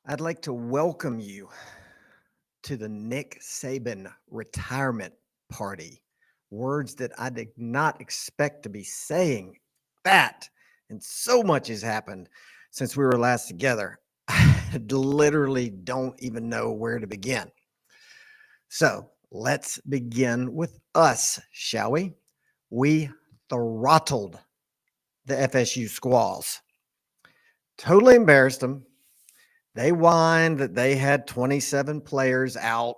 I'd like to welcome you to the Nick Saban retirement party. Words that I did not expect to be saying. That and so much has happened since we were last together. I literally don't even know where to begin. So let's begin with us, shall we? We throttled the FSU Squalls, totally embarrassed them. They whined that they had 27 players out.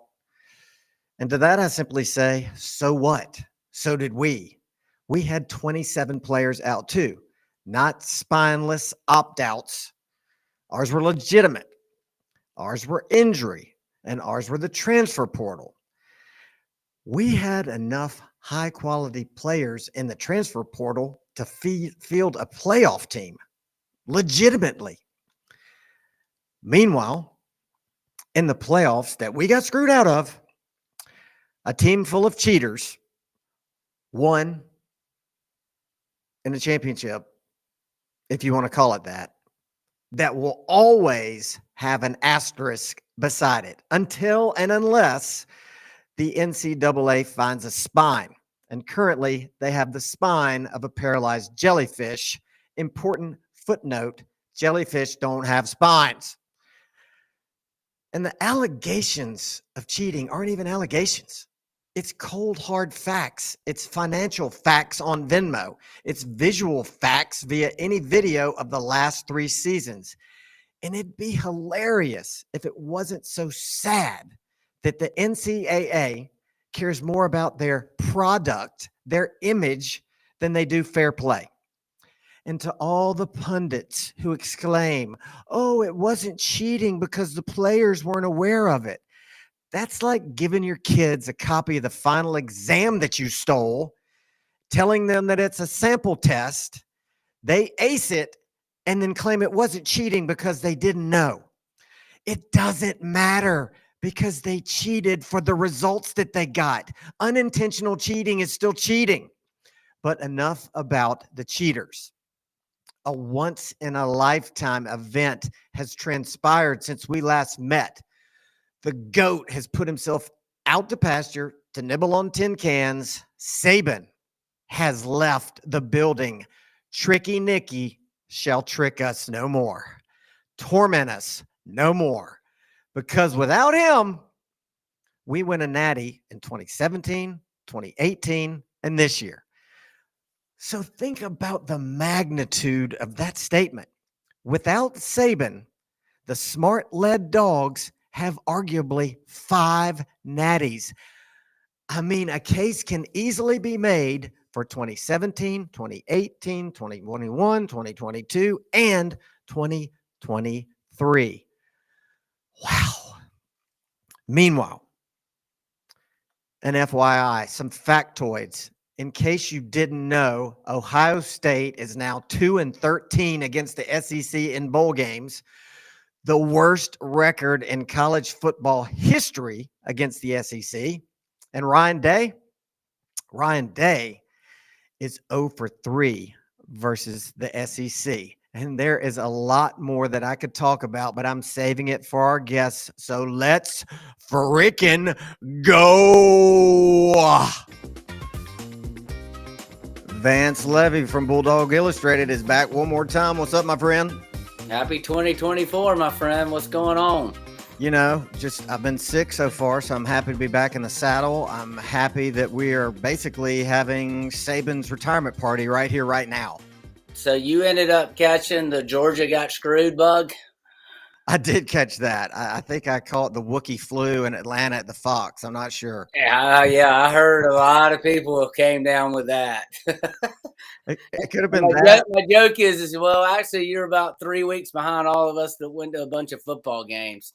And to that, I simply say, so what? So did we. We had 27 players out too, not spineless opt outs. Ours were legitimate. Ours were injury, and ours were the transfer portal. We had enough high quality players in the transfer portal to field a playoff team legitimately. Meanwhile, in the playoffs that we got screwed out of, a team full of cheaters won in the championship, if you want to call it that, that will always have an asterisk beside it until and unless the NCAA finds a spine. And currently, they have the spine of a paralyzed jellyfish. Important footnote: jellyfish don't have spines. And the allegations of cheating aren't even allegations. It's cold, hard facts. It's financial facts on Venmo. It's visual facts via any video of the last 3 seasons. And it'd be hilarious if it wasn't so sad that the NCAA cares more about their product, their image, than they do fair play. And to all the pundits who exclaim, oh, it wasn't cheating because the players weren't aware of it. That's like giving your kids a copy of the final exam that you stole, telling them that it's a sample test, they ace it, and then claim it wasn't cheating because they didn't know. It doesn't matter because they cheated for the results that they got. Unintentional cheating is still cheating. But enough about the cheaters. A once in a lifetime event has transpired since we last met. The GOAT has put himself out to pasture to nibble on tin cans. Saban has left the building. Tricky Nicky shall trick us no more, torment us no more, because without him, we win a natty in 2017, 2018, and this year. So think about the magnitude of that statement. Without Saban, the smart led Dogs have arguably 5 natties. I mean, a case can easily be made for 2017, 2018, 2021, 2022, and 2023. Wow. Meanwhile, an FYI, some factoids. In case you didn't know, Ohio State is now 2-13 against the SEC in bowl games, the worst record in college football history against the SEC. And Ryan Day is 0 for 3 versus the SEC. And there is a lot more that I could talk about, but I'm saving it for our guests. So let's freaking go. Vance Levy from Bulldog Illustrated is back one more time. What's up, my friend? Happy 2024, my friend. What's going on? You know, just I've been sick so far, so I'm happy to be back in the saddle. I'm happy that we are basically having Saban's retirement party right here, right now. So you ended up catching the Georgia got screwed bug? I did catch that. I think I caught the Wookiee flu in Atlanta at the Fox. I'm not sure. Yeah, I heard a lot of people came down with that. It could have been that. My joke is, well, actually, you're about 3 weeks behind all of us that went to a bunch of football games.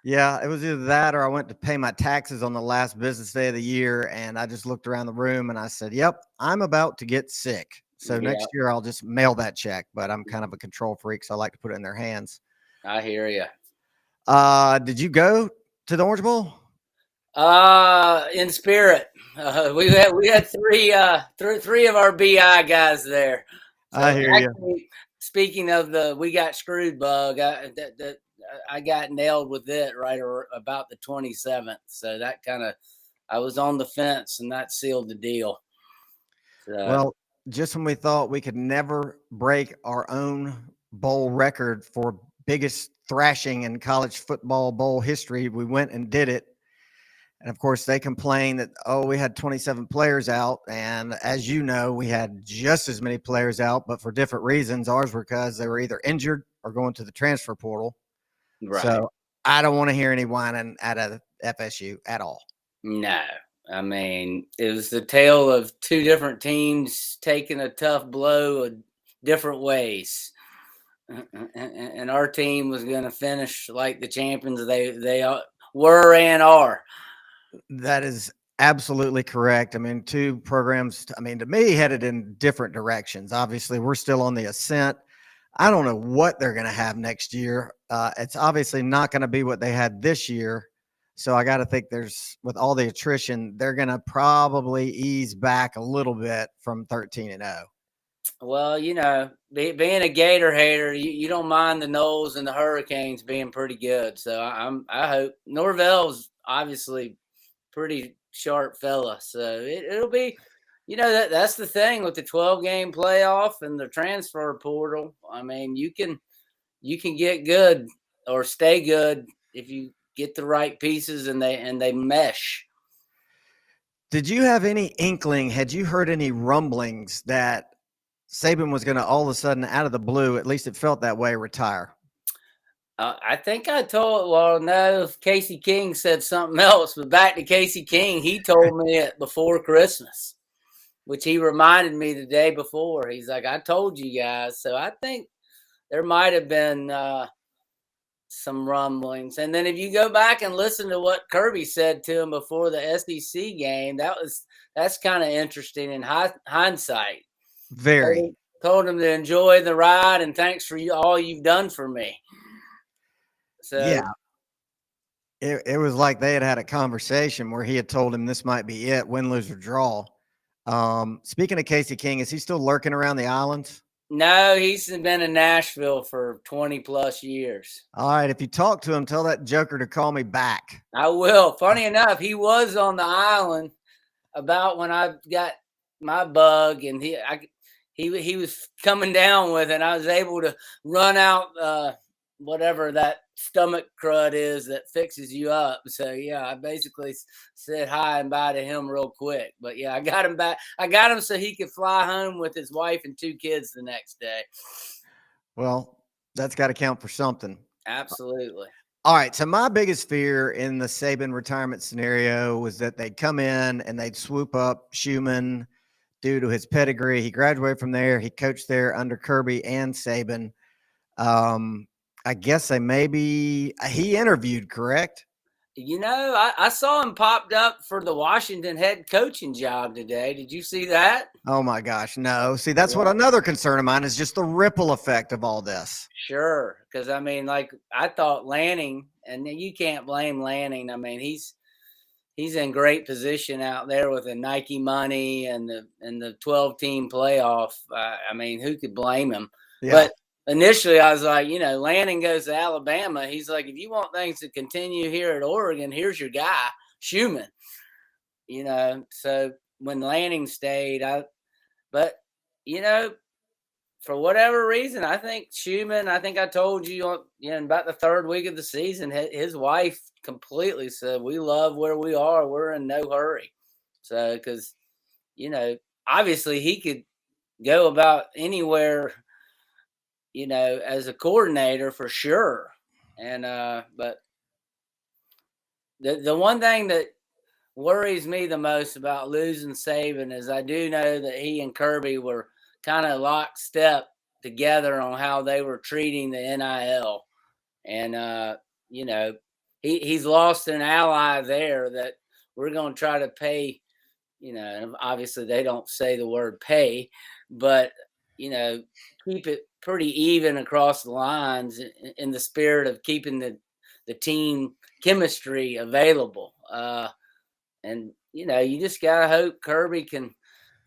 Yeah, it was either that or I went to pay my taxes on the last business day of the year, and I just looked around the room and I said, yep, I'm about to get sick. So next year I'll just mail that check, but I'm kind of a control freak, so I like to put it in their hands. I hear you. Did you go to the Orange Bowl? In spirit. We had three of our BI guys there. So I hear you. Speaking of we got screwed bug, I got nailed with it right about the 27th. So that I was on the fence, and that sealed the deal. So. Well, just when we thought we could never break our own bowl record for biggest thrashing in college football bowl history, we went and did it. And of course, they complained that, oh, we had 27 players out. And as you know, we had just as many players out, but for different reasons. Ours were because they were either injured or going to the transfer portal. Right. So I don't want to hear any whining out of FSU at all. No. I mean, it was the tale of two different teams taking a tough blow different ways. And our team was going to finish like the champions they were and are. That is absolutely correct. I mean, two programs, I mean, to me, headed in different directions. Obviously, we're still on the ascent. I don't know what they're going to have next year. It's obviously not going to be what they had this year. So I got to think with all the attrition, they're going to probably ease back a little bit from 13-0. Well, being a Gator hater, you don't mind the Knowles and the Hurricanes being pretty good. So I hope Norvell's obviously pretty sharp fella. So it'll be, that's the thing with the 12-game playoff and the transfer portal. I mean, you can get good or stay good if you get the right pieces and they mesh. Did you have any inkling? Had you heard any rumblings that Saban was going to all of a sudden, out of the blue, at least it felt that way, retire? I think no, Casey King said something else, but back to Casey King, he told me it before Christmas, which he reminded me the day before. He's like, I told you guys. So I think there might have been some rumblings. And then if you go back and listen to what Kirby said to him before the SEC game, that's kind of interesting in hindsight. Very. Told him to enjoy the ride and thanks for all you've done for me. So yeah, it was like they had a conversation where he had told him this might be it, win, lose, or draw. Speaking of Casey King, is he still lurking around the islands? No, he's been in Nashville for 20 plus years. All right, if you talk to him, tell that joker to call me back. I will. Funny enough, he was on the island about when I got my bug, and he was coming down with it. I was able to run out whatever that stomach crud is that fixes you up. So yeah, I basically said hi and bye to him real quick. But yeah, I got him back. I got him so he could fly home with his wife and 2 kids the next day. Well, that's got to count for something. Absolutely. All right. So my biggest fear in the Saban retirement scenario was that they'd come in and they'd swoop up Schumann due to his pedigree. He graduated from there. He coached there under Kirby and Saban. I guess he interviewed, correct? I saw him popped up for the Washington head coaching job today. Did you see that? Oh my gosh, no. See, that's what another concern of mine is, just the ripple effect of all this. Sure, because I mean, like I thought Lanning, and you can't blame Lanning. I mean, he's in great position out there with the Nike money and the 12-team playoff. I mean, who could blame him? Yeah. But initially, I was like, Lanning goes to Alabama. He's like, if you want things to continue here at Oregon, here's your guy, Schumann. So when Lanning stayed, but for whatever reason, I think Schumann, I think I told you, in about the 3rd week of the season, his wife completely said, we love where we are. We're in no hurry. So, because, obviously he could go about anywhere, as a coordinator for sure. And, but the one thing that worries me the most about losing Saban is I do know that he and Kirby were kind of lockstep together on how they were treating the NIL. And, he's lost an ally there that we're going to try to pay, and obviously they don't say the word pay, but, keep it pretty even across the lines in the spirit of keeping the team chemistry available. And, you just got to hope Kirby can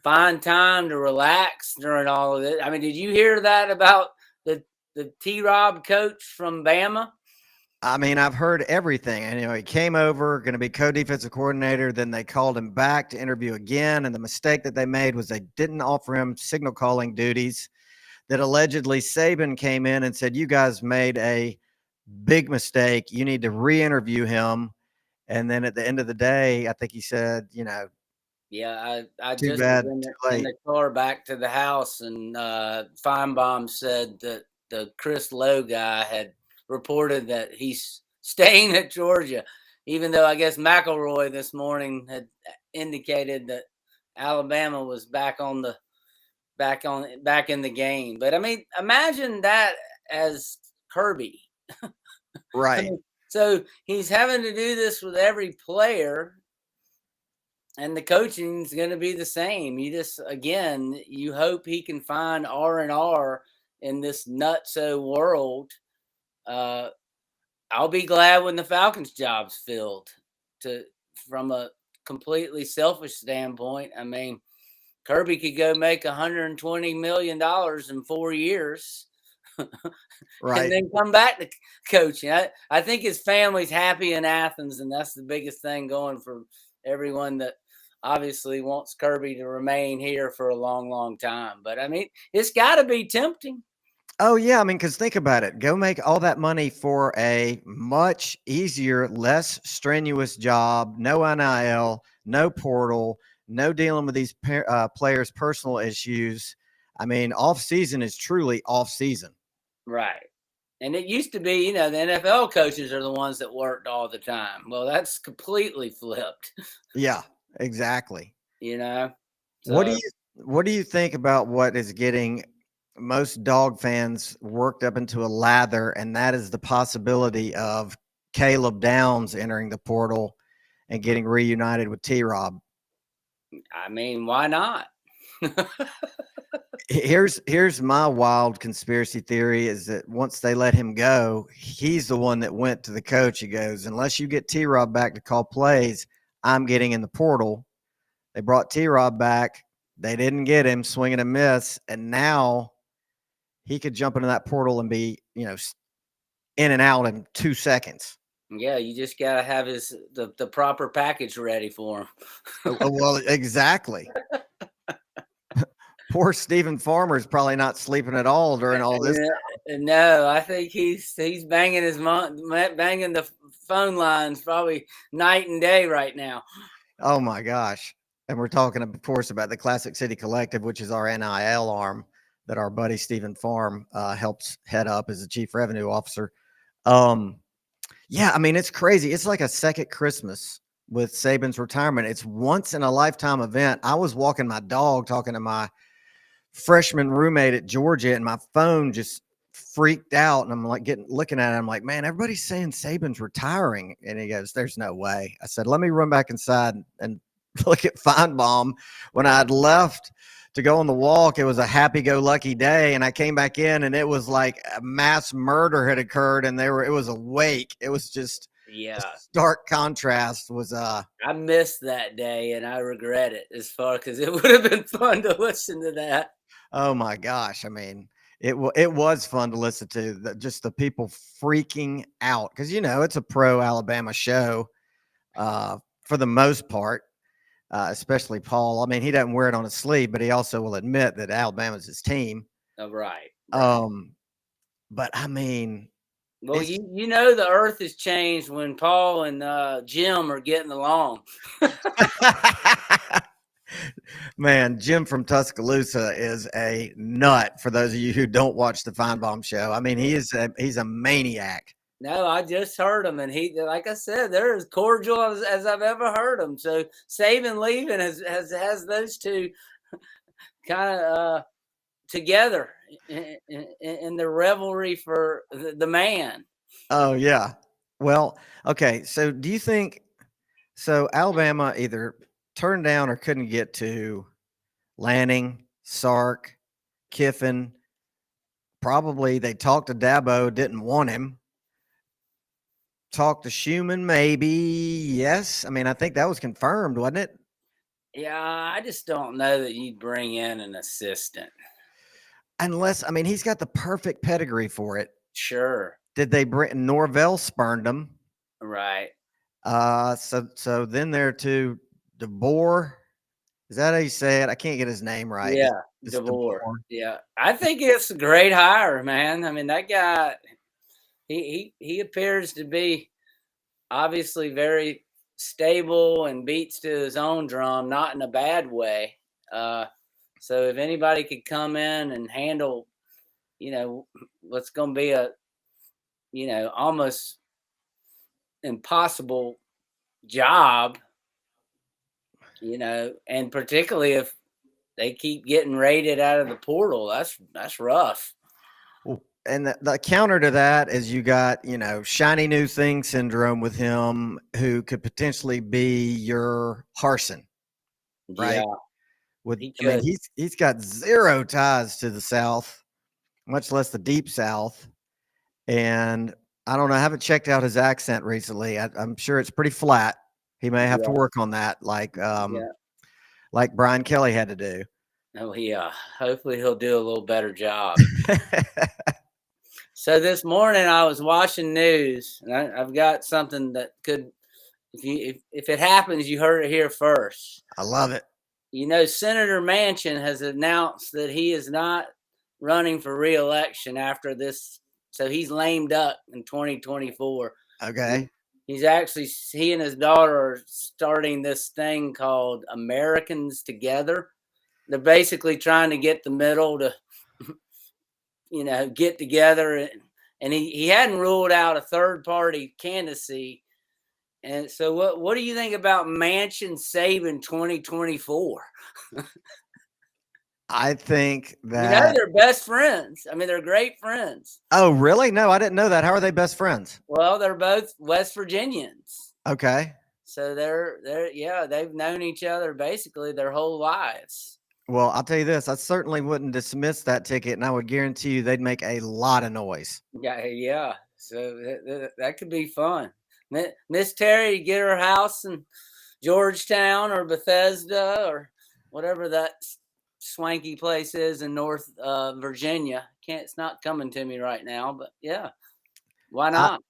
find time to relax during all of it. I mean, did you hear that about the T-Rob coach from Bama? I mean, I've heard everything. And, he came over, going to be co-defensive coordinator. Then they called him back to interview again. And the mistake that they made was they didn't offer him signal calling duties. That allegedly Saban came in and said, "You guys made a big mistake. You need to re-interview him." And then at the end of the day, I think he said, Yeah, I "Too just was bad, too in late." the car back to the house, and Feinbaum said that the Chris Lowe guy had reported that he's staying at Georgia, even though I guess McElroy this morning had indicated that Alabama was back in the game. But I mean, imagine that as Kirby. I Right. mean, so he's having to do this with every player, and the coaching is going to be the same. You just, again, you hope he can find R&R in this nutso world. Uh, I'll be glad when the Falcons job's filled. To From a completely selfish standpoint, I mean, Kirby could go make $120 million in 4 years and Right. then come back to coaching. I think his family's happy in Athens, and that's the biggest thing going for everyone that obviously wants Kirby to remain here for a long, long time. But I mean, it's got to be tempting. Oh, yeah. I mean, because think about it. Go make all that money for a much easier, less strenuous job. No NIL, no portal, no dealing with these players' personal issues. I mean, off season is truly off season. Right. And it used to be, the NFL coaches are the ones that worked all the time. Well, that's completely flipped, Yeah, exactly. you know? What do So, you what do you think about what is getting most dog fans worked up into a lather, and that is the possibility of Caleb Downs entering the portal and getting reunited with T-Rob? I mean, why not? Here's my wild conspiracy theory is that once they let him go, he's the one that went to the coach. He goes, "Unless you get T-Rob back to call plays, I'm getting in the portal." They brought T-Rob back. They didn't get him, swing and a miss, and now he could jump into that portal and be, in and out in 2 seconds. Yeah, you just gotta have the proper package ready for him. Well, exactly. Poor Stephen Farmer is probably not sleeping at all during all this. No, I think he's banging banging the phone lines probably night and day right now. Oh my gosh. And we're talking, of course, about the Classic City Collective, which is our NIL arm that our buddy Stephen Farm helps head up as the chief revenue officer. Um, yeah, I mean, it's crazy. It's like a second Christmas with Saban's retirement. It's once in a lifetime event. I was walking my dog talking to my freshman roommate at Georgia, and my phone just freaked out. And I'm like looking at it. I'm like, man, everybody's saying Saban's retiring. And he goes, "There's no way." I said, "Let me run back inside and look at Feinbaum." When I had left to go on the walk, it was a happy-go-lucky day, and I came back in, and it was like a mass murder had occurred, and it was a wake. It was just a Yeah, stark contrast. Was I missed that day and I regret it as far because it would have been fun to listen to that. Oh my gosh! I mean, it was fun to listen to. Just the people freaking out because it's a pro Alabama show for the most part. Especially Paul. I mean, he doesn't wear it on his sleeve, but he also will admit that Alabama's his team. Oh, right, right. Um, but I mean, Well, it's the earth has changed when Paul and Jim are getting along. man, Jim from Tuscaloosa is a nut. For those of you who don't watch the Feinbaum show, I mean, he's a maniac. No, I just heard him, and like I said, they're as cordial as I've ever heard them. So Saban leaving has those two kind of together in the revelry for the man. Oh yeah. Well, okay. So do you think so? Alabama either turned down or couldn't get to Lanning, Sark, Kiffin. Probably they talked to Dabo, didn't want him. Talked to Schumann, maybe. Yes. I mean, I think that was confirmed, wasn't it? Yeah, I just don't know that you'd bring in an assistant. Unless, I mean, he's got the perfect pedigree for it. Sure. did they bring Norvell spurned him? Right. So then there to DeBoer. Is that how you say it? I can't get his name right. Yeah, It's DeVore. DeBoer. Yeah, I think it's a great hire, man. I mean, that guy, he appears to be obviously very stable and beats to his own drum, not in a bad way. Uh, so if anybody could come in and handle, what's going to be a, almost impossible job, and particularly if they keep getting raided out of the portal, that's rough. And the counter to that is you got, shiny new thing syndrome with him, who could potentially be your Harson, Yeah, right? he I mean, could. he's got zero ties to the South, much less the deep South. And I don't know, I haven't checked out his accent recently. I'm sure it's pretty flat. He may have to Yeah, work on that, yeah. like Brian Kelly had to do. Oh, yeah. Hopefully, he'll do a little better job. So this morning, I was watching news, and I've got something that could, if it happens, you heard it here first. I love it. Senator Manchin has announced that he is not running for re-election after this, so he's lame duck in 2024. Okay. He and his daughter are starting this thing called Americans Together. They're basically trying to get the middle to, get together. And he hadn't ruled out a third party candidacy. And so what do you think about Manchin Saban 2024? I think that. They're best friends. I mean, they're great friends. Oh, really? No, I didn't know that. How are they best friends? Well, they're both West Virginians. Okay. So they've known each other basically their whole lives. Well, I'll tell you this, I certainly wouldn't dismiss that ticket, and I would guarantee you they'd make a lot of noise. Yeah, yeah. So that could be fun. Miss Terry, get her house in Georgetown or Bethesda or whatever that swanky place is in North Virginia. It's not coming to me right now, but yeah, why not?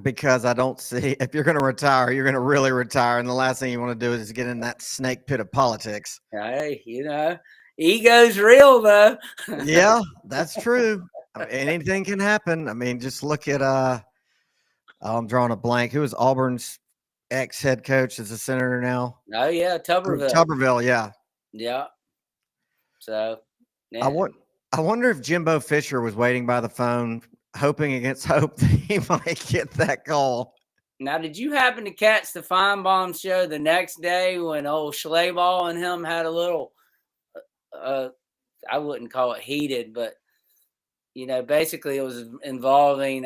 Because I don't see, if you're going to retire, you're going to really retire, and the last thing you want to do is get in that snake pit of politics. Hey, ego's real though. Yeah, that's true. I mean, anything can happen. I mean, just look at I'm drawing a blank. Who is Auburn's ex head coach? Is a senator now? Oh yeah, Tuberville. Tuberville, yeah. Yeah. So I wonder if Jimbo Fisher was waiting by the phone, hoping against hope that he might get that call. Now, did you happen to catch the Feinbaum show the next day when old Schlaball and him had a little, I wouldn't call it heated, but, basically it was involving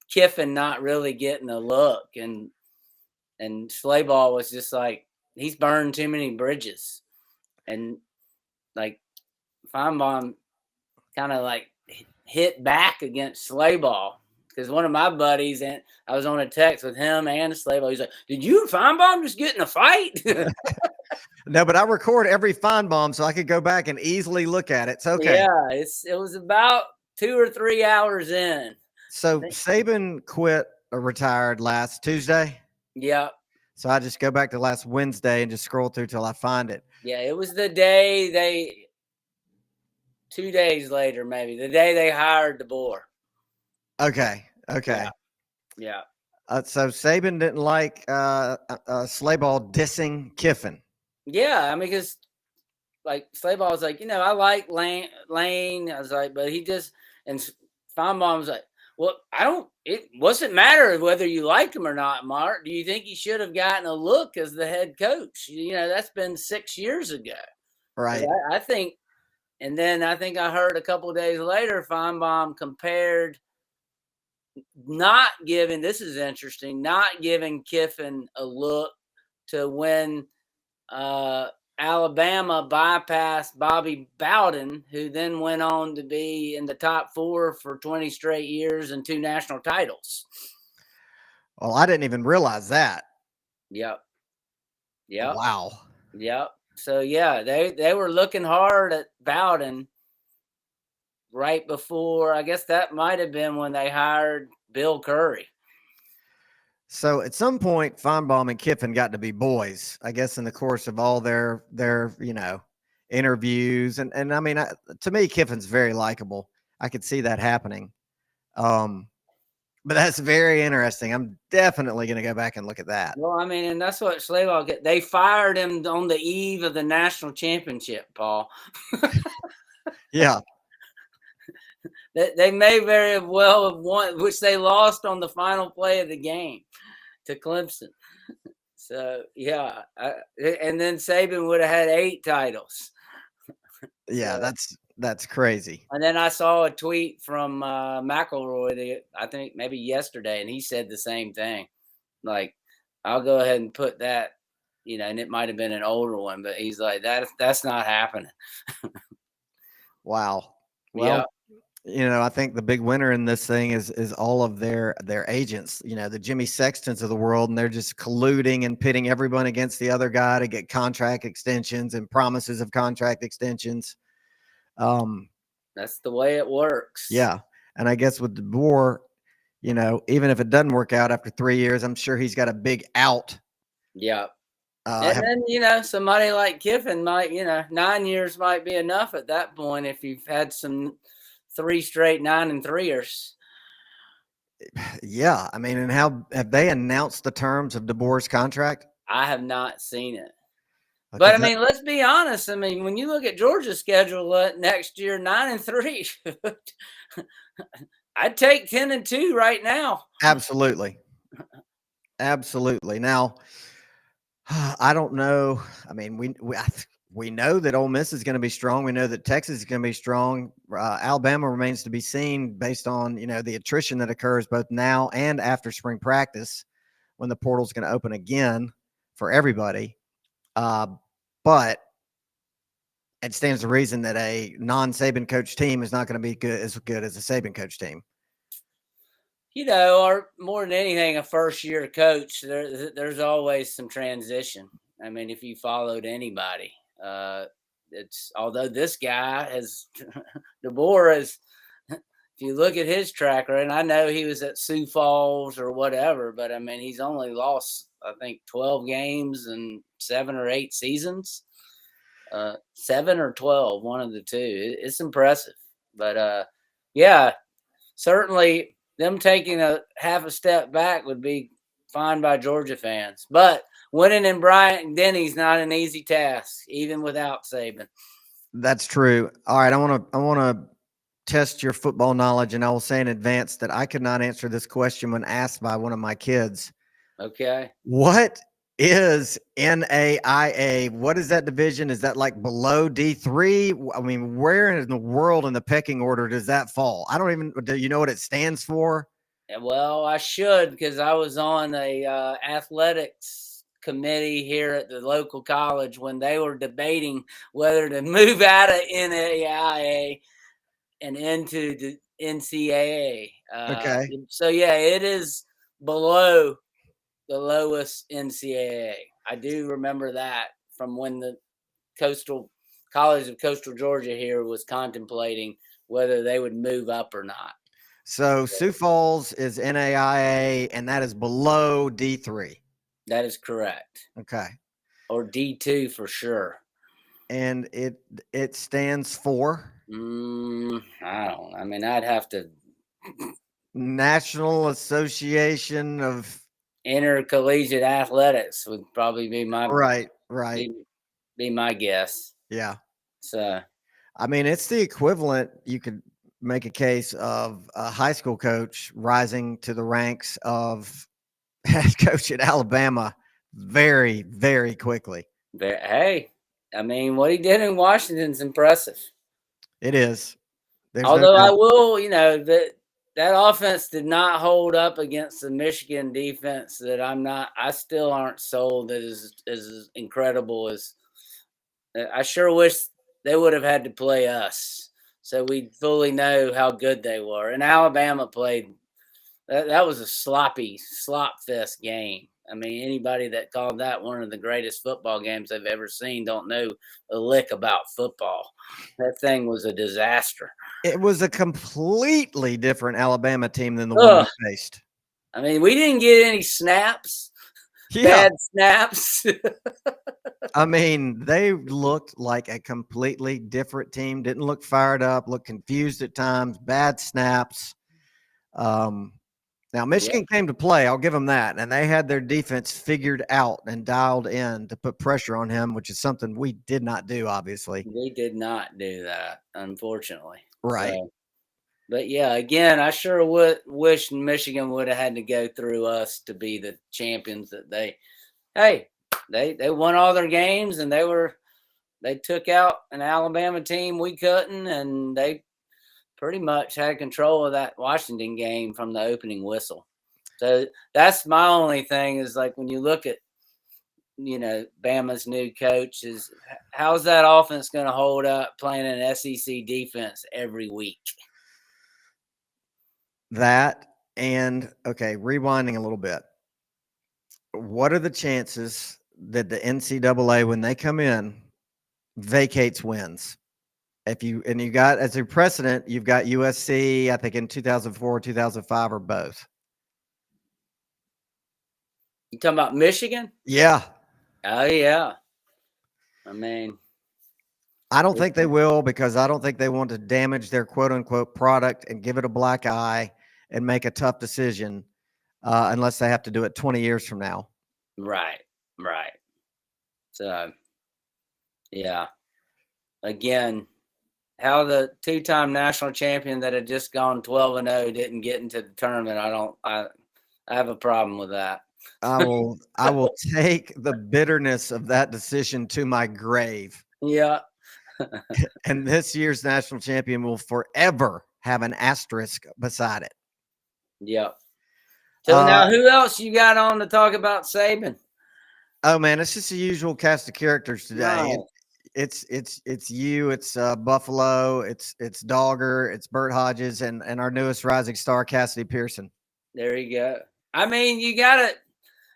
Kiffin not really getting a look. And Schlaball was just like, he's burned too many bridges. And, like, Feinbaum kind of, like, hit back against Schlaball. Because one of my buddies, and I was on a text with him and Schlaball. He's like, "Did you and Feinbaum just get in a fight?" No, but I record every Feinbaum so I could go back and easily look at it. It's okay. Yeah, it was about 2 or 3 hours in. So Saban quit or retired last Tuesday. Yeah. So I just go back to last Wednesday and just scroll through till I find it. Yeah, it was the day 2 days later, maybe the day they hired DeBoer. Okay. Yeah. So Saban didn't like Schlaball dissing Kiffin. Yeah, I mean, because like Schlaball was like, I like Lane. I was like, but he just, and Feinbaum was like, well, it doesn't matter whether you like him or not, Mark. Do you think he should have gotten a look as the head coach? That's been 6 years ago. Right. I think, and then I think I heard a couple of days later, Feinbaum compared this is interesting, not giving Kiffin a look to when Alabama bypassed Bobby Bowden, who then went on to be in the top 4 for 20 straight years and 2 national titles. Well, I didn't even realize that. Yep. Wow. Yep. So yeah, they were looking hard at Bowden. right before. I guess that might have been when they hired Bill Curry. So at some point, Feinbaum and Kiffin got to be boys, I guess, in the course of all their interviews. And I mean, to me, Kiffin's very likable. I could see that happening. But that's very interesting. I'm definitely going to go back and look at that. Well, I mean, and that's what Schleyval get. They fired him on the eve of the national championship, Paul. Yeah. They may very well have won, which they lost on the final play of the game to Clemson. So, yeah. And then Saban would have had 8 titles. Yeah, So, that's crazy. and then I saw a tweet from McElroy, I think maybe yesterday, and he said the same thing. Like, I'll go ahead and put that, and it might have been an older one, but he's like, that's not happening. Wow. Yeah. Well, I think the big winner in this thing is all of their agents, the Jimmy Sextons of the world, and they're just colluding and pitting everyone against the other guy to get contract extensions and promises of contract extensions. That's the way it works. Yeah. And I guess with DeBoer, even if it doesn't work out after 3 years, I'm sure he's got a big out. Yeah. And then, somebody like Kiffin might, 9 years might be enough at that point if you've had some 3 straight 9-3ers. Yeah. I mean, and how have they announced the terms of DeBoer's contract? I have not seen it. But I mean, let's be honest. I mean, when you look at Georgia's schedule next year, 9-3, I'd take 10-2 right now. Absolutely. Absolutely. Now, I don't know. I mean, we know that Ole Miss is going to be strong. We know that Texas is going to be strong. Alabama remains to be seen based on the attrition that occurs both now and after spring practice, when the portal is going to open again for everybody. But it stands to reason that a non-Saban coach team is not going to be as good as a Saban coach team. Or more than anything, a first-year coach, there's always some transition. I mean, if you followed anybody, although this guy has DeBoer is. If you look at his track record, and I know he was at Sioux Falls or whatever, but I mean, he's only lost, I think, 12 games in 7 or 8 seasons. 7 or 12, one of the two. It's impressive. But yeah, certainly them taking a half a step back would be fine by Georgia fans. But winning in Bryant-Denny's not an easy task, even without Saban. That's true. All right, I want to test your football knowledge, and I will say in advance that I could not answer this question when asked by one of my kids. Okay. What is NAIA? What is that division? Is that like below D3? I mean, where in the world in the pecking order does that fall? Do you know what it stands for? Well, I should, because I was on a athletics committee here at the local college when they were debating whether to move out of NAIA and into the NCAA. Okay. So, yeah, it is below the lowest NCAA. I do remember that from when the College of Coastal Georgia here was contemplating whether they would move up or not. So Sioux Falls is NAIA, and that is below D3. That is correct. Okay. Or D2 for sure. And it stands for? I mean, I'd have to. National Association of Intercollegiate Athletics would probably be my right. Be my guess. Yeah. So, I mean, it's the equivalent. You could make a case of a high school coach rising to the ranks of head coach at Alabama very, very quickly. hey, I mean, what he did in Washington's impressive. It is. Although I will, that offense did not hold up against the Michigan defense. I still aren't sold that is as incredible as. I sure wish they would have had to play us, so we fully know how good they were. And Alabama played. That was a slop fest game. I mean, anybody that called that one of the greatest football games they've ever seen don't know a lick about football. That thing was a disaster. It was a completely different Alabama team than the one Ugh. we faced. I mean, we didn't get any snaps, Yeah. bad snaps. I mean, they looked like a completely different team. Didn't look fired up, looked confused at times, bad snaps. Um, Now, Yeah, Michigan came to play. I'll give them that. And they had their defense figured out and dialed in to put pressure on him, which is something we did not do, obviously. we did not do that, unfortunately. Right. So, but yeah, again, I sure would wish Michigan would have had to go through us to be the champions that hey, they won all their games and they took out an Alabama team we couldn't, and they pretty much had control of that Washington game from the opening whistle. So that's my only thing is like when you look at Bama's new coach is how's that offense going to hold up playing an SEC defense every week? That and, okay, rewinding a little bit. What are the chances that the NCAA, when they come in, vacates wins? You got as a precedent, you've got USC, I think in 2004, 2005, or both. You talking about Michigan? Yeah. Oh yeah. I mean, I don't think they will because I don't think they want to damage their quote unquote product and give it a black eye and make a tough decision unless they have to do it 20 years from now. right, right. So yeah. Again, how the two-time national champion that had just gone 12-0 didn't get into the tournament, I have a problem with that. I will take the bitterness of that decision to my grave. Yeah. And this year's national champion will forever have an asterisk beside it. Yep. So Uh, now who else you got on to talk about Saban? oh man, it's just the usual cast of characters today. No. It's you, it's Buffalo, it's Dogger, it's Bert Hodges, and our newest rising star, Cassidy Pearson. There you go. I mean, you got to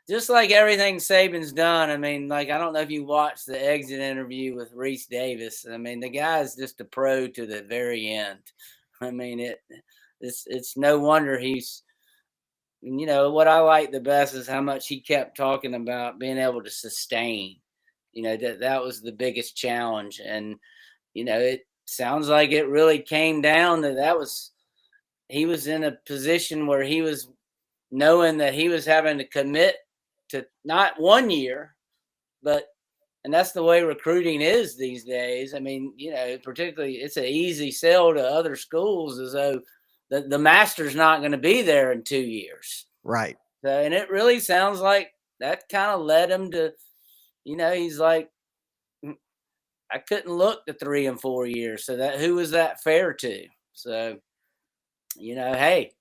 just like everything Saban's done. I mean, like I don't know if you watched the exit interview with Reese Davis. I mean, the guy's just a pro to the very end. I mean, it's no wonder he's. What I like the best is how much he kept talking about being able to sustain. That was the biggest challenge, and it sounds like it really came down to that was he was in a position where he was knowing that he was having to commit to not 1 year, but and that's the way recruiting is these days. I mean, particularly it's an easy sell to other schools as though the master's not going to be there in 2 years. Right. So, and it really sounds like that kind of led him to, he's like, I couldn't look to 3 and 4 years. So that who was that fair to? So, hey,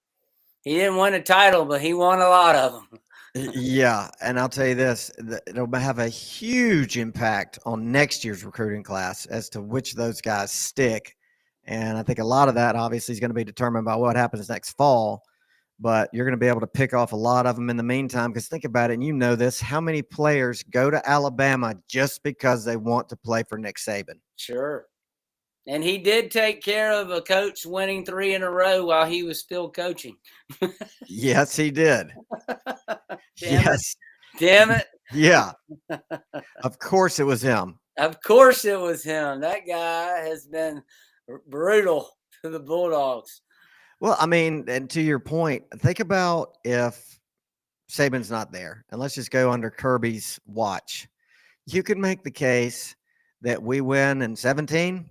he didn't win a title, but he won a lot of them. Yeah, and I'll tell you this, it'll have a huge impact on next year's recruiting class as to which of those guys stick. And I think a lot of that obviously is going to be determined by what happens next fall. But you're going to be able to pick off a lot of them in the meantime. Because think about it, and you know this, how many players go to Alabama just because they want to play for Nick Saban? Sure. And he did take care of a coach winning 3 in a row while he was still coaching. Yes, he did. Yes. Damn it. Yeah. Of course it was him. Of course it was him. That guy has been brutal to the Bulldogs. Well, I mean, and to your point, think about if Saban's not there, and let's just go under Kirby's watch. You could make the case that we win in 17.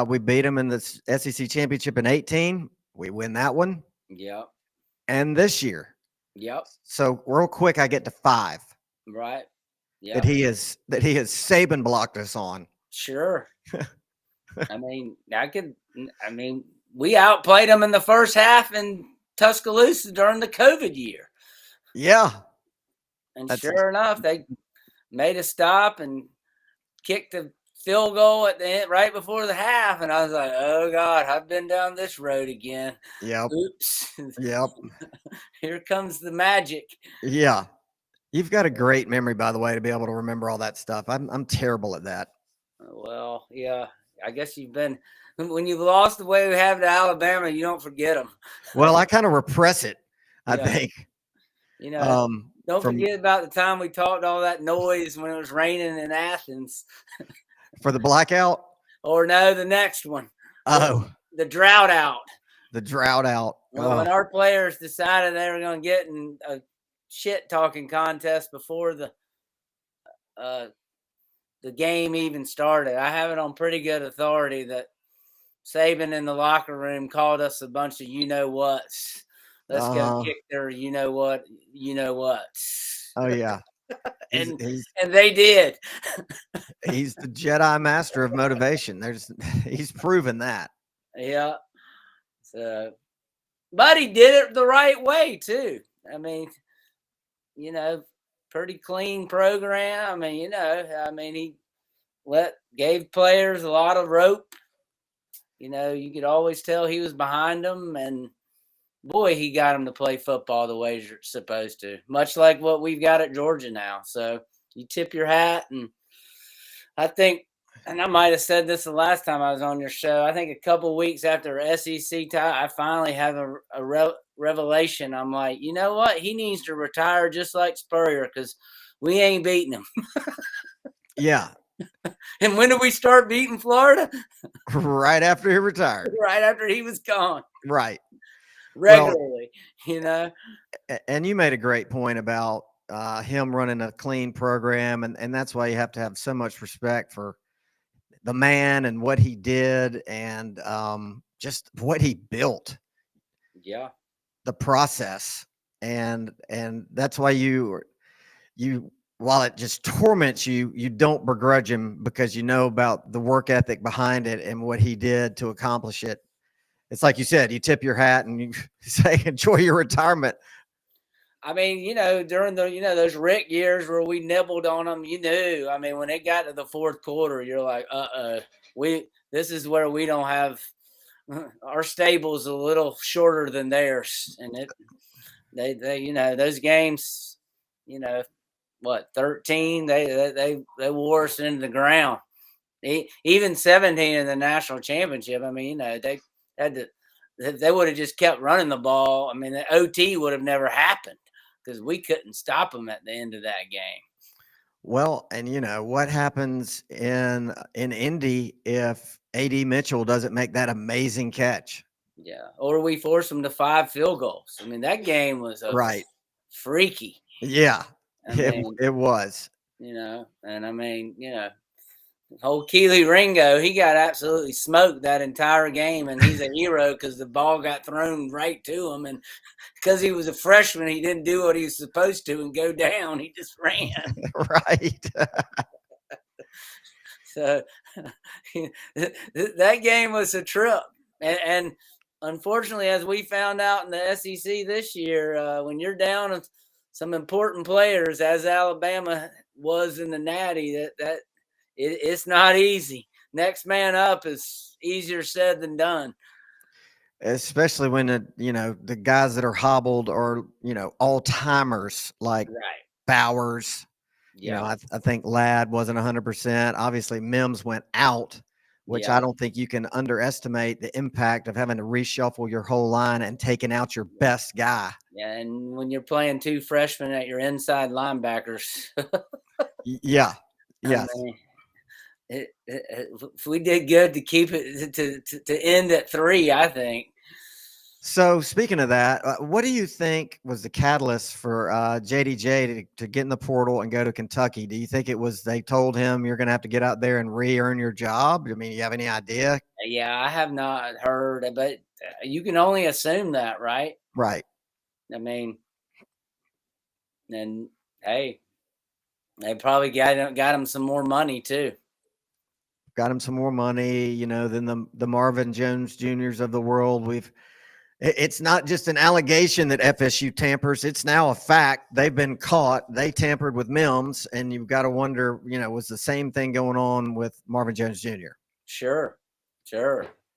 We beat them in the SEC championship in 18. We win that one. Yep. And this year. Yep. So real quick, I get to 5. Right. Yeah. That he has Saban blocked us on. Sure. I mean, we outplayed them in the first half in Tuscaloosa during the COVID year. Yeah. And sure enough, they made a stop and kicked a field goal at the end, right before the half. And I was like, oh, God, I've been down this road again. Yep. Oops. Yep. Here comes the magic. Yeah. You've got a great memory, by the way, to be able to remember all that stuff. I'm terrible at that. Well, yeah, I guess you've been when you've lost the way we have to Alabama, you don't forget them. Well, I kind of repress it, I Yeah. think. You know, don't From forget about the time we talked all that noise when it was raining in Athens. for the blackout. Or no, the next one. Oh, The drought out. the drought out. When our players decided they were going to get in a shit talking contest before the game even started. I have it on pretty good authority that Saban in the locker room called us a bunch of you-know-whats. Let's go kick their you-know-what, you-know-whats. Oh yeah. And they did. He's the Jedi master of motivation. He's proven that. Yeah. So, but he did it the right way too. I mean, pretty clean program. I mean, he gave players a lot of rope. You could always tell he was behind them, and boy, he got them to play football the way you're supposed to, much like what we've got at Georgia now. So you tip your hat, and I think, and I might have said this the last time I was on your show, I think a couple weeks after SEC tie, I finally have a revelation. I'm like, you know what? He needs to retire just like Spurrier because we ain't beating him. Yeah. And when did we start beating Florida? Right after he retired. Right after he was gone. Right. Regularly, And you made a great point about him running a clean program, and that's why you have to have so much respect for the man and what he did, and just what he built. Yeah. The process, and that's why you while it just torments you, you don't begrudge him because you know about the work ethic behind it and what he did to accomplish it. It's like you said, you tip your hat and you say, enjoy your retirement. I mean, during those Rick years where we nibbled on them, I mean, when it got to the fourth quarter, you're like, this is where we don't have, our stable's a little shorter than theirs. And they those games, what, 13, they wore us into the ground. Even 17 in the national championship. I mean, they had to, they would have just kept running the ball. I mean, the OT would have never happened because we couldn't stop them at the end of that game. Well, and what happens in Indy if AD Mitchell doesn't make that amazing catch? Yeah, or we force them to 5 field goals. I mean, that game was right, freaky. Yeah, I mean, it was. And I mean, old Keely Ringo, he got absolutely smoked that entire game, and he's a hero because the ball got thrown right to him, and because he was a freshman, he didn't do what he was supposed to and go down. He just ran. Right. So that game was a trip, and unfortunately, as we found out in the SEC this year, when you're down some important players, as Alabama was in the Natty, it's not easy. Next man up is easier said than done. Especially when the guys that are hobbled are all timers like Bowers. Yeah. I think Ladd wasn't 100%. Obviously, Mims went out, which I don't think you can underestimate the impact of having to reshuffle your whole line and taking out your best guy. Yeah, and when you're playing 2 freshmen at your inside linebackers. Yeah. Yes. I mean, if we did good to keep it to end at 3, I think. So speaking of that, what do you think was the catalyst for JDJ to get in the portal and go to Kentucky? Do you think it was they told him you're going to have to get out there and re-earn your job? I mean, you have any idea? Yeah, I have not heard, but you can only assume that, right? Right. I mean, and hey, they probably got him some more money too. Got him some more money, than the Marvin Jones Juniors of the world. It's not just an allegation that FSU tampers. It's now a fact. They've been caught. They tampered with Mims, and you've got to wonder, was the same thing going on with Marvin Jones Jr.? Sure.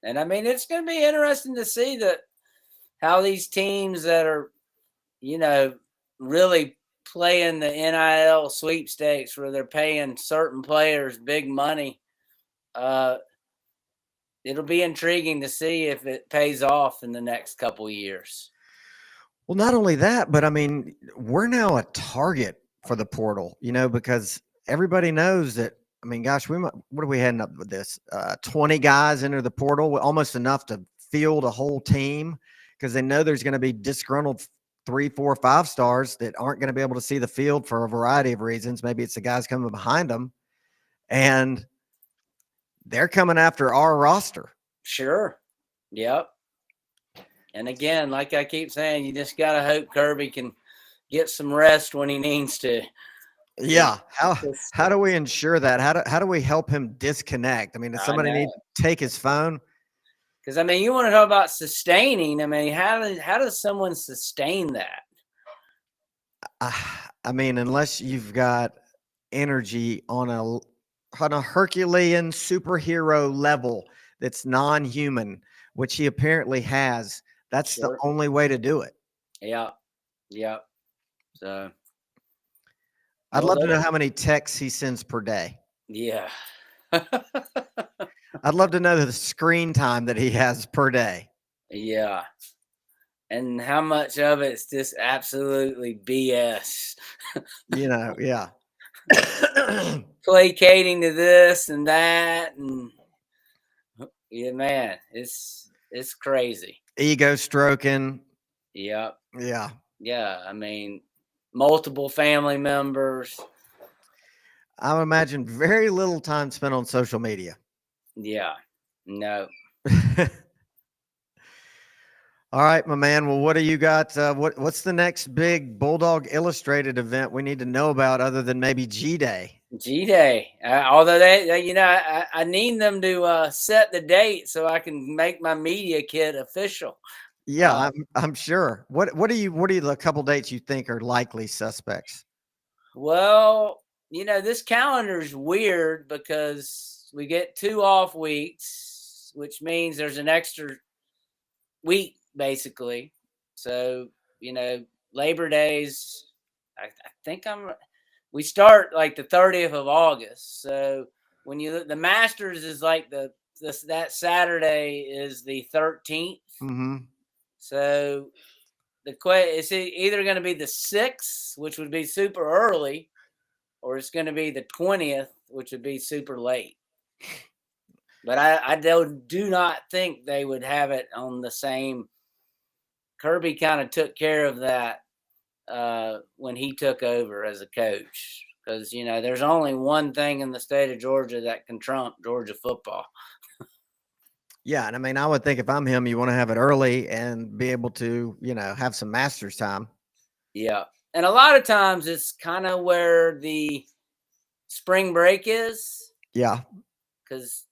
And I mean, it's going to be interesting to see how these teams that are, really playing the NIL sweepstakes where they're paying certain players big money, it'll be intriguing to see if it pays off in the next couple years. Well, not only that, but I mean, we're now a target for the portal, because everybody knows that. I mean, gosh, what are we heading up with this? 20 guys enter the portal, almost enough to field a whole team because they know there's going to be disgruntled 3, 4, 5 stars that aren't going to be able to see the field for a variety of reasons. Maybe it's the guys coming behind them, and they're coming after our roster. Sure. Yep. And again, like I keep saying, you just got to hope Kirby can get some rest when he needs to. Yeah. How do we ensure that? How do we help him disconnect? I mean, does somebody need to take his phone? Because I mean, you want to know about sustaining. I mean, how does someone sustain that? I mean, unless you've got energy on a Herculean superhero level that's non-human, which he apparently has. That's the only way to do it. Yeah. Yep. So I'd love to know how many texts he sends per day. Yeah. I'd love to know the screen time that he has per day. Yeah. And how much of it's just absolutely BS. Yeah. Placating to this and that, and yeah, man, it's crazy. Ego stroking. Yep. Yeah. Yeah. I mean, multiple family members. I would imagine very little time spent on social media. Yeah. No. All right, my man. Well, what do you got? What's the next big Bulldog Illustrated event we need to know about other than maybe G-Day? G-Day. Although I need them to set the date so I can make my media kit official. Yeah, I'm sure. What are the couple dates you think are likely suspects? Well, this calendar is weird because we get 2 off weeks, which means there's an extra week basically. So, Labor Days, I think we start like the 30th of August. So when the Masters is like that Saturday is the 13th. Mm-hmm. So it's either going to be the 6th, which would be super early, or it's going to be the 20th, which would be super late. But I do not think they would have it on the same. Kirby kind of took care of that when he took over as a coach, because there's only one thing in the state of Georgia that can trump Georgia football. Yeah, and I mean, I would think if I'm him, you want to have it early and be able to, have some Masters time. Yeah, and a lot of times it's kind of where the spring break is. Yeah, because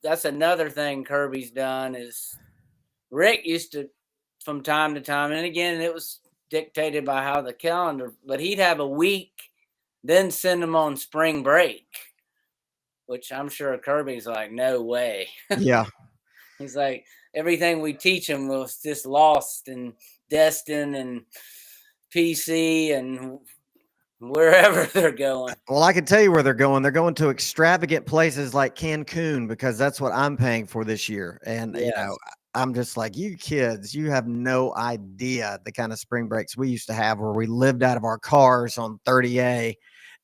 that's another thing Kirby's done is Rick used to, from time to time, and again it was dictated by how the calendar, but he'd have a week, then send them on spring break, which I'm sure Kirby's like, no way. Yeah. He's like, everything we teach him was just lost and Destin and PC and wherever they're going. Well, I can tell you where they're going. They're going to extravagant places like Cancun because that's what I'm paying for this year. And, I'm just like, you kids, you have no idea the kind of spring breaks we used to have where we lived out of our cars on 30A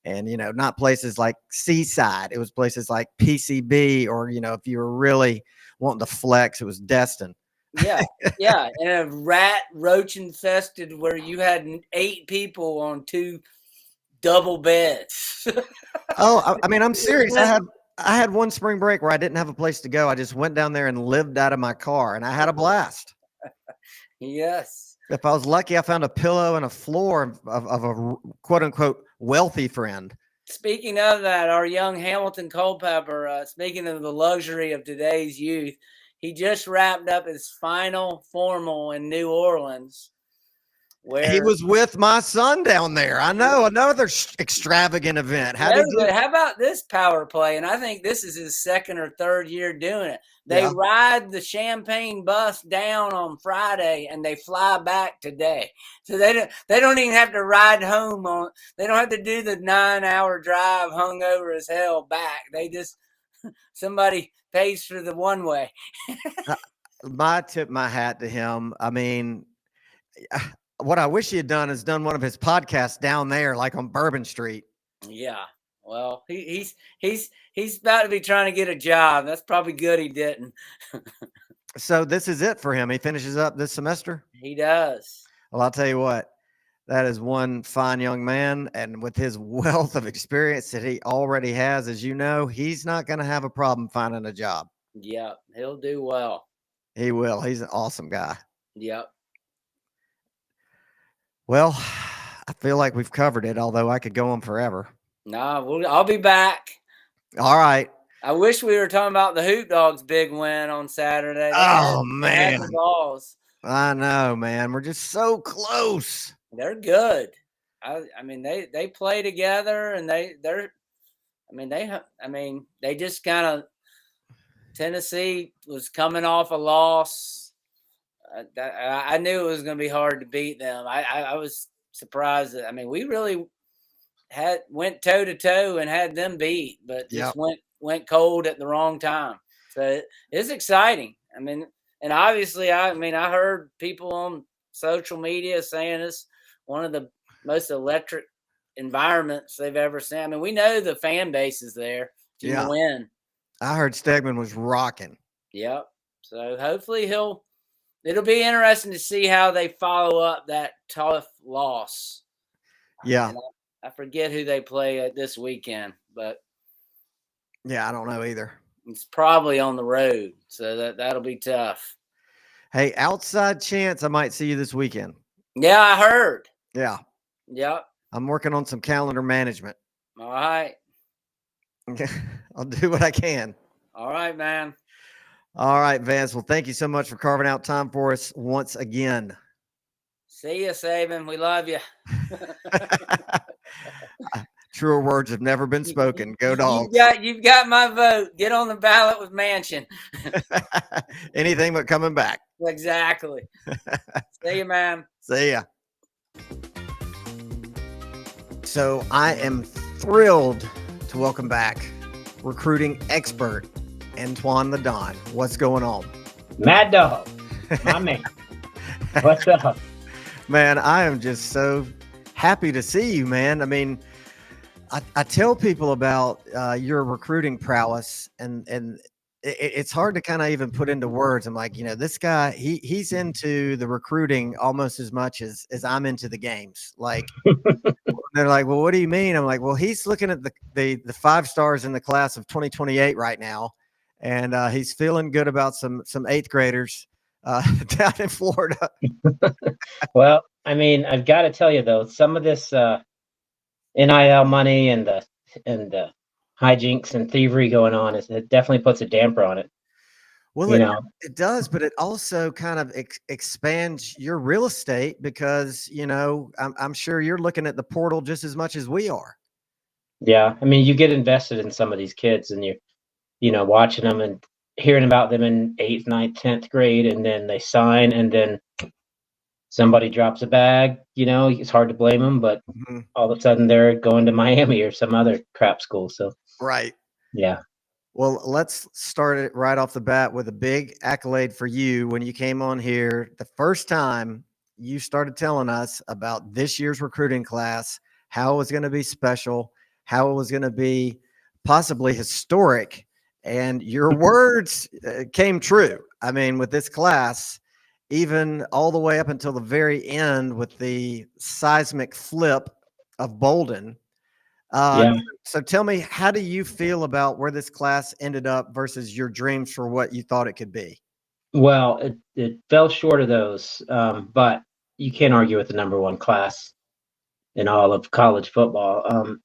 and, not places like Seaside. It was places like PCB or, if you were really wanting to flex, it was Destin. Yeah. Yeah. And a rat roach infested where you had 8 people on 2 double beds. Oh, I mean, I'm serious. I had one spring break where I didn't have a place to go. I just went down there and lived out of my car, and I had a blast. Yes. If I was lucky, I found a pillow and a floor of a quote unquote wealthy friend. Speaking of that, our young Hamilton Culpepper, speaking of the luxury of today's youth, he just wrapped up his final formal in New Orleans. Where he was with my son down there. I know, another extravagant event. How about this power play? And I think this is his 2nd or 3rd year doing it. They ride the Champagne bus down on Friday and they fly back today. So they don't even have to ride home they don't have to do the 9-hour drive hungover as hell back. They just somebody pays for the one way. I tip my hat to him. I mean, what I wish he had done is done one of his podcasts down there, like on Bourbon Street. Yeah. Well, he's about to be trying to get a job. That's probably good he didn't. So this is it for him. He finishes up this semester. He does. Well, I'll tell you what, that is one fine young man. And with his wealth of experience that he already has, as you know, he's not going to have a problem finding a job. Yep. He'll do well. He will. He's an awesome guy. Yep. Well, I feel like we've covered it, although I could go on forever. No, I'll be back. All right. I wish we were talking about the Hoot Dogs' big win on Saturday. They had the balls. I know, man. We're just so close. They're good. I mean, they play together, and they just kind of. Tennessee was coming off a loss. I knew it was going to be hard to beat them. I was surprised that, I mean, we really went toe to toe and had them beat, but just went cold at the wrong time. So it's exciting. I mean, and obviously, I heard people on social media saying it's one of the most electric environments they've ever seen. I mean, we know the fan base is there to win. I heard Stegman was rocking. Yep. So hopefully it'll be interesting to see how they follow up that tough loss. Yeah. I forget who they play this weekend, but yeah, I don't know either. It's probably on the road, so that'll be tough. Hey, outside chance I might see you this weekend. Yeah, I heard. Yeah. Yep. I'm working on some calendar management. All right. I'll do what I can. All right, man. All right, Vance. Well, thank you so much for carving out time for us once again. See you, Saban. We love you. Truer words have never been spoken. Go Dogs. You've got my vote. Get on the ballot with Manchin. Anything but coming back. Exactly. See you, man. See ya. So I am thrilled to welcome back recruiting expert Antoine the Don. What's going on? Mad Dog, my man. What's up? Man, I am just so happy to see you, man. I mean, I tell people about your recruiting prowess, and it's hard to kind of even put into words. I'm like, this guy, he's into the recruiting almost as much as I'm into the games. Like, they're like, well, what do you mean? I'm like, well, he's looking at the 5 stars in the class of 2028 right now, and he's feeling good about some 8th graders down in Florida. Well, I mean, I've got to tell you though, some of this NIL money and the hijinks and thievery going on it definitely puts a damper on it. Well, it does, but it also kind of expands your real estate because, I'm sure you're looking at the portal just as much as we are. Yeah. I mean, you get invested in some of these kids and you're, watching them and hearing about them in 8th, 9th, 10th grade, and then they sign and then somebody drops a bag, it's hard to blame them, but all of a sudden they're going to Miami or some other crap school. So, right. Yeah. Well, let's start it right off the bat with a big accolade for you when you came on here. The first time you started telling us about this year's recruiting class, how it was going to be special, how it was going to be possibly historic, and your words came true. I mean, with this class, even all the way up until the very end with the seismic flip of Bolden. So tell me, how do you feel about where this class ended up versus your dreams for what you thought it could be? Well, it fell short of those, but you can't argue with the number 1 class in all of college football.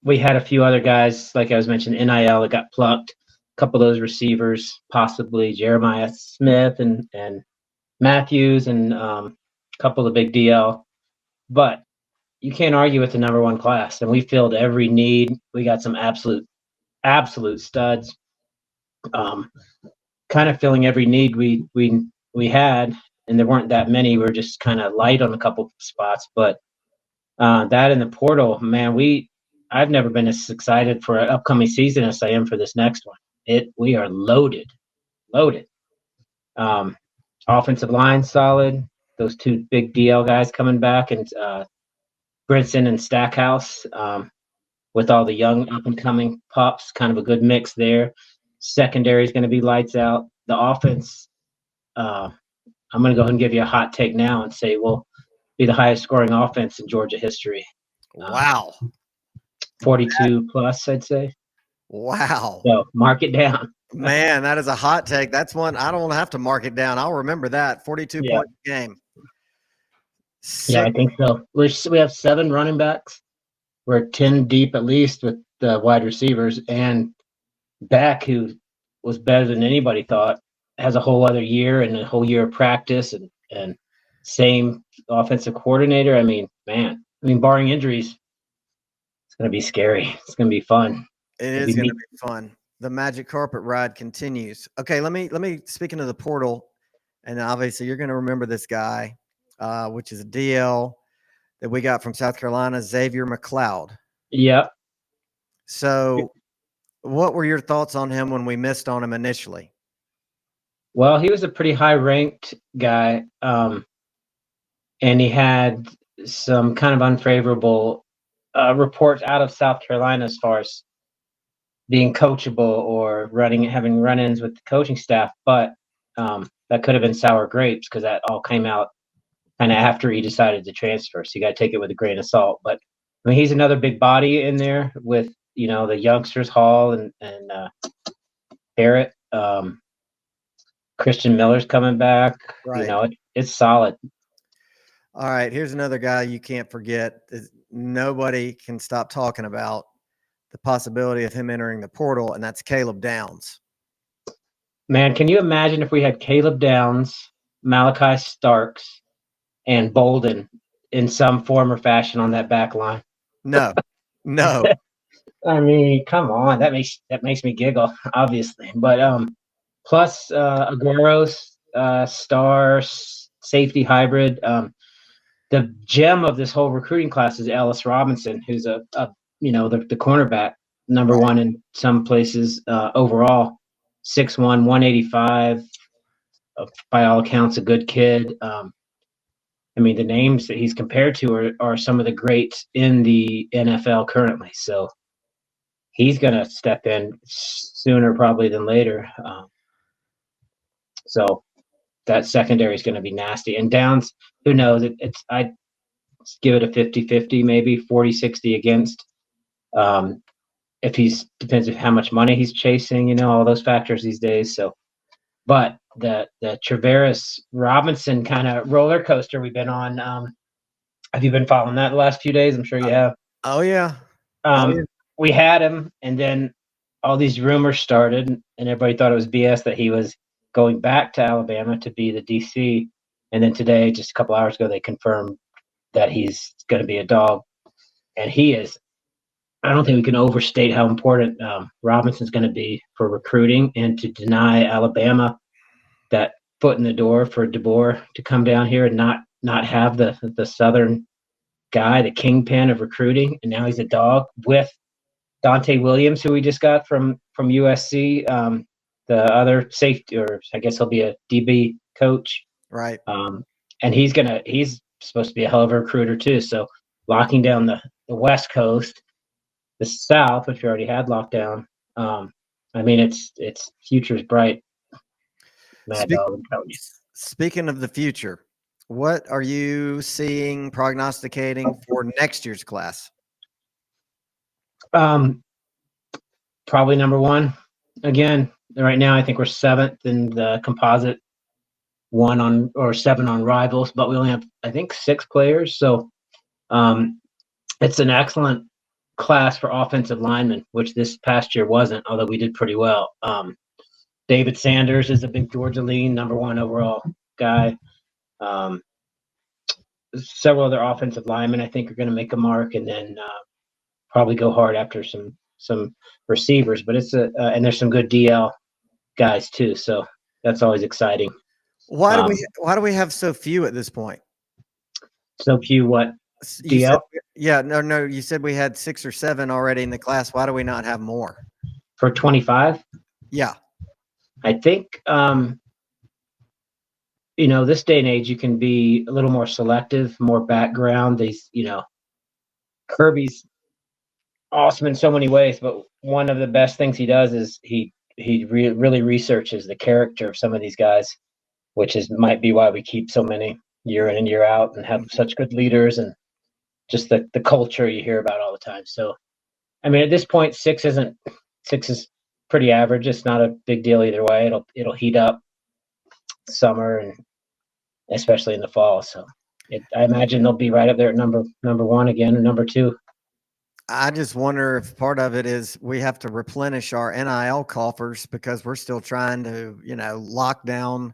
We had a few other guys, like I was mentioning, NIL that got plucked. A couple of those receivers, possibly Jeremiah Smith and Matthews, and a couple of big DL. But you can't argue with the number 1 class, and we filled every need. We got some absolute studs. Kind of filling every need we had, and there weren't that many. We were just kind of light on a couple spots, but that in the portal, man, I've never been as excited for an upcoming season as I am for this next one. We are loaded. Offensive line solid. Those two big DL guys coming back, and Brinson and Stackhouse, with all the young up and coming pups, kind of a good mix there. Secondary is going to be lights out. The offense, I'm going to go ahead and give you a hot take now and say we'll be the highest scoring offense in Georgia history. Wow. 42 plus, I'd say. Wow. So mark it down. Man, that is a hot take. That's one I don't have to mark it down. I'll remember that. 42 Yeah. point game. Yeah, I think so. We have 7 running backs. We're 10 deep at least with the wide receivers, and Beck, who was better than anybody thought, has a whole other year and a whole year of practice, and same offensive coordinator. I mean, barring injuries, it's going to be scary. It's going to be fun. It is going to be fun. The magic carpet ride continues. Okay, let me speaking of the portal, and obviously you're going to remember this guy, which is a DL that we got from South Carolina, Xavier McLeod. Yep. So what were your thoughts on him when we missed on him initially? Well, he was a pretty high ranked guy, and he had some kind of unfavorable reports out of South Carolina as far as being coachable or having run-ins with the coaching staff, but that could have been sour grapes because that all came out kind of after he decided to transfer. So you got to take it with a grain of salt. But I mean, he's another big body in there with the youngsters Hall and Barrett. Christian Miller's coming back. Right. It's solid. All right, here's another guy you can't forget. Nobody can stop talking about the possibility of him entering the portal, and that's Caleb Downs. Man, can you imagine if we had Caleb Downs, Malachi Starks, and Bolden in some form or fashion on that back line? No. I mean, come on, that makes me giggle, obviously. But plus Aguero's star safety hybrid. The gem of this whole recruiting class is Ellis Robinson, who's the cornerback, number one in some places overall, 6'1", 185, by all accounts, a good kid. I mean, the names that he's compared to are some of the greats in the NFL currently. So he's going to step in sooner probably than later. So that secondary is going to be nasty. And Downs, who knows? I'd give it a 50-50, maybe 40-60 against. If depends on how much money he's chasing, all those factors these days. So, but the Travaris Robinson kind of roller coaster we've been on. Have you been following that the last few days? I'm sure you have. Oh yeah. We had him, and then all these rumors started, and everybody thought it was BS that he was going back to Alabama to be the DC. And then today, just a couple hours ago, they confirmed that he's going to be a Dawg, and he is. I don't think we can overstate how important Robinson's going to be for recruiting, and to deny Alabama that foot in the door for DeBoer to come down here and not have the Southern guy, the kingpin of recruiting, and now he's a Dawg with Dante Williams, who we just got from USC, the other safety, or I guess he'll be a DB coach, right? And he's supposed to be a hell of a recruiter too. So locking down the West Coast, the South, which we already had locked down. I mean, it's future's bright. Speaking of the future, what are you seeing, prognosticating for next year's class? Probably number one. Again, right now I think we're 7th in the composite, 7 on rivals, but we only have, I think, 6 players. So it's an excellent class for offensive linemen, which this past year wasn't, although we did pretty well. David Sanders is a big Georgia lean, number 1 overall guy. Several other offensive linemen I think are going to make a mark, and then probably go hard after some receivers. But it's and there's some good DL guys too, so that's always exciting. Why do we have so few at this point? So few what? DL? No. You said we had 6 or 7 already in the class. Why do we not have more? For 25? Yeah. I think, this day and age, you can be a little more selective, more background. Kirby's awesome in so many ways, but one of the best things he does is he really researches the character of some of these guys, which might be why we keep so many year in and year out and have such good leaders and just the culture you hear about all the time. So, I mean, at this point, six is pretty average. It's not a big deal either way. It'll heat up summer and especially in the fall. So, I imagine they'll be right up there at number one again or number two. I just wonder if part of it is we have to replenish our NIL coffers because we're still trying to, lock down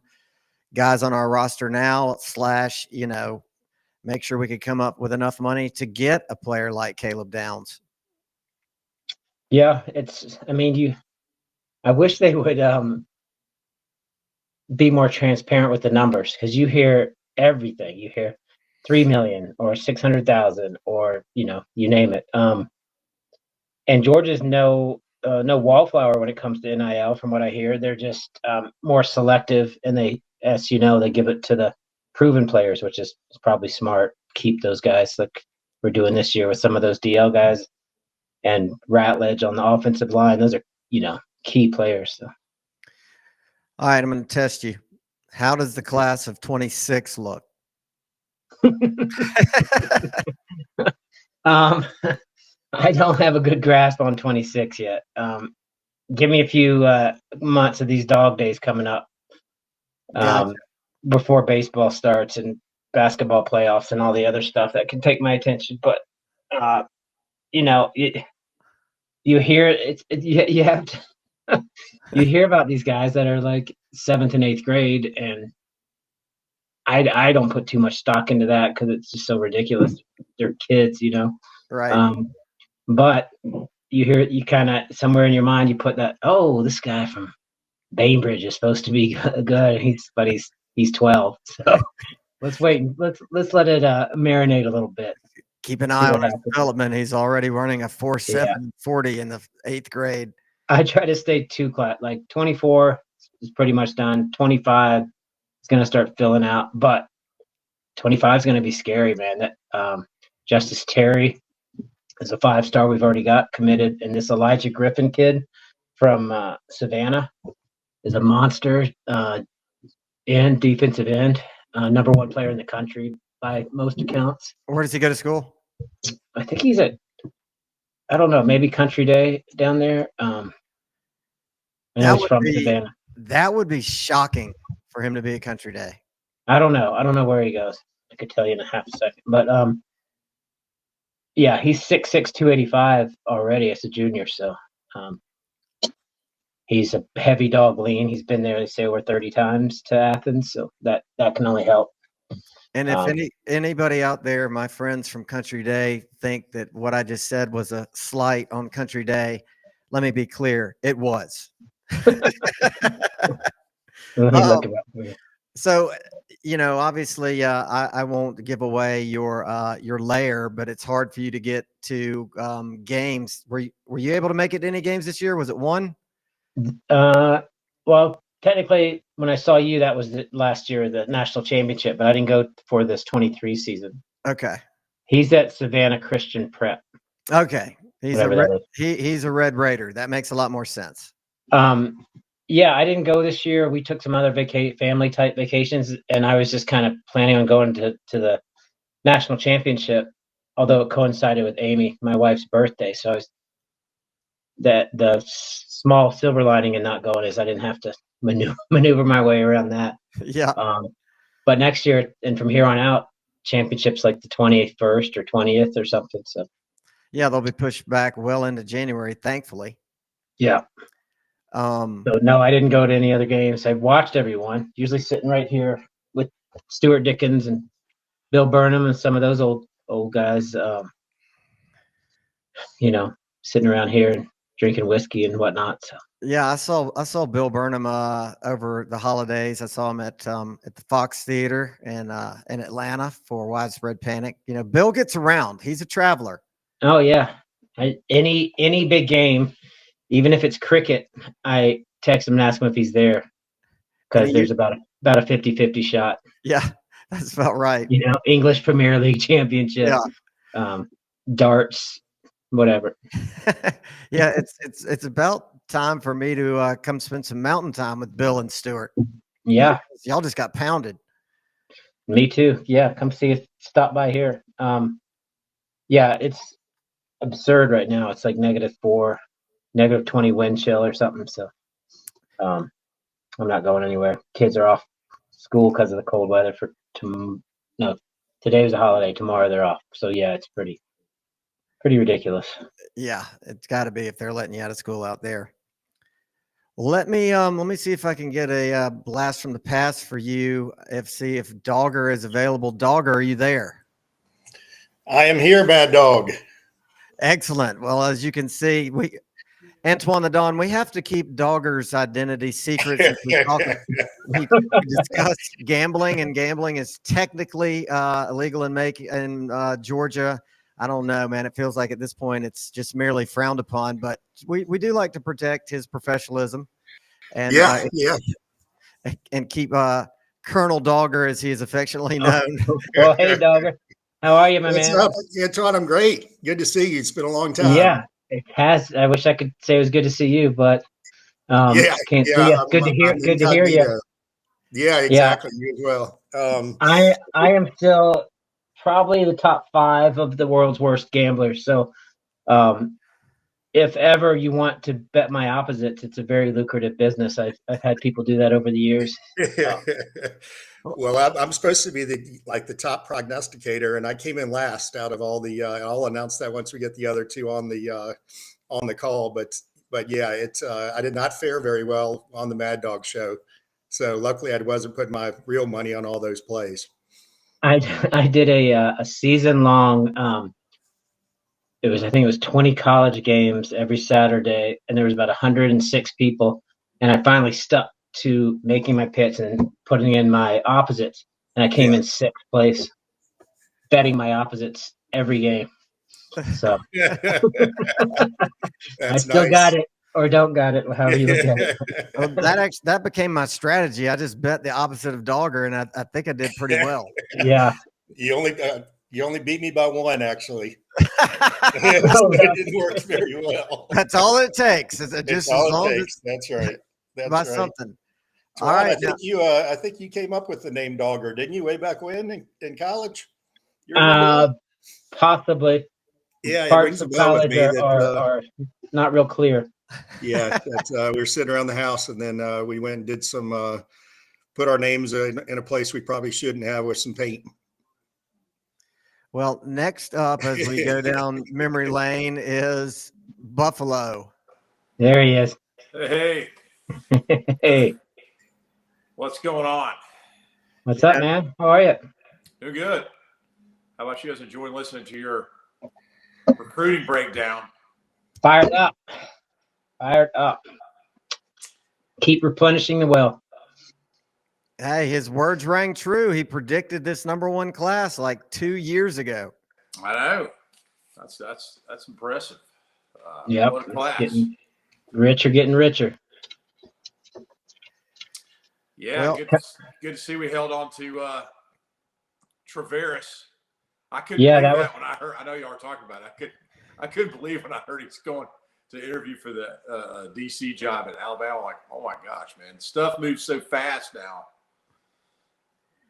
guys on our roster now, / make sure we could come up with enough money to get a player like Caleb Downs. Yeah, I wish they would be more transparent with the numbers, because you hear everything. You hear 3 million or 600,000 or you name it. And Georgia's no wallflower when it comes to NIL. From what I hear, they're just more selective, and they give it to the proven players, which is probably smart. Keep those guys like we're doing this year with some of those DL guys and Ratledge on the offensive line. Those are key players. So. All right, I'm going to test you. How does the class of 26 look? I don't have a good grasp on 26 yet. Give me a few months of these dog days coming up Gotcha. before baseball starts and basketball playoffs and all the other stuff that can take my attention. But you hear you have to you hear about these guys that are like 7th and 8th grade, and I don't put too much stock into that because it's just so ridiculous. They're kids, Right. But you kind of somewhere in your mind you put that, oh, this guy from Bainbridge is supposed to be good. He's 12. So let's wait. Let's let it marinate a little bit. Keep an eye on his development. He's already running a 4.7 40 in the 8th grade. I try to stay like 24 is pretty much done. 25 is going to start filling out, but 25 is going to be scary, man. That Justice Terry is a 5-star we've already got committed, and this Elijah Griffin kid from Savannah is a monster defensive end, number 1 player in the country by most accounts. Where does he go to school? I think he's at, I don't know, maybe Country Day down there. I know he's from Savannah. That would be shocking for him to be at Country Day. I don't know where he goes. I could tell you in a half a second. But yeah, he's 6'6", 285 already as a junior. So he's a heavy dog lean. He's been there, they say, over 30 times to Athens. So that can only help. And if anybody out there, my friends from Country Day, think that what I just said was a slight on Country Day, let me be clear. It was. So, obviously, I won't give away your lair, but it's hard for you to get to games. Were you able to make it to any games this year? Was it one? Well, technically, when I saw you, that was last year, the national championship, but I didn't go for this 23 season. Okay. He's at Savannah Christian Prep. Okay. He's a Red Raider. That makes a lot more sense. Yeah, I didn't go this year. We took some other family type vacations, and I was just kind of planning on going to the national championship, although it coincided with Amy, my wife's birthday. So the small silver lining in not going is I didn't have to maneuver my way around that. Yeah. But next year and from here on out, championships like the 21st or 20th or something. So yeah, they'll be pushed back well into January, thankfully. Yeah. So no, I didn't go to any other games. I watched everyone, usually sitting right here with Stuart Dickens and Bill Burnham and some of those old guys, sitting around here and drinking whiskey and whatnot. So yeah, I saw Bill Burnham over the holidays. I saw him at the Fox Theater in Atlanta for Widespread Panic. Bill gets around. He's a traveler. Oh yeah, any big game, even if it's cricket, I text him and ask him if he's there, because there's about a 50-50 shot. Yeah, that's about right. You know, English Premier League championship, darts, whatever. Yeah, it's about time for me to come spend some mountain time with Bill and Stuart. Yeah, y'all just got pounded. me too. Yeah, come see us. Stop by here. Yeah, it's absurd right now. It's like -4, -20 wind chill or something. So, I'm not going anywhere. Kids are off school because of the cold weather. No, today was a holiday. Tomorrow they're off. So yeah, it's pretty ridiculous. Yeah, it's got to be if they're letting you out of school out there. Let me see if I can get a blast from the past for you. See if Dogger is available. Dogger, are you there? I am here, Mad Dog. Excellent. Well, as you can see, Antoine the Don, we have to keep Dogger's identity secret. Since we discuss gambling, and gambling is technically illegal in Georgia. I don't know, man. It feels like at this point it's just merely frowned upon, but we do like to protect his professionalism and and keep Colonel Dogger, as he is affectionately known. Well, hey, Dogger. How are you, my man? What's up, Antoine? I'm great. Good to see you. It's been a long time. Yeah, it has. I wish I could say it was good to see you, but can't see you. Good to hear. Good to hear you. Yeah, exactly. You as well. I am still probably the top 5 of the world's worst gamblers. So, if ever you want to bet my opposites, it's a very lucrative business. I've had people do that over the years. Well, I'm supposed to be the top prognosticator, and I came in last out of all the. I'll announce that once we get the other 2 on the call. But yeah, I did not fare very well on the Mad Dog show, so luckily I wasn't putting my real money on all those plays. I did a season long. I think it was 20 college games every Saturday, and there was about 106 people, and I finally stuck to making my picks and putting in my opposites, and I came in 6th place, betting my opposites every game. So I still got it, or don't got it, however you look at it. Well, that became my strategy. I just bet the opposite of Dogger, and I think I did pretty well. Yeah, you only beat me by 1, actually. It didn't work very well. That's all it takes. That's right. That's by right. something. All right. I think you came up with the name Dogger, didn't you, way back when in college? Possibly. Yeah, parts of college are not real clear. Yeah, we were sitting around the house, and then we went and did some put our names in a place we probably shouldn't have with some paint. Well, next up, as we go down memory lane, is Buffalo. There he is. Hey. Hey. What's going on? What's up, man? How are you? Doing good. How about you guys enjoying listening to your recruiting breakdown? Fired up. Fired up. Keep replenishing the well. Hey, his words rang true. He predicted this #1 class like 2 years ago. I know. That's impressive. Yeah. What a class. Getting richer. Yeah, well, good to see we held on to Traveris. I couldn't believe that when I heard. I know you are talking about it. I couldn't believe when I heard he's going to interview for the DC job in Alabama. Like, oh my gosh, man, stuff moves so fast now.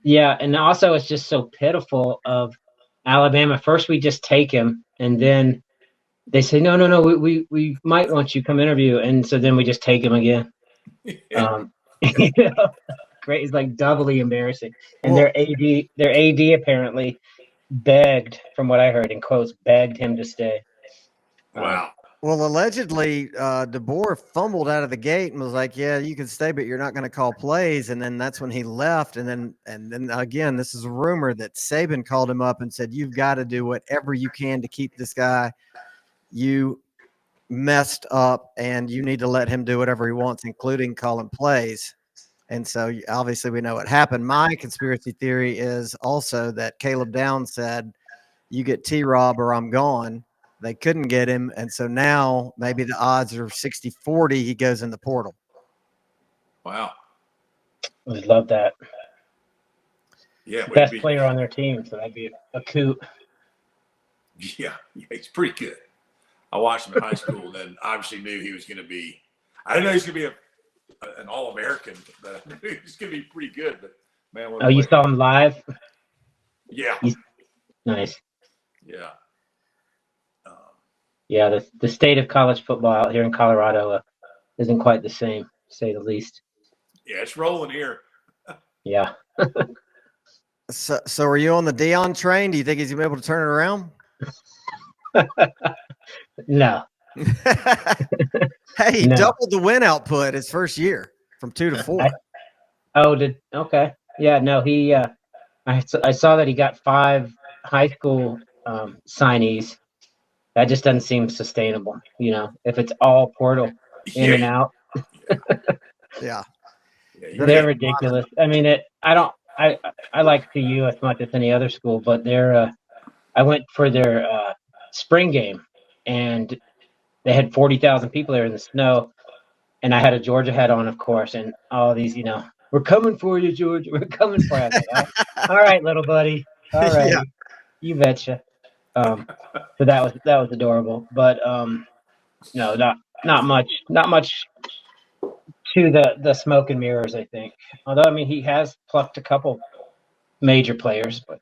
Yeah, and also it's just so pitiful of Alabama. First, we just take him, and then they say, no, we might want you to come interview, and so then we just take him again. Great, it's like doubly embarrassing. And their AD apparently begged, from what I heard in quotes, begged him to stay. Wow. Well, allegedly, DeBoer fumbled out of the gate and was like, "Yeah, you can stay, but you're not going to call plays." And then that's when he left. And then again, this is a rumor that Saban called him up and said, "You've got to do whatever you can to keep this guy. You messed up, and you need to let him do whatever he wants, including calling plays." And so obviously we know what happened. My conspiracy theory is also that Caleb Downs said, "You get T-Rob or I'm gone." They couldn't get him. And so now maybe the odds are 60-40. He goes in the portal. Wow. I would love that. Yeah. Best player on their team, so that'd be a coup. Yeah, he's pretty good. I watched him in high school, and then obviously knew he was going to be. I didn't know he was going to be an All-American, but I knew he was going to be pretty good. But man, what a You player. saw him live? Yeah. Nice. Yeah. Yeah, the state of college football out here in Colorado isn't quite the same, to say the least. Yeah, it's rolling here. Yeah. So are you on the Dion train? Do you think he's gonna be able to turn it around? No. Hey, he No. doubled the win output his first year from 2 to 4. Okay. Yeah, no, he I saw that he got 5 high school signees. That just doesn't seem sustainable, if it's all portal in and out. Yeah. They're ridiculous. I mean, I like CU as much as any other school, but I went for their spring game, and they had 40,000 people there in the snow, and I had a Georgia hat on, of course, and all these, we're coming for you, Georgia. We're coming for you. I was like, all right, little buddy. All right, Yeah. you betcha. So that was adorable, but no, not much to the smoke and mirrors, I think. Although, I mean, he has plucked a couple major players, but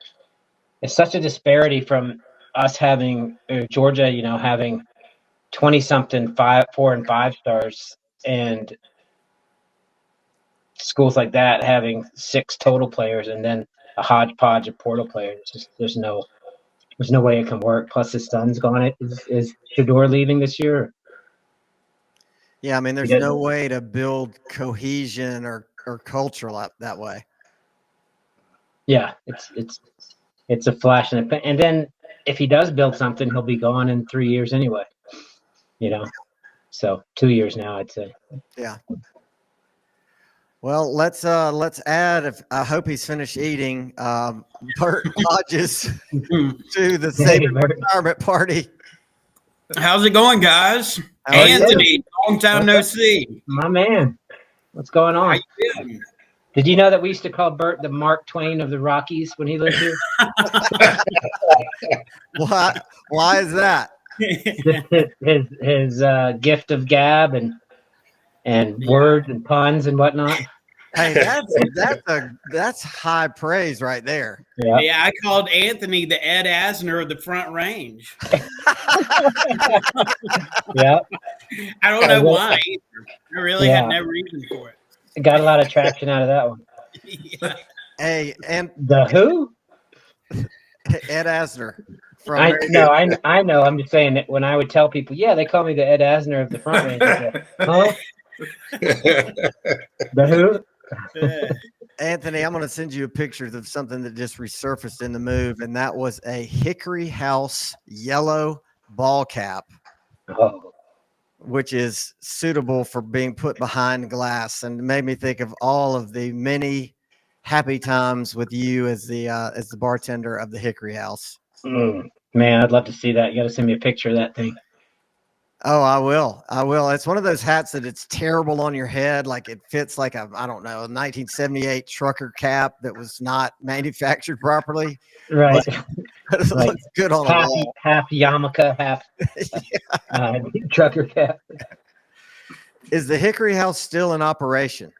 it's such a disparity from us having Georgia, having 20-something 4 and 5 stars, and schools like that having 6 total players, and then a hodgepodge of portal players. Just, there's no way it can work. Plus, his son's gone. Is Shador leaving this year? Yeah, I mean, there's no way to build cohesion or culture that way. Yeah, it's a flash in the pan. And then if he does build something, he'll be gone in 3 years anyway. So 2 years now, I'd say. Yeah. Well, let's add. I hope he's finished eating. Bert Hodges to the Saban retirement party. How's it going, guys? Anthony, long time no see. My man, what's going on? How you doing? Did you know that we used to call Bert the Mark Twain of the Rockies when he lived here? Why is that? his gift of gab and words and puns and whatnot. Hey, that's high praise right there. Yeah. Yeah, I called Anthony the Ed Asner of the Front Range. Yeah. I don't know why either. I really had no reason for it. Got a lot of traction out of that one. Yeah. Hey, and the who? Ed Asner. I know. I'm just saying that when I would tell people, yeah, they call me the Ed Asner of the Front Range. Like, huh? The who? Anthony, I'm going to send you a picture of something that just resurfaced in the move, and that was a Hickory House yellow ball cap, which is suitable for being put behind glass, and made me think of all of the many happy times with you as the bartender of the Hickory House. Man, I'd love to see that. You got to send me a picture of that thing. Oh, I will. It's one of those hats that it's terrible on your head. Like it fits like a 1978 trucker cap that was not manufactured properly. Right. But it looks good on a wall. Half yarmulke, half trucker cap. Is the Hickory House still in operation?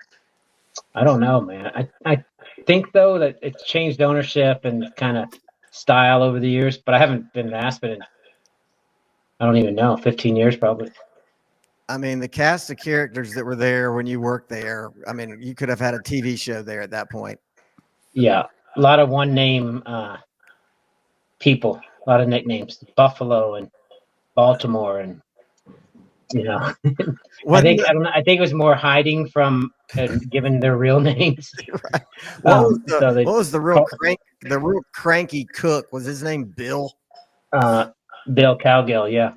I don't know, man. I think, though, that it's changed ownership and kind of style over the years, but I haven't been to Aspen in, I don't even know, 15 years probably. I mean, the cast of characters that were there when you worked there, I mean, you could have had a TV show there at that point. Yeah, a lot of one-name people, a lot of nicknames, Buffalo and Baltimore, and I think it was more hiding from given their real names. Right. What was the real cranky cook? Was his name Bill? Bill Cowgill, yeah.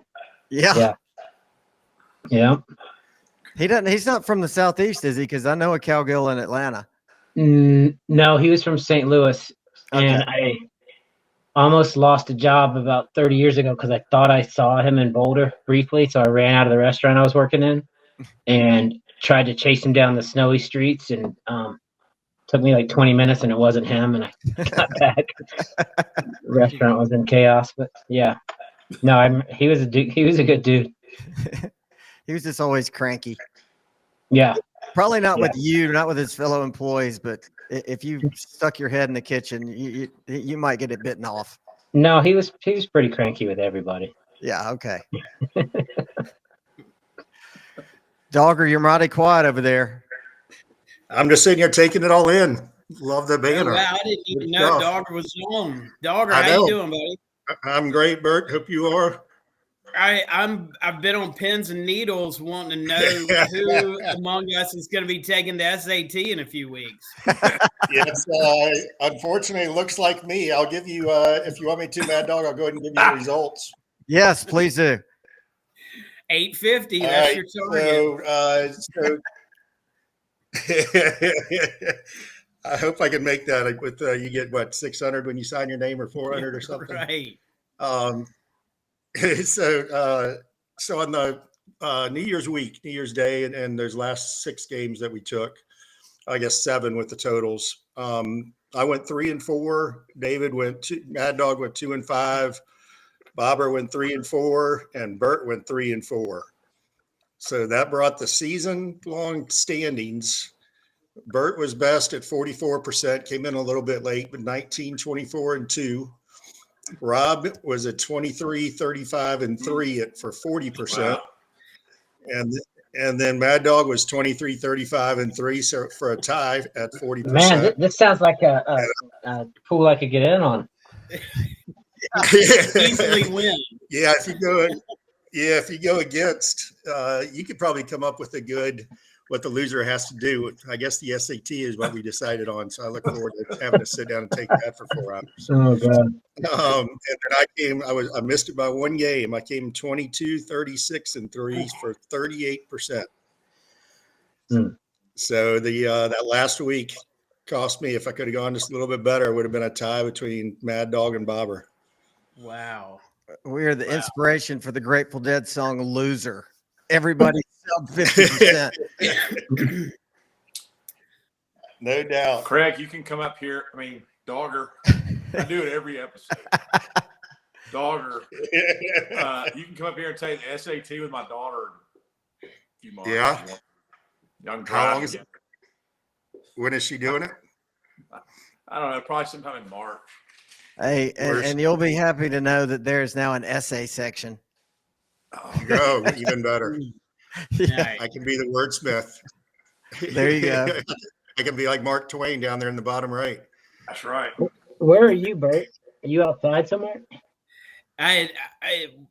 He's not from the Southeast, is he? Because I know a Cowgill in Atlanta. No, he was from St. Louis. Okay. And I almost lost a job about 30 years ago because I thought I saw him in Boulder briefly. So I ran out of the restaurant I was working in. And tried to chase him down the snowy streets, and took me like 20 minutes, and it wasn't him. And I got back. The restaurant was in chaos, but yeah, no, he was a dude. He was a good dude. He was just always cranky. Yeah, Probably not with you, not with his fellow employees, but if you stuck your head in the kitchen, you might get it bitten off. no, he was pretty cranky with everybody. Yeah. Okay. Dogger, you're mighty quiet over there. I'm just sitting here taking it all in. Love the banner. Wow, I didn't even Good know stuff. Dogger was on. Dogger, I how you know. doing, buddy? I'm great, Bert. Hope you are. I've been on pins and needles wanting to know who among us is going to be taking the SAT in a few weeks. Yes, unfortunately, it looks like me. I'll give you, if you want me to, Mad Dog, I'll go ahead and give you the results. Yes, please do. 850. All That's right, your target. I hope I can make that. Like with you get what 600 when you sign your name, or 400 or something. Right. So on the New Year's week, New Year's Day, and there's last 6 games that we took. I guess 7 with the totals. I went 3-4. David Mad Dog went 2-5. Bobber went 3-4, and Bert went 3-4. So that brought the season-long standings. Bert was best at 44%, came in a little bit late, but 19, 24, and 2. Rob was at 23, 35, and 3 for 40%. Wow. And then Mad Dog was 23, 35, and 3 so for a tie at 40%. Man, this sounds like a pool I could get in on. Easily win. Yeah, if you go against, you could probably come up with what the loser has to do. I guess the SAT is what we decided on. So I look forward to having to sit down and take that for 4 hours. Oh god. And then I missed it by 1 game. I came 22, 36, and 3 for 38%. So that last week cost me, if I could have gone just a little bit better, it would have been a tie between Mad Dog and Bobber. Wow. We are the inspiration for the Grateful Dead song "Loser." Everybody sub 50%. No doubt. Craig, you can come up here. I mean, Dogger. I do it every episode. Dogger. You can come up here and take the SAT with my daughter in a few months. Yeah. Young How long is it? When is she doing it? I don't know. Probably sometime in March. Hey, and you'll be happy to know that there is now an essay section. Oh, even better. Yeah. I can be the wordsmith. There you go. I can be like Mark Twain down there in the bottom right. That's right. Where are you, Bert? Are you outside somewhere?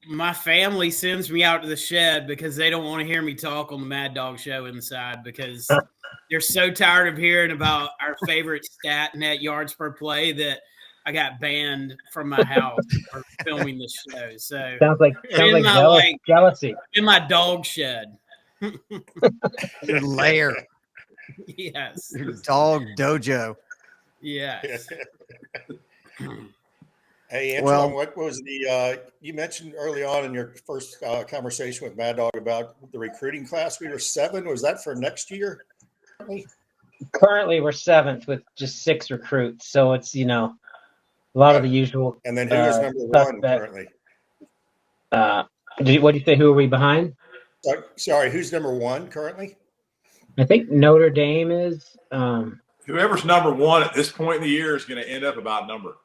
My family sends me out to the shed because they don't want to hear me talk on the Mad Dog Show inside because they're so tired of hearing about our favorite stat, net yards per play, that I got banned from my house for filming the show. So Sounds like jealousy. In my dog shed. Your lair. Yes. Your dog dojo. Yes. Hey, Antoine, what was you mentioned early on in your first conversation with Mad Dog about the recruiting class? We were 7. Was that for next year? Currently, we're 7th with just 6 recruits. So it's, a lot of the usual. And then who is number 1 currently? What do you say? Who are we behind? Sorry, who's number 1 currently? I think Notre Dame is. Whoever's number 1 at this point in the year is going to end up about number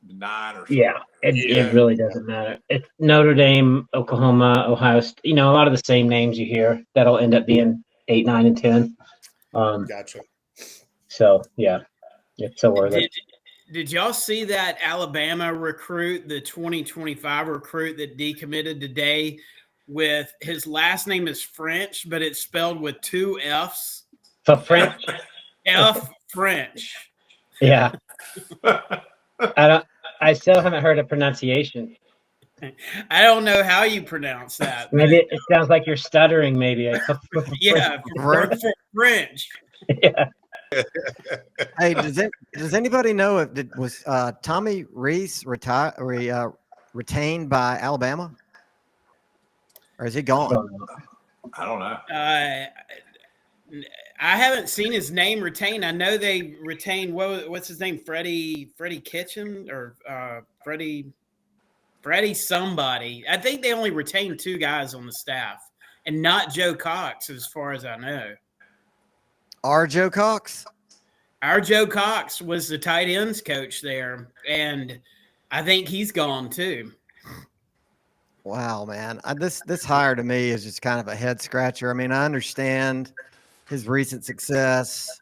9 or something. Yeah, it really doesn't matter. It's Notre Dame, Oklahoma, Ohio State. A lot of the same names you hear that'll end up being 8, 9, and 10. Gotcha. So yeah, it's so worth it. Did y'all see that Alabama recruit, the 2025 recruit that decommitted today? With his last name is French, but it's spelled with 2 F's. So French. F French. Yeah. I still haven't heard a pronunciation. I don't know how you pronounce that. Maybe it sounds like you're stuttering. Maybe. Yeah, for French. Yeah. Hey, does anybody know if was Tommy Reese retained by Alabama, or is he gone? I don't know. I haven't seen his name retained. I know they retained what's his name, Freddie Kitchen or Freddie somebody. I think they only retained 2 guys on the staff, and not Joe Cox, as far as I know. Our Joe Cox? Our Joe Cox was the tight ends coach there, and I think he's gone too. Wow, man. This hire to me is just kind of a head scratcher. I mean, I understand his recent success,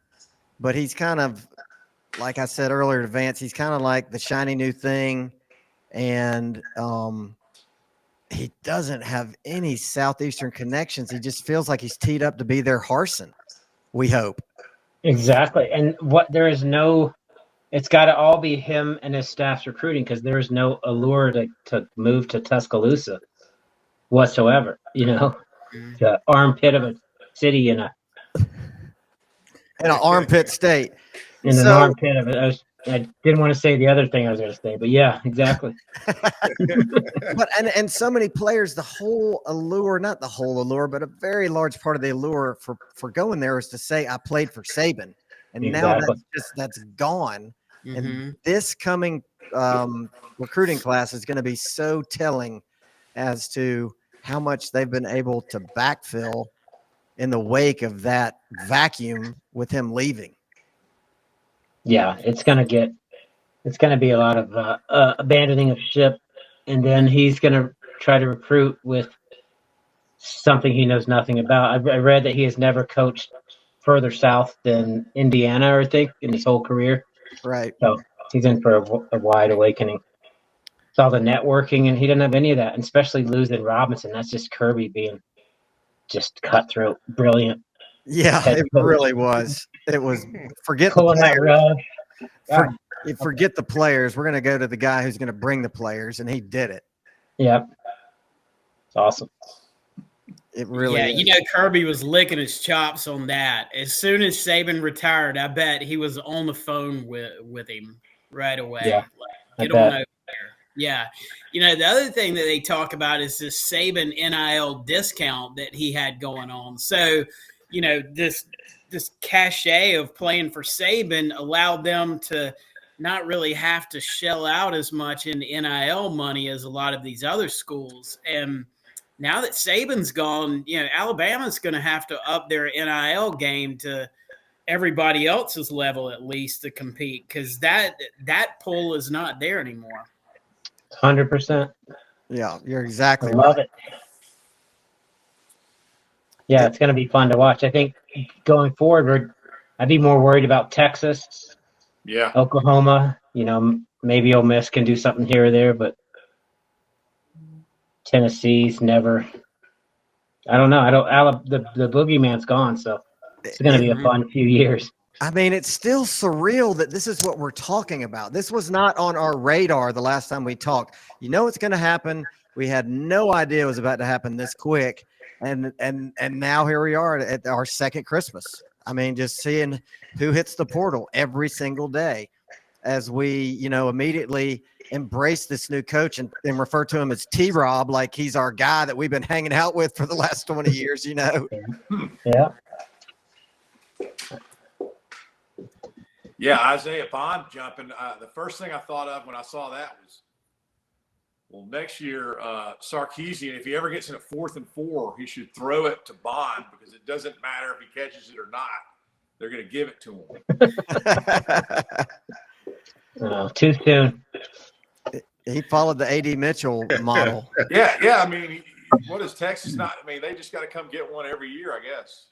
but he's kind of, like I said earlier to Vance, he's kind of like the shiny new thing. And he doesn't have any Southeastern connections. He just feels like he's teed up to be their Harsin, we hope. Exactly. And it's got to all be him and his staff's recruiting, because there is no allure to move to Tuscaloosa whatsoever. The armpit of a city in an armpit state. An armpit of it. I didn't want to say the other thing I was going to say, but yeah, exactly. But and so many players, the whole allure, not the whole allure, but a very large part of the allure for going there is to say I played for Saban, and now that's gone. Mm-hmm. And this coming recruiting class is going to be so telling as to how much they've been able to backfill in the wake of that vacuum with him leaving. Yeah, it's going to be a lot of abandoning of ship, and then he's going to try to recruit with something he knows nothing about. I read that he has never coached further south than Indiana, I think, in his whole career. Right. So he's in for a wide awakening. It's all the networking, and he didn't have any of that, and especially losing Robinson. That's just Kirby being just cutthroat, brilliant. Yeah, it really was. It was forget pulling the that rug. Forget the players. We're going to go to the guy who's going to bring the players, and he did it. Yep. It's awesome. It really is. Kirby was licking his chops on that. As soon as Saban retired, I bet he was on the phone with him right away. Yeah, get on over there. Yeah. The other thing that they talk about is this Saban NIL discount that he had going on. So, this cachet of playing for Saban allowed them to not really have to shell out as much in NIL money as a lot of these other schools. And now that Saban's gone, Alabama's going to have to up their NIL game to everybody else's level, at least, to compete, because that pull is not there anymore. 100%. Yeah, you're exactly right. Love it. Yeah, it's going to be fun to watch. I think going forward, I'd be more worried about Texas, Oklahoma. Maybe Ole Miss can do something here or there, but Tennessee's never. I don't know. The boogeyman's gone, so it's going to be a fun few years. I mean, it's still surreal that this is what we're talking about. This was not on our radar the last time we talked. It's going to happen. We had no idea it was about to happen this quick. And now here we are at our second Christmas. I mean, just seeing who hits the portal every single day as we, immediately embrace this new coach and refer to him as T-Rob, like he's our guy that we've been hanging out with for the last 20 years, Yeah. Yeah, Isaiah Bond jumping. The first thing I thought of when I saw that was, well, next year, Sarkisian, if he ever gets in a 4th and 4, he should throw it to Bond, because it doesn't matter if he catches it or not. They're going to give it to him. Too soon. He followed the A.D. Mitchell model. Yeah. I mean, what is Texas not? I mean, they just got to come get one every year, I guess.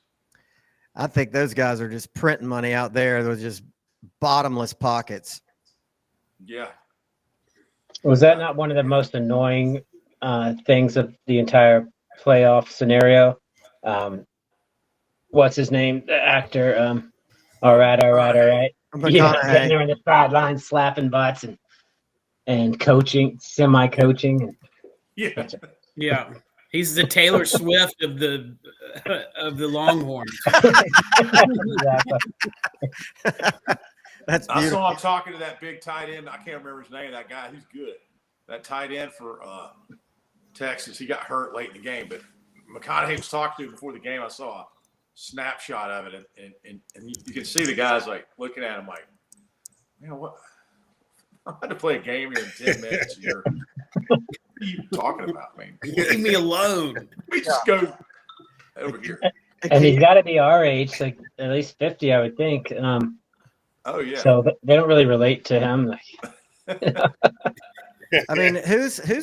I think those guys are just printing money out there. They're just bottomless pockets. Yeah. Was that not one of the most annoying things of the entire playoff scenario? What's his name? The actor. All right. Yeah, sitting there on the sideline, slapping butts and coaching, semi-coaching. Yeah. He's the Taylor Swift of the Longhorns. That's beautiful. I saw him talking to that big tight end. I can't remember his name. That guy, he's good. That tight end for Texas. He got hurt late in the game, but McConaughey was talking to him before the game. I saw. snapshot of it, and you can see the guys like looking at him like, man, what? I'm about to play a game here in 10 minutes. What are you talking about, man? Leave me alone. We just go over here. And he's got to be our age, like at least 50, I would think. Oh yeah. So they don't really relate to him. I mean, who's a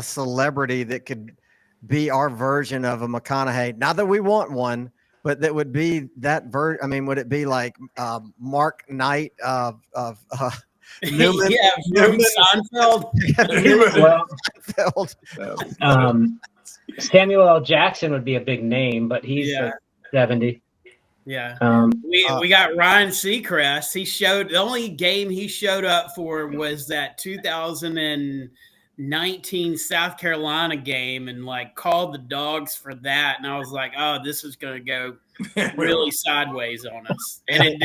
celebrity that could be our version of a McConaughey? Not that we want one, but that would be that version. I mean, would it be like Mark Knight of Newman? Yeah, from Seinfeld. Well, Seinfeld. Samuel L. Jackson would be a big name, but he's like 70. Yeah. We got Ryan Seacrest. The only game he showed up for was that 2019 South Carolina game, and like called the Dogs for that. And I was like, oh, this is going to go really sideways on us. And it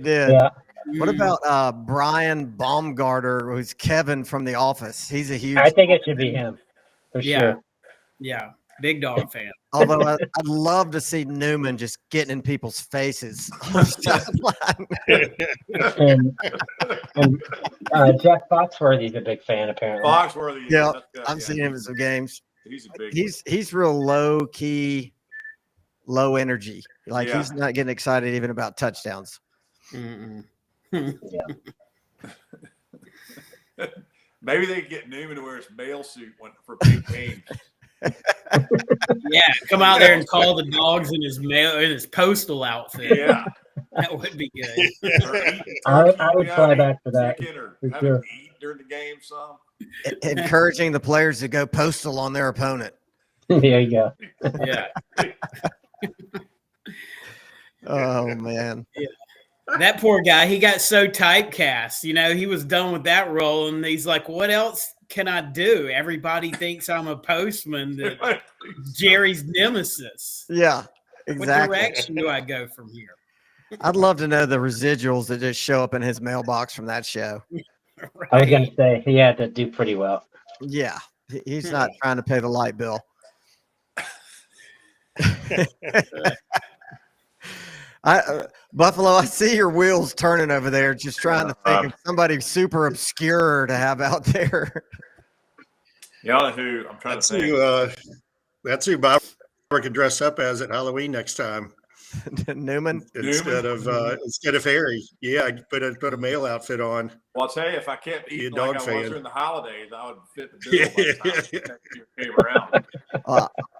did. Yeah. What about Brian Baumgartner, who's Kevin from The Office? He's a huge. I think it should be him for sure. Yeah. Big Dog fan. Although I'd love to see Newman just getting in people's faces on the sideline. and Jeff Foxworthy's a big fan, apparently. Foxworthy. Yeah, I've seen him in some games. He's a big. He's real low key, low energy. Like he's not getting excited even about touchdowns. Maybe they get Newman to wear his mail suit for big games. Yeah, come out there and call the Dogs in his postal outfit. Yeah, that would be good. I would fly back for that. Or have him eat during the game, some. Encouraging the players to go postal on their opponent. There you go. Yeah. Oh man. Yeah. That poor guy, he got so typecast. He was done with that role, and he's like, what else can I do? Everybody thinks I'm a postman, that Jerry's nemesis. Yeah, exactly. What direction do I go from here? I'd love to know the residuals that just show up in his mailbox from that show. Right. I was going to say he had to do pretty well. Yeah, he's not trying to pay the light bill. Buffalo, I see your wheels turning over there, just trying to think of somebody super obscure to have out there. Y'all know who I'm trying to think. That's who Bob can dress up as at Halloween next time. Newman instead of Harry. Yeah, I put a male outfit on. Well, I'll tell you, if I kept eating Dog like I fan. was during the holidays, I would fit the bill by the time next year came around.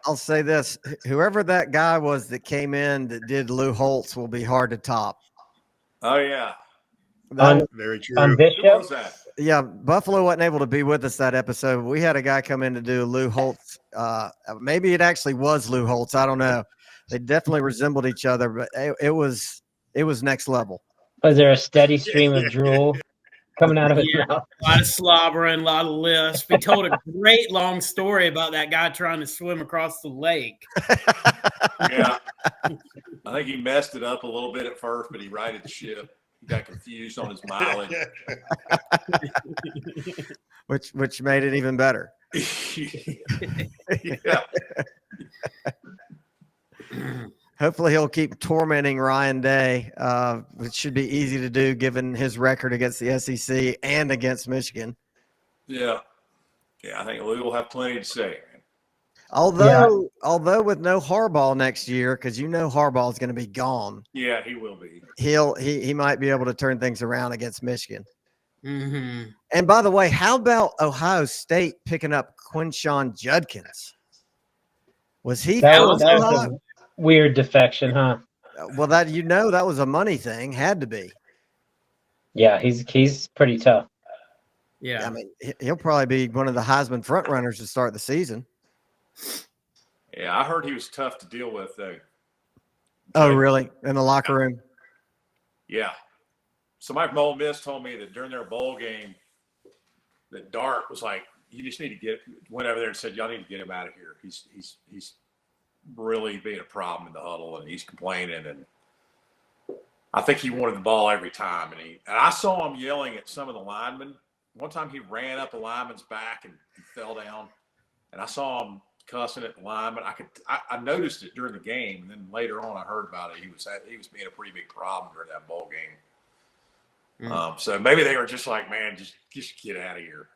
I'll say this: whoever that guy was that came in that did Lou Holtz will be hard to top. Oh yeah, very true. On this who show, was that? Yeah, Buffalo wasn't able to be with us that episode. We had a guy come in to do Lou Holtz. Maybe it actually was Lou Holtz. I don't know. They definitely resembled each other, but it was next level. was there a steady stream of drool coming out of his mouth? A lot of slobbering, a lot of lisp. He told a great long story about that guy trying to swim across the lake. Yeah, I think he messed it up a little bit at first, but he righted the ship. He got confused on his mileage, which made it even better. Yeah. Hopefully he'll keep tormenting Ryan Day, which should be easy to do given his record against the SEC and against Michigan. Yeah, I think Lou will have plenty to say. Man. Although with no Harbaugh next year, because Harbaugh is going to be gone. Yeah, he will be. He might be able to turn things around against Michigan. Mm-hmm. And by the way, how about Ohio State picking up Quinshon Judkins? Was he? That was a weird defection, huh? Well, that was a money thing. Had to be. Yeah, he's pretty tough. Yeah, I mean, he'll probably be one of the Heisman front runners to start the season. Yeah, I heard he was tough to deal with, though. Oh, really? In the locker room? Yeah. Somebody from Ole Miss told me that during their bowl game, that Dart was like, "You just need to went over there and said, y'all need to get him out of here. He's really being a problem in the huddle, and he's complaining, and I think he wanted the ball every time, and I saw him yelling at some of the linemen. One time he ran up a lineman's back and he fell down, and I saw him cussing at the lineman. I noticed it during the game, and then later on I heard about it. He was being a pretty big problem during that bowl game. So maybe they were just like, man, just get out of here.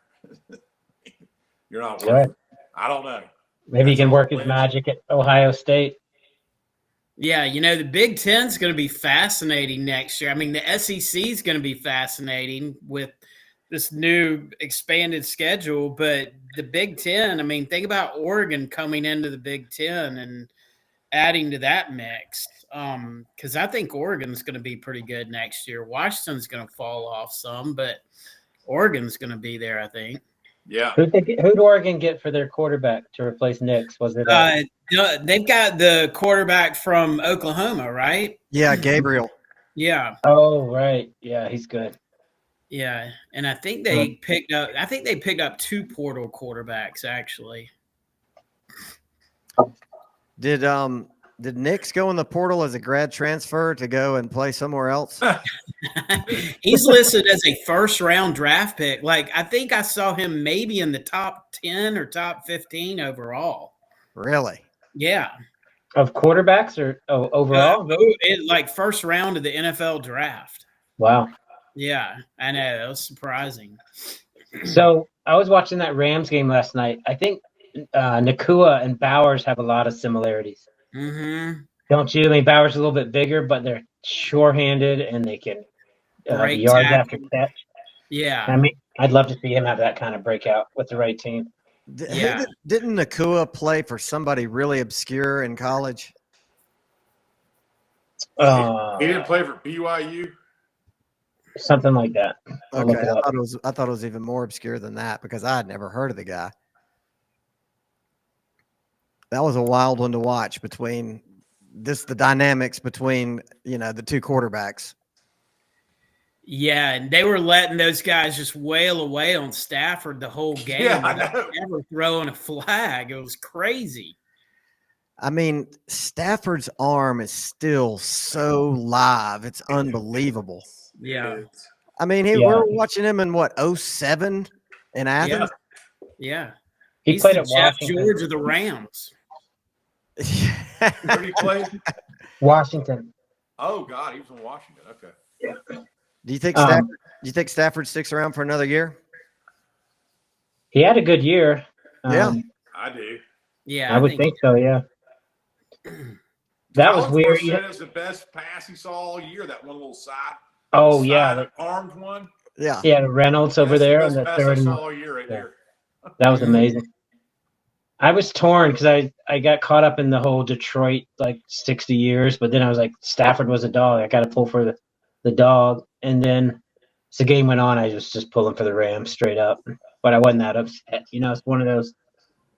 You're not worth it. I don't know. Maybe he can work his magic at Ohio State. Yeah, the Big Ten is going to be fascinating next year. I mean, the SEC is going to be fascinating with this new expanded schedule, but the Big Ten, I mean, think about Oregon coming into the Big Ten and adding to that mix. Because I think Oregon's going to be pretty good next year. Washington's going to fall off some, but Oregon's going to be there, I think. Yeah. Who'd Oregon get for their quarterback to replace Nix? Was it? They've got the quarterback from Oklahoma, right? Yeah, Gabriel. Yeah. Oh, right. Yeah, he's good. Yeah, and I think they picked up 2 portal quarterbacks actually. Did Nix go in the portal as a grad transfer to go and play somewhere else? He's listed as a first-round draft pick. Like, I think I saw him maybe in the top 10 or top 15 overall. Really? Yeah. Of quarterbacks or overall? Like first round of the NFL draft. Wow. Yeah, I know. That was surprising. So I was watching that Rams game last night. I think Nakua and Bowers have a lot of similarities. Mm-hmm. Don't you? I mean, Bowers is a little bit bigger, but they're sure-handed and they can yards after catch. Yeah. I mean, I'd love to see him have that kind of breakout with the right team. Yeah. Didn't Nakua play for somebody really obscure in college? He didn't play for BYU. Something like that. Okay, I thought it was even more obscure than that because I had never heard of the guy. That was a wild one to watch between the dynamics between the two quarterbacks. Yeah, and they were letting those guys just wail away on Stafford the whole game. Yeah, I know. Never throwing a flag. It was crazy. I mean, Stafford's arm is still so live. It's unbelievable. Yeah. I mean, we were watching him in 2007 in Athens? Yeah. He played at Jeff Washington. George of the Rams. Where did he play? Washington. Oh God, he was in Washington. Okay. Do you think Stafford sticks around for another year? He had a good year. Yeah. I do. Yeah. I would think so, yeah. That was weird. Said it was the best pass he saw all year, that one little side. Oh, yeah. Armed one. Yeah. Yeah, Reynolds over there. That's the on the best third I saw all year right there. That was amazing. I was torn because I got caught up in the whole Detroit, 60 years, but then I was like, Stafford was a dog. I got to pull for the dog. And then as the game went on, I was just pulling for the Rams straight up. But I wasn't that upset. It's one of those.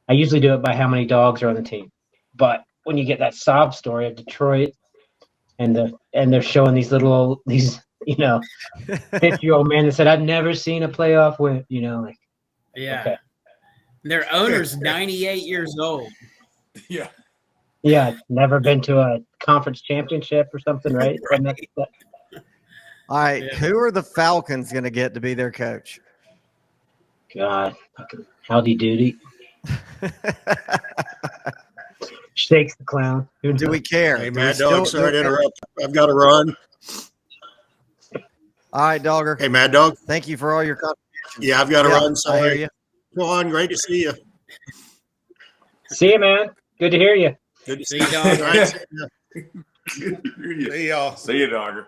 I usually do it by how many dogs are on the team. But when you get that sob story of Detroit and they're showing these 50-year-old man that said, I've never seen a playoff win, Yeah. Okay. Their owner's 98 years old. Yeah. Yeah, never been to a conference championship or something, right? All right. Yeah. Who are the Falcons going to get to be their coach? God, fucking howdy doody. Shakes the clown. Do we care? Hey, Do we Mad still- Dog, sorry to interrupt. I've got to run. All right, Dogger. Hey, Mad Dog. Thank you for all your contributions. Yeah, I've got to run. I hear Sorry. you. Go on. Great to see you. See you, man. Good to hear you. Good to See see you, you. Dog. All right. See y'all. See you, Dogger.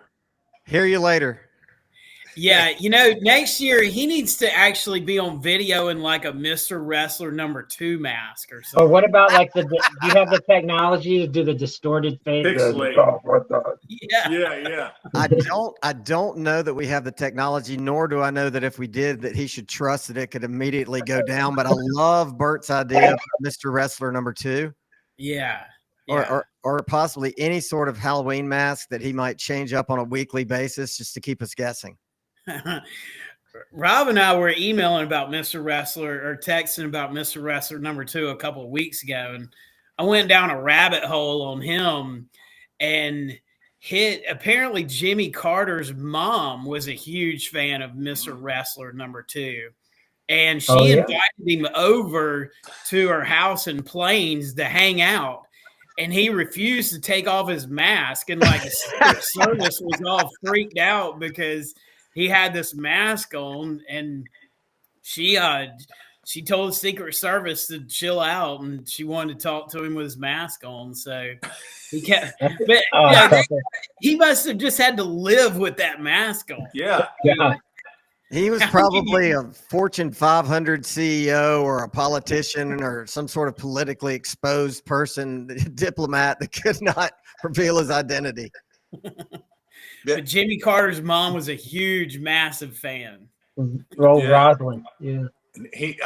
Hear you later. Yeah, next year he needs to actually be on video in like a Mr. Wrestler #2 mask or Or something. what about do you have the technology to do the distorted face? Pixelate. Yeah. Yeah. I don't know that we have the technology, nor do I know that if we did that he should trust that it could immediately go down. But I love Bert's idea of Mr. Wrestler #2. Yeah. Or possibly any sort of Halloween mask that he might change up on a weekly basis just to keep us guessing. Rob and I were emailing about Mr. Wrestler or texting about Mr. Wrestler #2 a couple of weeks ago, and I went down a rabbit hole on him and apparently Jimmy Carter's mom was a huge fan of Mr. Wrestler #2. and she invited him over to her house in Plains to hang out. And he refused to take off his mask, and like the Secret Service was all freaked out because he had this mask on, and she told the Secret Service to chill out, and she wanted to talk to him with his mask on. So he kept, but he must have just had to live with that mask on. Yeah. He was probably a Fortune 500 CEO or a politician or some sort of politically exposed person, diplomat that could not reveal his identity. But Jimmy Carter's mom was a huge, massive fan. Rosalind. Yeah.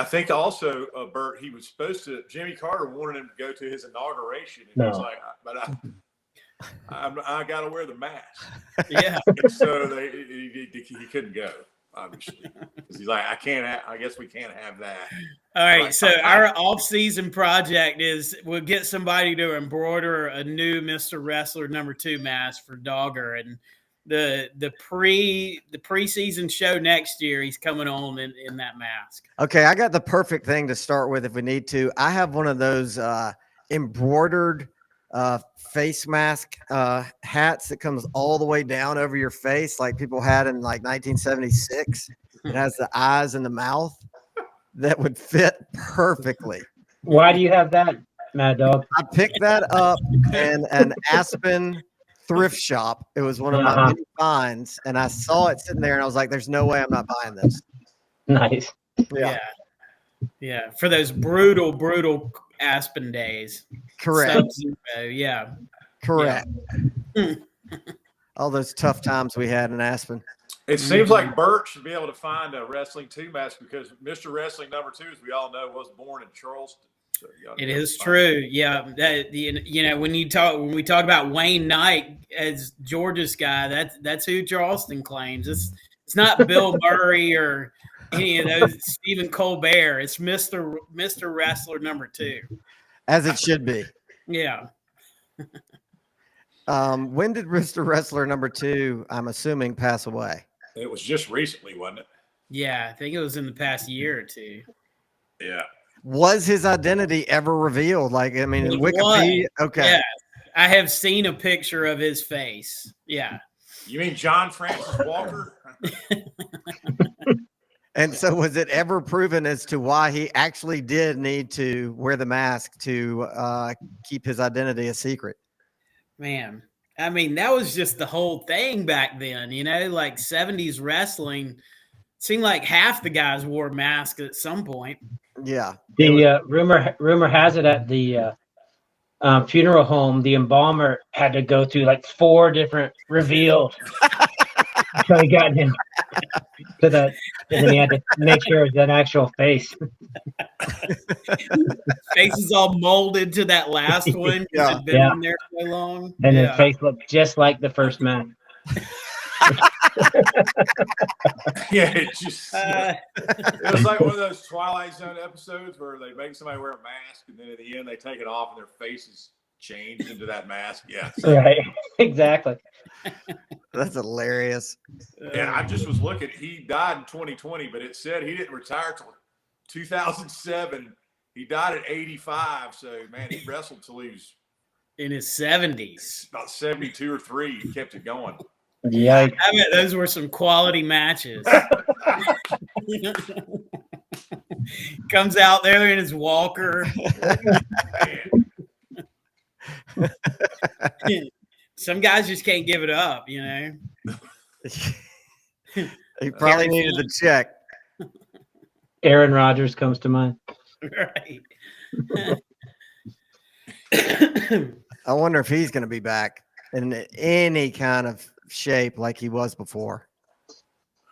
I think also, Bert, he was supposed to, Jimmy Carter wanted him to go to his inauguration. And he's like, but I got to wear the mask. Yeah. And so he couldn't go, obviously. Because he's like, I guess we can't have that. All right. So our off-season project is we'll get somebody to embroider a new Mr. Wrestler #2 mask for Dogger. And the preseason show next year, he's coming on in that mask. Okay, I got the perfect thing to start with if we need to. I have one of those embroidered face mask hats that comes all the way down over your face, like people had in like 1976. It has the eyes and the mouth that would fit perfectly. Why do you have that, Mad Dog? I picked that up in an Aspen thrift shop. It was one of my many finds, and I saw it sitting there, and I was like, "There's no way I'm not buying this." Nice. Yeah. For those brutal Aspen days. Correct. Sub-Zero, yeah. Correct. Yeah. All those tough times we had in Aspen. It seems like Bert should be able to find a Wrestling 2 match because Mr. Wrestling #2, as we all know, was born in Charleston. So it is true. Yeah. When we talk about Wayne Knight as Georgia's guy, that's who Charleston claims. It's not Bill Murray or any of those Stephen Colbert. It's Mr. Wrestler #2. As it should be. Yeah. When did Mr. Wrestler #2, I'm assuming, pass away? It was just recently, wasn't it? Yeah, I think it was in the past year or two. Yeah. Was his identity ever revealed? Like, I mean, in Wikipedia. Okay. Yeah. I have seen a picture of his face. Yeah. You mean John Francis Walker? And so was it ever proven as to why he actually did need to wear the mask to keep his identity a secret? Man, I mean, that was just the whole thing back then, like 70s wrestling. Seemed like half the guys wore masks at some point. Yeah. The rumor has it at the funeral home, the embalmer had to go through like 4 different reveals until he got him to that, and then he had to make sure it was an actual face. Face is all molded to that last one. Yeah. It's been in there so long. And his face looked just like the first man. Yeah, it was like one of those Twilight Zone episodes where they make somebody wear a mask and then at the end they take it off and their faces change into that mask. Yeah. Right. Exactly. That's hilarious. And I just was looking, he died in 2020, but it said he didn't retire till 2007. He died at 85. So, man, he wrestled till he was in his 70s. About 72 or 3. He kept it going. Yeah. I bet those were some quality matches. Comes out there in his walker. Some guys just can't give it up, He probably needed the check. Aaron Rodgers comes to mind. Right. I wonder if he's going to be back in any kind of shape like he was before.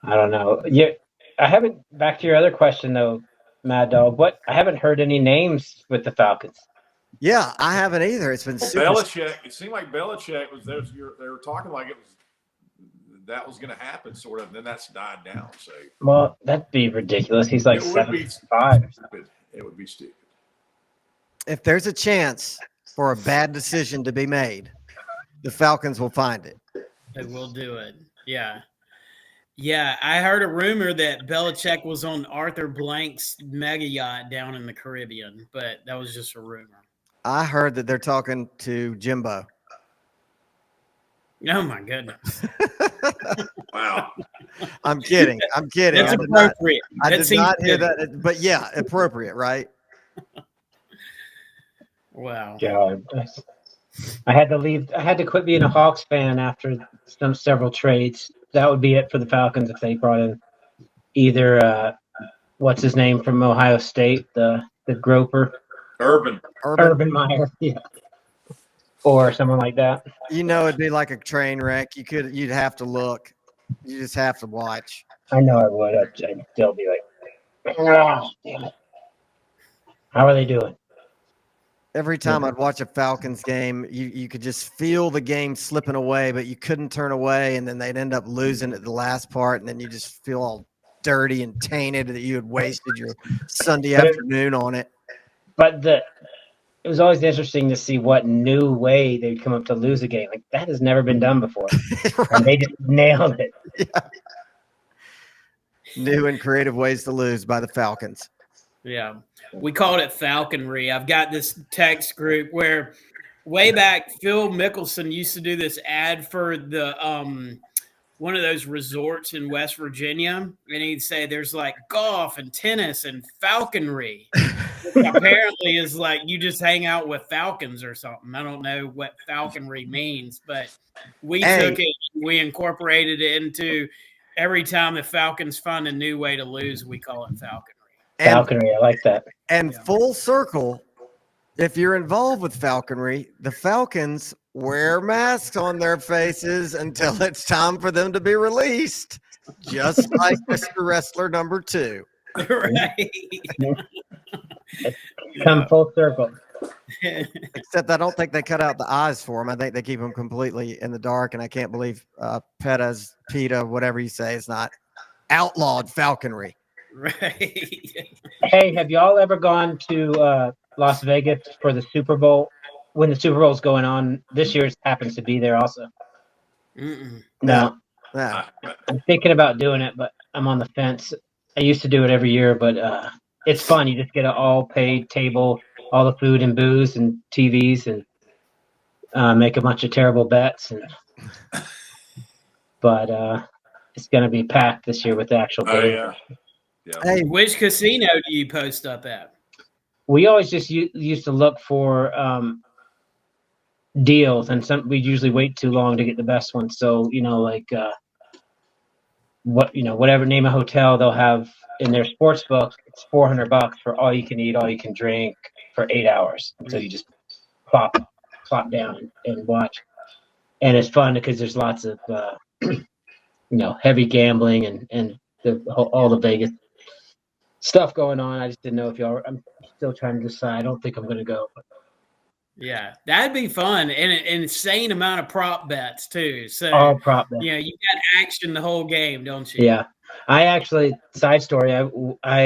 I don't know. Yeah, I haven't. Back to your other question though, Mad Dog. I haven't heard any names with the Falcons. Yeah, I haven't either. It's been super. Belichick. It seemed like Belichick was there. They were talking like that was going to happen, sort of. And then that's died down. So, well, that'd be ridiculous. He's like 75 or something. It would be stupid. If there's a chance for a bad decision to be made, the Falcons will find it. They will do it. Yeah. Yeah, I heard a rumor that Belichick was on Arthur Blank's mega yacht down in the Caribbean, but that was just a rumor. I heard that they're talking to Jimbo. Oh my goodness. Wow. I'm kidding. I'm kidding. That's I did not, appropriate. I That did seems not hear good. that. But yeah, appropriate, right? Wow. God. I had to leave. I had to quit being a Hawks fan after several trades. That would be it for the Falcons if they brought in either what's his name from Ohio State, the groper, Urban. Urban Meyer, yeah, or someone like that. You know, it'd be like a train wreck. You'd have to look. You just have to watch. I know I would. I'd still be like, oh, damn it. How are they doing? Every time I'd watch a Falcons game, you could just feel the game slipping away, but you couldn't turn away, and then they'd end up losing at the last part, and then you just feel all dirty and tainted that you had wasted your Sunday afternoon on it. But it was always interesting to see what new way they'd come up to lose a game. Like that has never been done before, Right. and they just nailed it. Yeah. New and creative ways to lose by the Falcons. Yeah. We called it falconry. I've got this text group where way back Phil Mickelson used to do this ad for the one of those resorts in West Virginia, and he'd say there's like golf and tennis and falconry. Apparently is like you just hang out with falcons or something. I don't know what falconry means, but we took it, we incorporated it into every time the Falcons find a new way to lose, we call it falconry. Falconry, I like that. And full circle, if you're involved with falconry, the Falcons wear masks on their faces until it's time for them to be released, just like Mr. Wrestler number 2. Right. Come full circle. Except I don't think they cut out the eyes for him. I think they keep him completely in the dark, and I can't believe PETA, whatever you say, is not outlawed falconry. Right. Hey, have y'all ever gone to Las Vegas for the Super Bowl? When the Super Bowl's going on, this year's happens to be there also. Mm-mm. No, No. I'm thinking about doing it, but I'm on the fence. I used to do it every year, but it's fun. You just get an all-paid table, all the food and booze and TVs, and make a bunch of terrible bets. But it's going to be packed this year with the actual game. Oh, yeah. Yeah. Hey, Which casino do you post up at? We always just used to look for deals, and we usually wait too long to get the best one. So like whatever name of hotel they'll have in their sports book, it's $400 for all you can eat, all you can drink for 8 hours. So you just plop down and watch, and it's fun because there's lots of heavy gambling and all the Vegas stuff going on. I just didn't know if y'all. I'm still trying to decide. I don't think I'm going to go. Yeah, that'd be fun, and an insane amount of prop bets too. So All prop bets. you got action the whole game, don't you? Yeah, I actually side story. I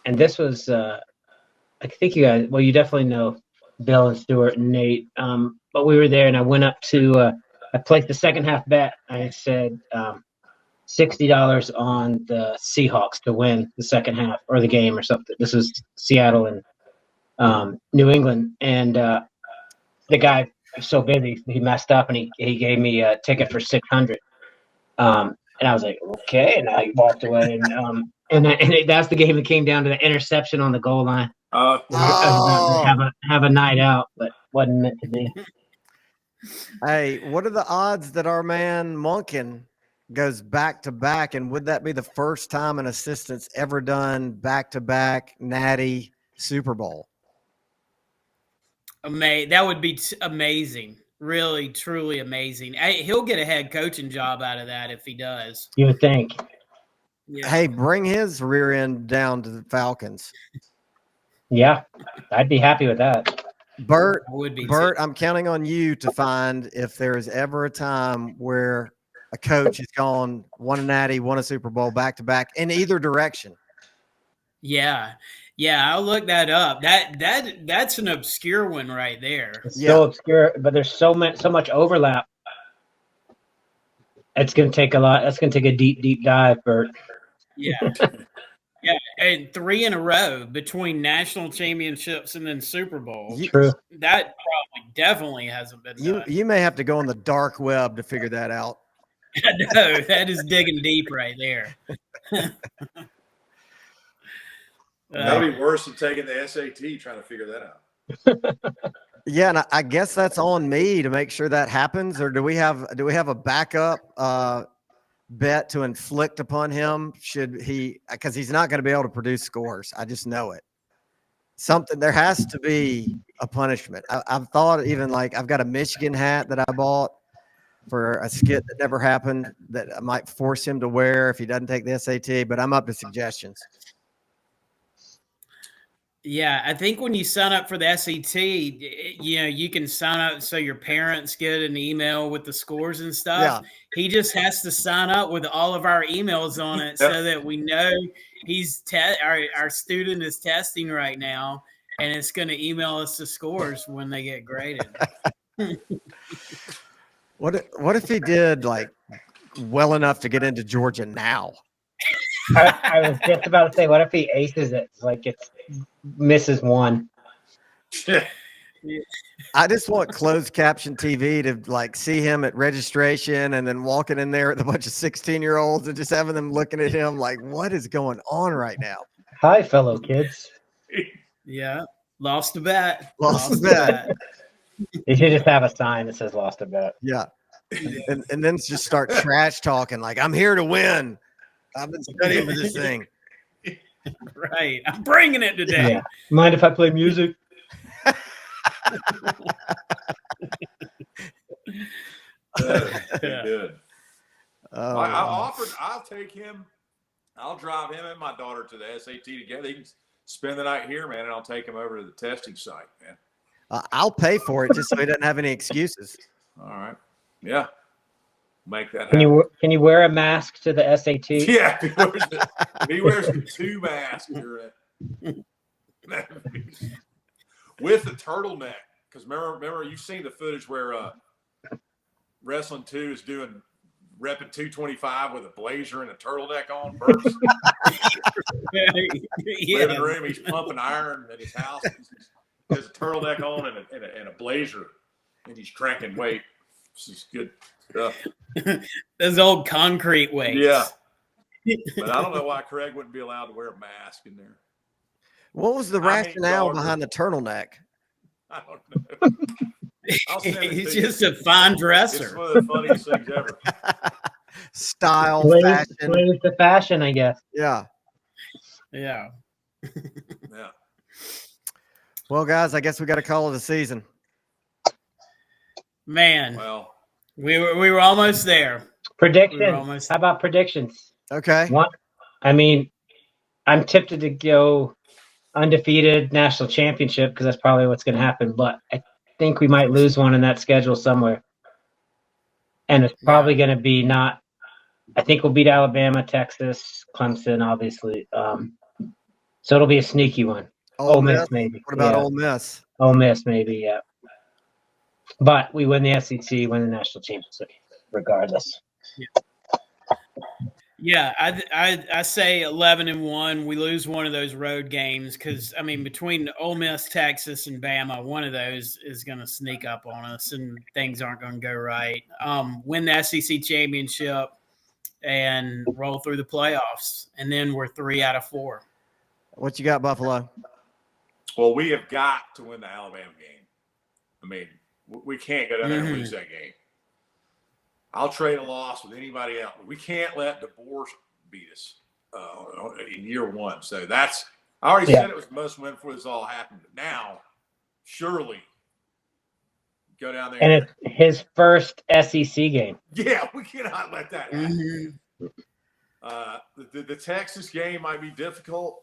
and this was I think you guys. Well, you definitely know Bill and Stuart and Nate. But we were there, and I went up to. I placed the second half bet. I said $60 on the Seahawks to win the second half or the game or something. This was Seattle and New England, and the guy was so busy he messed up, and he gave me a ticket for $600. And I was like, okay, and I walked away, and that's the game that came down to the interception on the goal line. Oh. Have a night out, but wasn't meant to be. Hey, what are the odds that our man Monken goes back to back, and would that be the first time an assistant's ever done back-to-back Natty Super Bowl? That would be amazing. Really, truly amazing. He'll get a head coaching job out of that if he does. You would think. Yeah. Hey, bring his rear end down to the Falcons. Yeah, I'd be happy with that. Bert, I would be Bert, I'm counting on you to find if there is ever a time where a coach has gone won a Natty, won a Super Bowl back-to-back in either direction. Yeah, I'll look that up. That's an obscure one right there. It's so obscure, but there's so much overlap. It's going to take a lot. That's going to take a deep dive, Bert. Yeah. Yeah, and 3 in a row between national championships and then Super Bowl. True. That probably definitely hasn't been done. You may have to go on the dark web to figure that out. I know, that is digging deep right there. That'd be worse than taking the SAT trying to figure that out. Yeah, and I guess that's on me to make sure that happens. Or do we have a backup bet to inflict upon him? Should he? Because he's not going to be able to produce scores. I just know it. There has to be a punishment. I've thought even like I've got a Michigan hat that I bought for a skit that never happened that I might force him to wear if he doesn't take the SAT. But I'm up to suggestions. Yeah, I think when you sign up for the SAT, you can sign up so your parents get an email with the scores and stuff. Yeah. He just has to sign up with all of our emails on it so that we know he's our student is testing right now, and it's going to email us the scores when they get graded. What if he did like well enough to get into Georgia now? I was just about to say, what if he aces it? Like it's misses one. I just want closed caption TV to like see him at registration and then walking in there with a bunch of 16-year-olds and just having them looking at him like, what is going on right now? Hi, fellow kids. Yeah, lost a bet. Lost a bet. You should just have a sign that says "Lost a bet." Yeah, and then just start trash talking like, I'm here to win. I've been studying for this thing. Right. I'm bringing it today. Yeah. Mind if I play music? Good. Oh, I'll take him. I'll drive him and my daughter to the SAT together. He can spend the night here, man, and I'll take him over to the testing site, man. I'll pay for it just so he doesn't have any excuses. All right. Yeah. Make that happen. Can you wear a mask to the SAT? Yeah, if he wears the 2 masks with the turtleneck. Because remember, you've seen the footage where Wrestling 2 is repping 225 with a blazer and a turtleneck on first. Living room, he's pumping iron at his house. He has a turtleneck on and a blazer, and he's cranking weight. This is good stuff. Those old concrete weights. Yeah. But I don't know why Craig wouldn't be allowed to wear a mask in there. What was the rationale behind the turtleneck? I don't know. He's just a fine dresser. It's one of the funniest things ever. Style, Plays fashion. the fashion, I guess. Yeah. Yeah. Yeah. Well, guys, I guess we got to call it a season. Man, Well, we were almost there. Predictions. How about predictions? Okay. I mean, I'm tempted to go undefeated national championship because that's probably what's going to happen. But I think we might lose one in that schedule somewhere. And it's probably going to be not – I think we'll beat Alabama, Texas, Clemson, obviously. So it'll be a sneaky one. Ole Miss, maybe. What about Ole Miss? Ole Miss, maybe, yeah. But we win the SEC, win the national championship, regardless. Yeah, I say 11-1. We lose one of those road games because I mean between Ole Miss, Texas, and Bama, one of those is going to sneak up on us, and things aren't going to go right. Win the SEC championship and roll through the playoffs, and then we're 3 out of 4. What you got, Buffalo? well, we have got to win the Alabama game. I mean, we can't go down there and lose that game. I'll trade a loss with anybody else. We can't let DeBoer beat us in year one. So that's – I already said it was a must-win before this all happened. But now, surely, go down there. And it's his first SEC game. Yeah, we cannot let that happen. The Texas game might be difficult.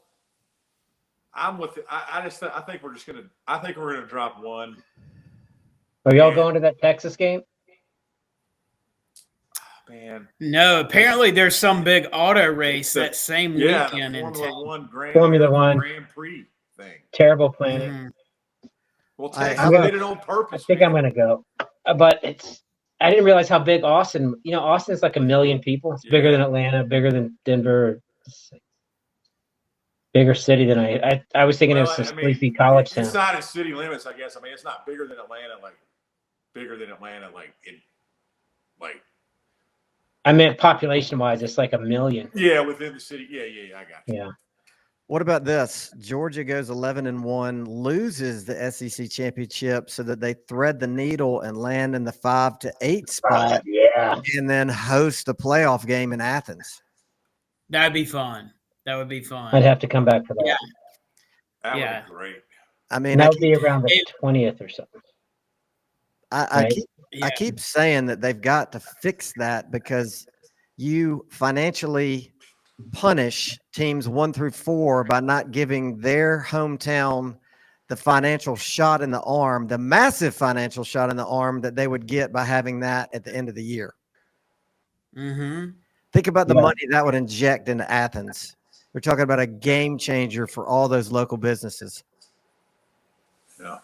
I'm with it. I think we're gonna drop one. Are y'all going to that Texas game? Man. No, apparently there's some big auto race that same weekend in Formula One Grand Prix thing. Terrible planning. Well, Texas did it on purpose. I think I'm going to go, but I didn't realize how big Austin. Austin is like 1 million people. It's bigger than Atlanta, bigger than Denver. Bigger city than I was thinking it was some sleepy college town. Inside its city limits, I guess. I mean, it's not bigger than Atlanta, I meant population-wise, it's like 1 million. Yeah, within the city. Yeah, I got you. Yeah. What about this? Georgia goes 11-1, loses the SEC championship so that they thread the needle and land in the 5 to 8 spot. Yeah. And then host a playoff game in Athens. That'd be fun. That would be fun. I'd have to come back for that. Yeah. That Yeah. would be great. I mean, And that would be around the 20th or something. I keep saying that they've got to fix that because you financially punish teams 1 through 4 by not giving their hometown the financial shot in the arm, the massive financial shot in the arm that they would get by having that at the end of the year. Mm-hmm. Think about the money that would inject into Athens. We're talking about a game changer for all those local businesses. Yeah,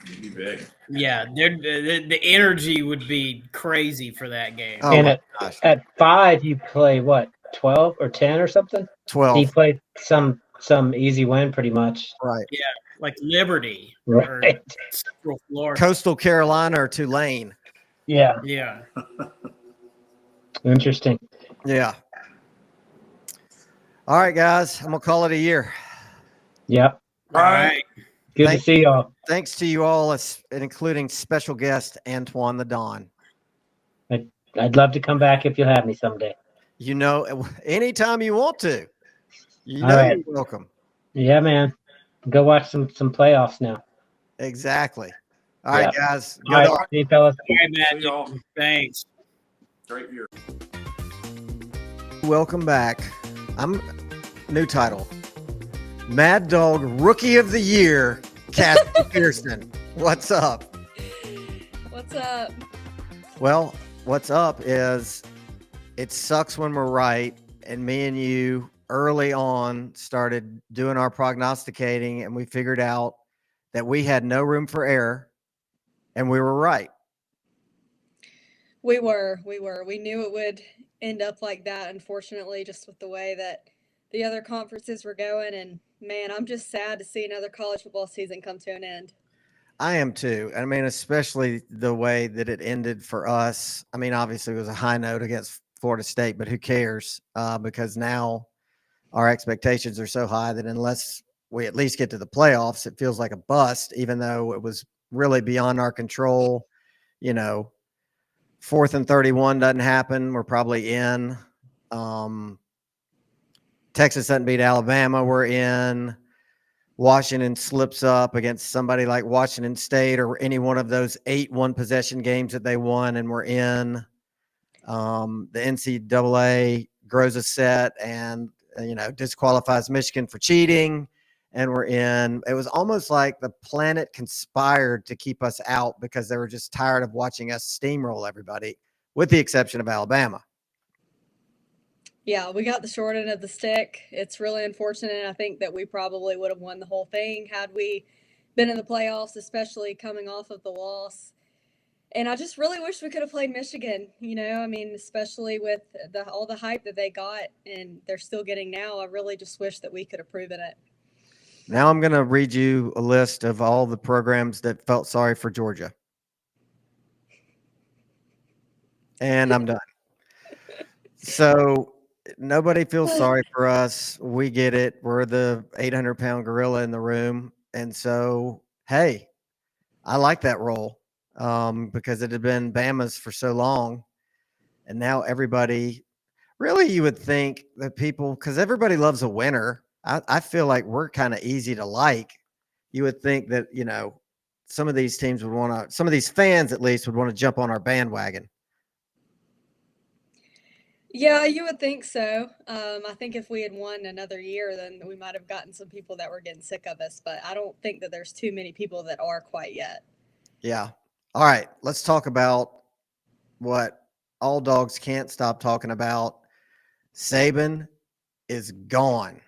it'd be big. Yeah, the energy would be crazy for that game. Oh, And my gosh. at 5, you play what, 12 or 10 or something? 12. He played some easy win pretty much. Right. Yeah, like Liberty or Right. Central Florida. Coastal Carolina or Tulane. Yeah. Yeah. Interesting. Yeah. All right, guys. I'm going to call it a year. Yep. All right. Good to see y'all. Thanks to you all, including special guest Antoine the Don. I'd love to come back if you'll have me someday. Anytime you want to. All right. You're welcome. Yeah, man. Go watch some playoffs now. Exactly. All right, guys. All right. See you, fellas. All right, Matt. See y'all. Thanks. Great year. Welcome back. New title. Mad Dog Rookie of the Year, Cassie Pearson. What's up? What's up? Well, what's up is it sucks when we're right. And me and you early on started doing our prognosticating and we figured out that we had no room for error and we were right. We were. We knew it would end up like that, unfortunately, just with the way that the other conferences were going. And man, I'm just sad to see another college football season come to an end. I am too. I mean, especially the way that it ended for us. I mean, obviously it was a high note against Florida State, but who cares? Because now our expectations are so high that unless we at least get to the playoffs, it feels like a bust, even though it was really beyond our control. 4th and 31 doesn't happen. We're probably in. Texas doesn't beat Alabama. We're in. Washington slips up against somebody like Washington State or any one of those 8 one-possession games that they won, and we're in. The NCAA grows a set and, disqualifies Michigan for cheating, and we're in. It was almost like the planet conspired to keep us out because they were just tired of watching us steamroll everybody, with the exception of Alabama. Yeah, we got the short end of the stick. It's really unfortunate. I think that we probably would have won the whole thing had we been in the playoffs, especially coming off of the loss. And I just really wish we could have played Michigan, especially with all the hype that they got and they're still getting now. I really just wish that we could have proven it. Now I'm going to read you a list of all the programs that felt sorry for Georgia. And I'm done. So nobody feels sorry for us. We get it. We're the 800-pound gorilla in the room. And so, hey, I like that role because it had been Bama's for so long. And now everybody, really you would think that people, because everybody loves a winner. I feel like we're kind of easy to like. You would think that, some of these teams would want to, some of these fans at least would want to jump on our bandwagon. Yeah, you would think so. I think if we had won another year, then we might have gotten some people that were getting sick of us, but I don't think that there's too many people that are quite yet. Yeah. All right. Let's talk about what all dogs can't stop talking about. Saban is gone.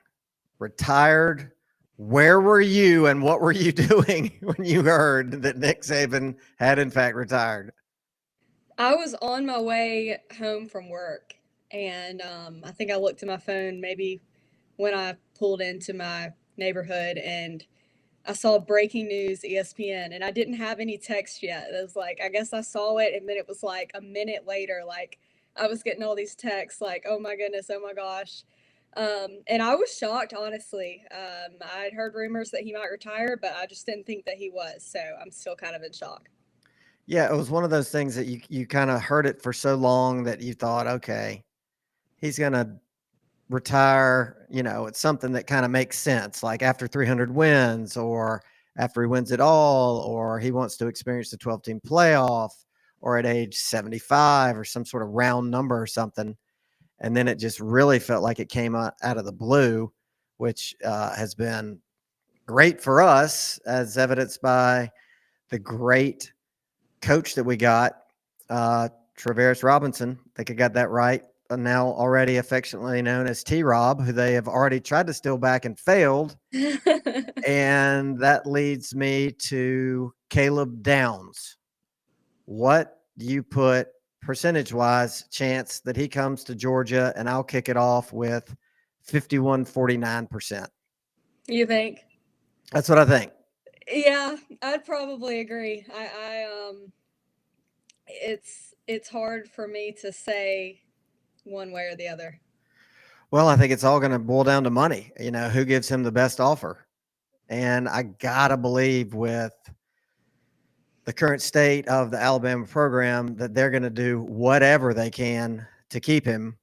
Retired. Where were you and what were you doing when you heard that Nick Saban had in fact retired? I was on my way home from work, and I think I looked at my phone maybe when I pulled into my neighborhood, and I saw breaking news ESPN, and I didn't have any text yet. It was like, I guess I saw it, and then it was like a minute later, like I was getting all these texts, like, oh my goodness, oh my gosh. And I was shocked, honestly. I'd heard rumors that he might retire, but I just didn't think that he was. So I'm still kind of in shock. Yeah, it was one of those things that you kind of heard it for so long that you thought, okay, he's gonna retire. It's something that kind of makes sense, like after 300 wins, or after he wins it all, or he wants to experience the 12-team playoff, or at age 75, or some sort of round number or something. And then it just really felt like it came out of the blue, which has been great for us, as evidenced by the great coach that we got, Travaris Robinson. I think I got that right. Now already affectionately known as T-Rob, who they have already tried to steal back and failed. And that leads me to Caleb Downs. What do you put percentage-wise chance that he comes to Georgia? And I'll kick it off with 51-49%. You think? That's what I think. Yeah, I'd probably agree. It's hard for me to say one way or the other. Well, I think it's all going to boil down to money. Who gives him the best offer? And I gotta believe, with the current state of the Alabama program, that they're going to do whatever they can to keep him.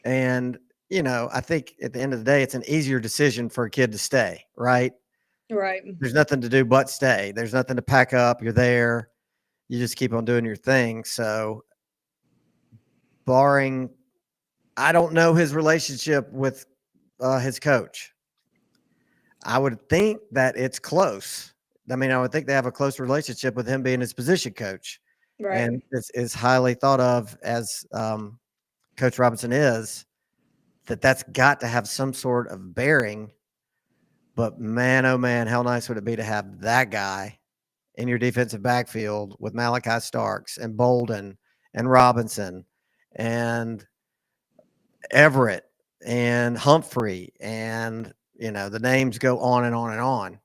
And I think at the end of the day, it's an easier decision for a kid to stay, right? Right. There's nothing to do but stay. There's nothing to pack up. You're there. You just keep on doing your thing. So, barring, I don't know his relationship with his coach. I would think that it's close. I mean, I would think they have a close relationship with him being his position coach. Right. And it's highly thought of, as Coach Robinson is, that's got to have some sort of bearing. But man, oh man, how nice would it be to have that guy in your defensive backfield with Malachi Starks and Bolden and Robinson and Everett and Humphrey, and the names go on and on and on.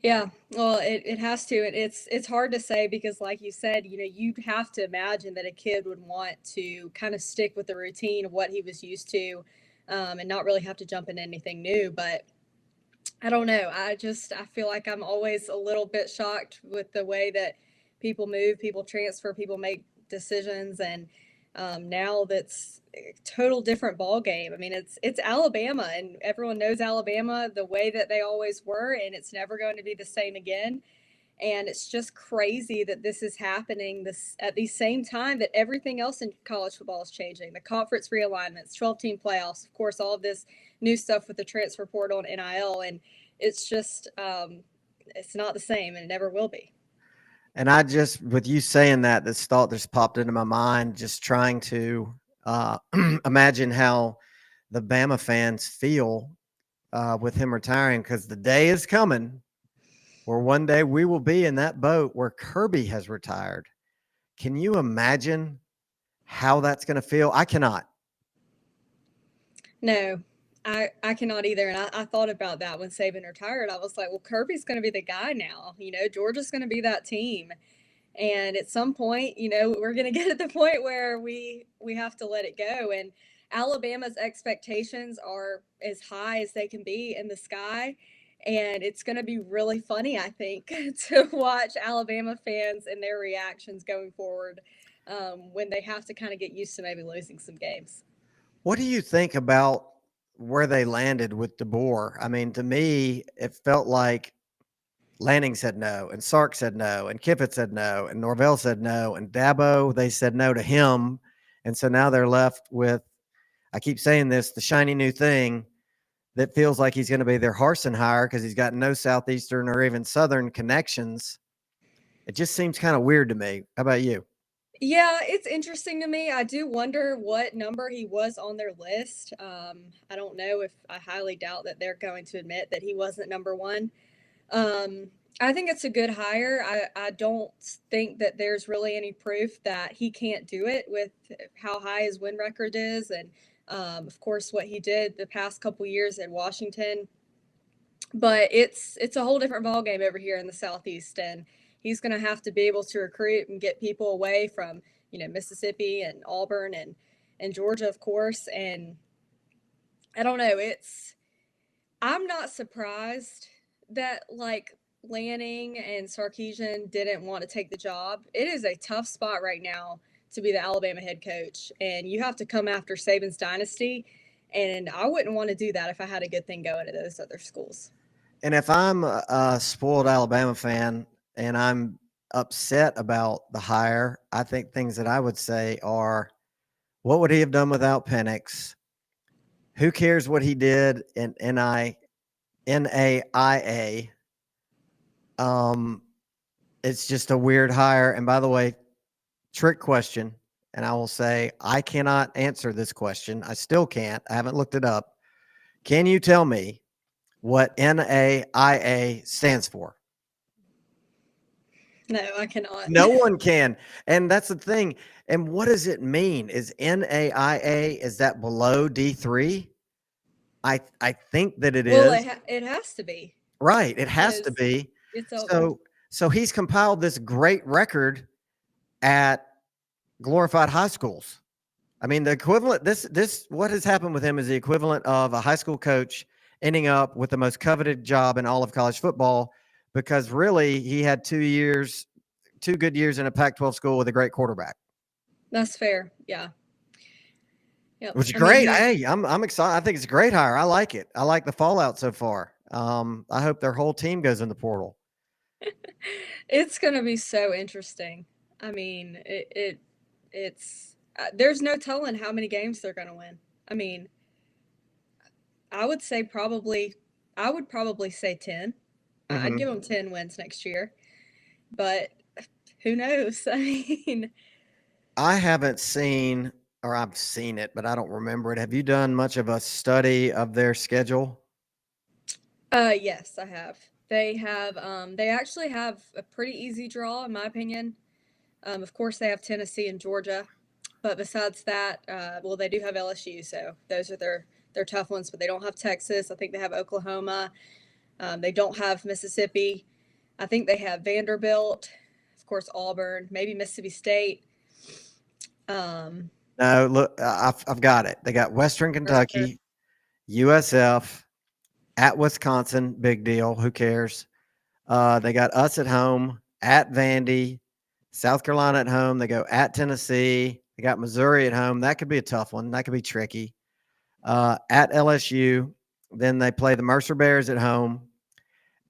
Yeah, well, it has to. It's hard to say because, like you said, you'd have to imagine that a kid would want to kind of stick with the routine of what he was used to, and not really have to jump into anything new. But I don't know. I feel like I'm always a little bit shocked with the way that people move, people transfer, people make decisions, and now that's a total different ball game. I mean, it's Alabama, and everyone knows Alabama the way that they always were, and it's never going to be the same again. And it's just crazy that this is happening this at the same time that everything else in college football is changing. The conference realignments, 12-team playoffs, of course, all of this new stuff with the transfer portal and NIL, and it's just it's not the same, and it never will be. And I just, with you saying that, this thought just popped into my mind, just trying to imagine how the Bama fans feel with him retiring, because the day is coming where one day we will be in that boat where Kirby has retired. Can you imagine how that's going to feel? I cannot. No, I cannot either. And I thought about that when Saban retired. I was like, well, Kirby's going to be the guy now. Georgia's going to be that team. And at some point, we're going to get at the point where we have to let it go. And Alabama's expectations are as high as they can be in the sky. And it's going to be really funny, I think, to watch Alabama fans and their reactions going forward when they have to kind of get used to maybe losing some games. What do you think about where they landed with DeBoer? I mean, to me, it felt like Lanning said no, and Sark said no, and Kiffin said no, and Norvell said no, and Dabo, they said no to him. And so now they're left with, I keep saying this, the shiny new thing that feels like he's going to be their Harsin hire because he's got no Southeastern or even Southern connections. It just seems kind of weird to me. How about you? Yeah, it's interesting to me. I do wonder what number he was on their list. I don't know if I highly doubt that they're going to admit that he wasn't number one. I think it's a good hire. I don't think that there's really any proof that he can't do it with how high his win record is, and of course what he did the past couple years in Washington. But it's a whole different ballgame over here in the Southeast, and he's going to have to be able to recruit and get people away from Mississippi and Auburn and Georgia, of course. And I don't know. I'm not surprised that like Lanning and Sarkisian didn't want to take the job. It is a tough spot right now to be the Alabama head coach, and you have to come after Saban's dynasty. And I wouldn't want to do that if I had a good thing going at those other schools. And if I'm a spoiled Alabama fan and I'm upset about the hire, I think things that I would say are, what would he have done without Penix? Who cares what he did in NAIA? It's just a weird hire. And by the way, trick question. And I will say, I cannot answer this question. I still can't. I haven't looked it up. Can you tell me what NAIA stands for? No, I cannot. No one can. And that's the thing. And what does it mean? Is NAIA, is that below D3? I think that it Well, is. it has to be. Right. It has to Because be. it's over. So he's compiled this great record at glorified high schools. I mean, the equivalent, this what has happened with him is the equivalent of a high school coach ending up with the most coveted job in all of college football, because really he had 2 good years in a Pac-12 school with a great quarterback. That's fair. Yeah. Yep. Which is I mean, great. Hey, I'm excited. I think it's a great hire. I like it. I like the fallout so far. I hope their whole team goes in the portal. it's going to be so interesting. I mean, it's there's no telling how many games they're going to win. I mean, I would probably say 10. I'd give them 10 wins next year. But who knows? I mean, I haven't seen, or I've seen it, but I don't remember it. Have you done much of a study of their schedule? yes, I have. They actually have a pretty easy draw, in my opinion. Of course, they have Tennessee and Georgia, but besides that, well, they do have LSU, so those are their tough ones. But they don't have Texas. I think they have Oklahoma. They don't have Mississippi. I think they have Vanderbilt, of course, Auburn, maybe Mississippi State. No, look, I've got it. They got Western Kentucky, USF, at Wisconsin, big deal. Who cares? They got us at home, at Vandy, South Carolina at home. They go at Tennessee. They got Missouri at home. That could be a tough one. That could be tricky. At LSU. Then they play the Mercer Bears at home,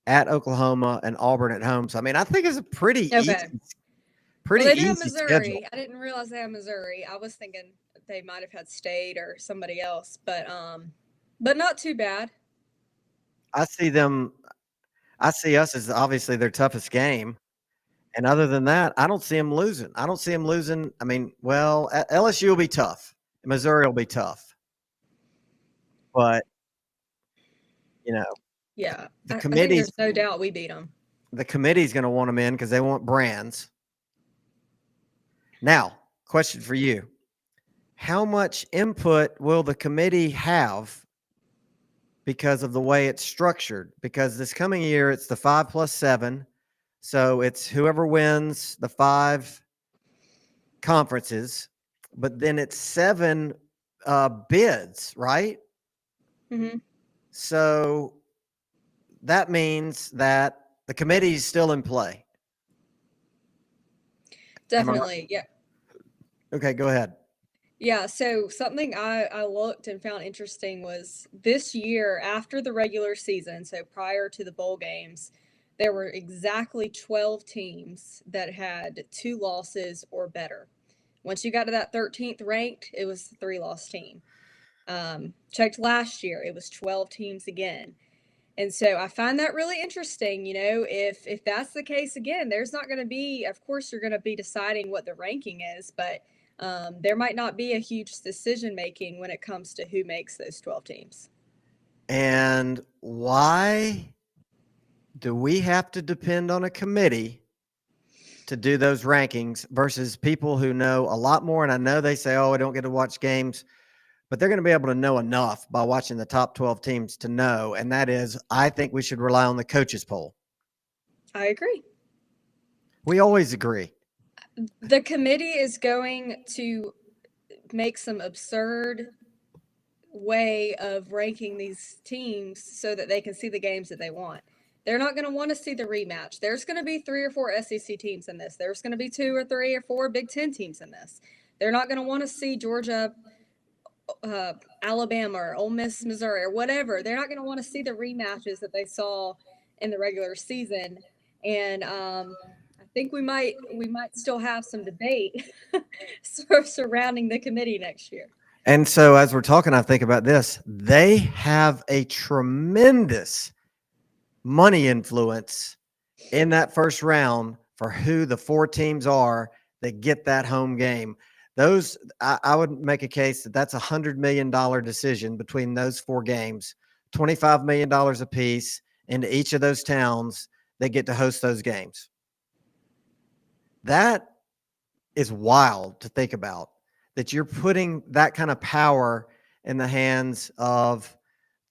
at Oklahoma, and Auburn at home. So, I mean, I think it's a pretty Okay. easy, pretty Well, they do easy have Missouri. schedule. I didn't realize they have Missouri. I was thinking they might have had State or somebody else, but not too bad. I see us as obviously their toughest game. And other than that, I don't see them losing. I mean, well, LSU will be tough. Missouri will be tough. But, Yeah, the I think committee's there's no doubt we beat them. the committee's going to want them in because they want brands. Now, question for you. How much input will the committee have because of the way it's structured? Because this coming year, it's the 5+7. So it's whoever wins the 5 conferences, but then it's 7 bids, right? Mm-hmm. So that means that the committee is still in play. Definitely, yeah. Okay, go ahead. Yeah, so something I looked and found interesting was this year after the regular season, so prior to the bowl games, there were exactly 12 teams that had 2 losses or better. Once you got to that 13th ranked, it was the 3-loss team. Checked last year, it was 12 teams again. And so I find that really interesting. If that's the case again, there's not going to be, of course, you're going to be deciding what the ranking is, but there might not be a huge decision making when it comes to who makes those 12 teams. And why do we have to depend on a committee to do those rankings versus people who know a lot more? And I know they say, oh, I don't get to watch games, but they're going to be able to know enough by watching the top 12 teams to know. And that is, I think we should rely on the coaches poll. I agree. We always agree. The committee is going to make some absurd way of ranking these teams so that they can see the games that they want. They're not going to want to see the rematch. There's going to be 3 or 4 SEC teams in this. There's going to be 2 or 3 or 4 Big Ten teams in this. They're not going to want to see Georgia, Alabama, or Ole Miss, Missouri, or whatever. They're not going to want to see the rematches that they saw in the regular season. And I think we might still have some debate surrounding the committee next year. And so as we're talking, I think about this. They have a tremendous money influence in that first round for who the 4 teams are that get that home game. Those, I would make a case that that's $100 million decision between those 4 games, $25 million apiece into each of those towns that get to host those games. That is wild to think about, that you're putting that kind of power in the hands of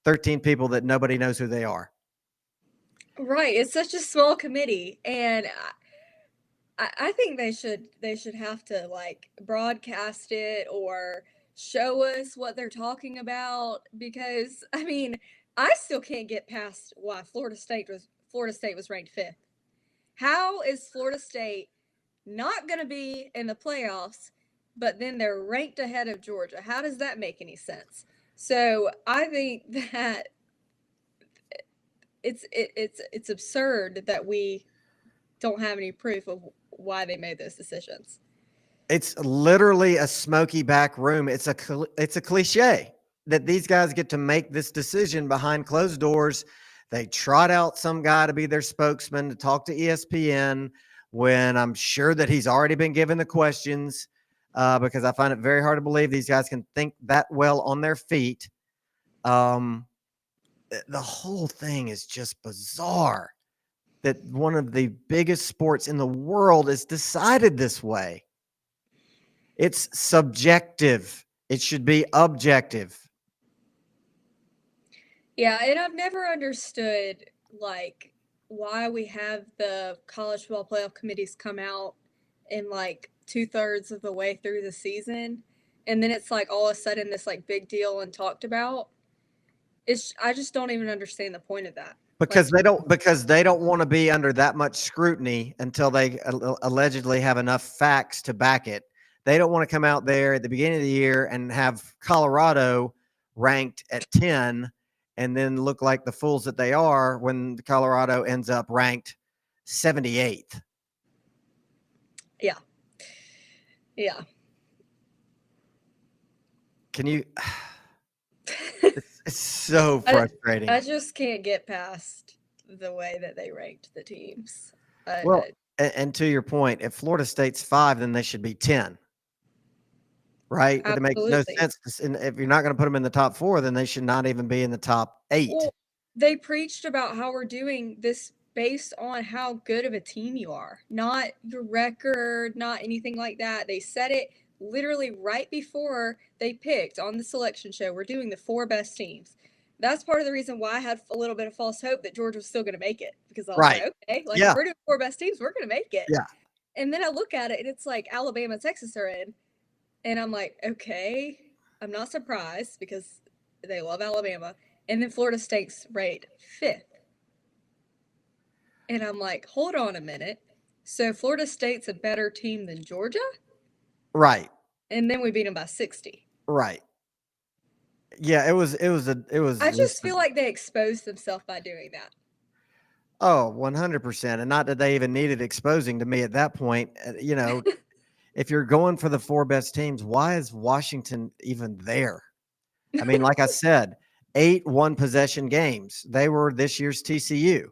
13 people that nobody knows who they are. Right. It's such a small committee. And I think they should have to like broadcast it or show us what they're talking about, because I mean, I still can't get past why Florida State was ranked 5th. How is Florida State not going to be in the playoffs, but then they're ranked ahead of Georgia? How does that make any sense? So I think that it's absurd that we don't have any proof of why they made those decisions. It's literally a smoky back room. It's a cliche that these guys get to make this decision behind closed doors. They trot out some guy to be their spokesman to talk to ESPN when I'm sure that he's already been given the questions, because I find it very hard to believe these guys can think that well on their feet. The whole thing is just bizarre that one of the biggest sports in the world is decided this way. It's subjective. It should be objective. Yeah, and I've never understood like why we have the college football playoff committees come out in like 2/3 of the way through the season, and then it's like all of a sudden this like big deal and talked about. I just don't even understand the point of that. Because they don't want to be under that much scrutiny until they allegedly have enough facts to back it. They don't want to come out there at the beginning of the year and have Colorado ranked at 10 and then look like the fools that they are when Colorado ends up ranked 78th. Yeah. Yeah. Can you? It's so frustrating. I just can't get past the way that they ranked the teams. Well, and to your point, if Florida State's 5, then they should be 10. Right? But it makes no sense. If you're not going to put them in the top 4, then they should not even be in the top 8. Well, they preached about how we're doing this based on how good of a team you are, not your record, not anything like that. They said it literally right before they picked on the selection show, we're doing the 4 best teams. That's part of the reason why I had a little bit of false hope that Georgia was still going to make it, because I was like, okay, like if we're doing 4 best teams, we're going to make it. Yeah. And then I look at it and it's like Alabama and Texas are in. And I'm like, okay, I'm not surprised because they love Alabama. And then Florida State's ranked 5th. And I'm like, hold on a minute. So Florida State's a better team than Georgia? Right. And then we beat them by 60. Right. Yeah, it was. I just feel like they exposed themselves by doing that. Oh, 100%. And not that they even needed exposing to me at that point. You know, if you're going for the 4 best teams, why is Washington even there? I mean, like I said, 8 one-possession games. They were this year's TCU.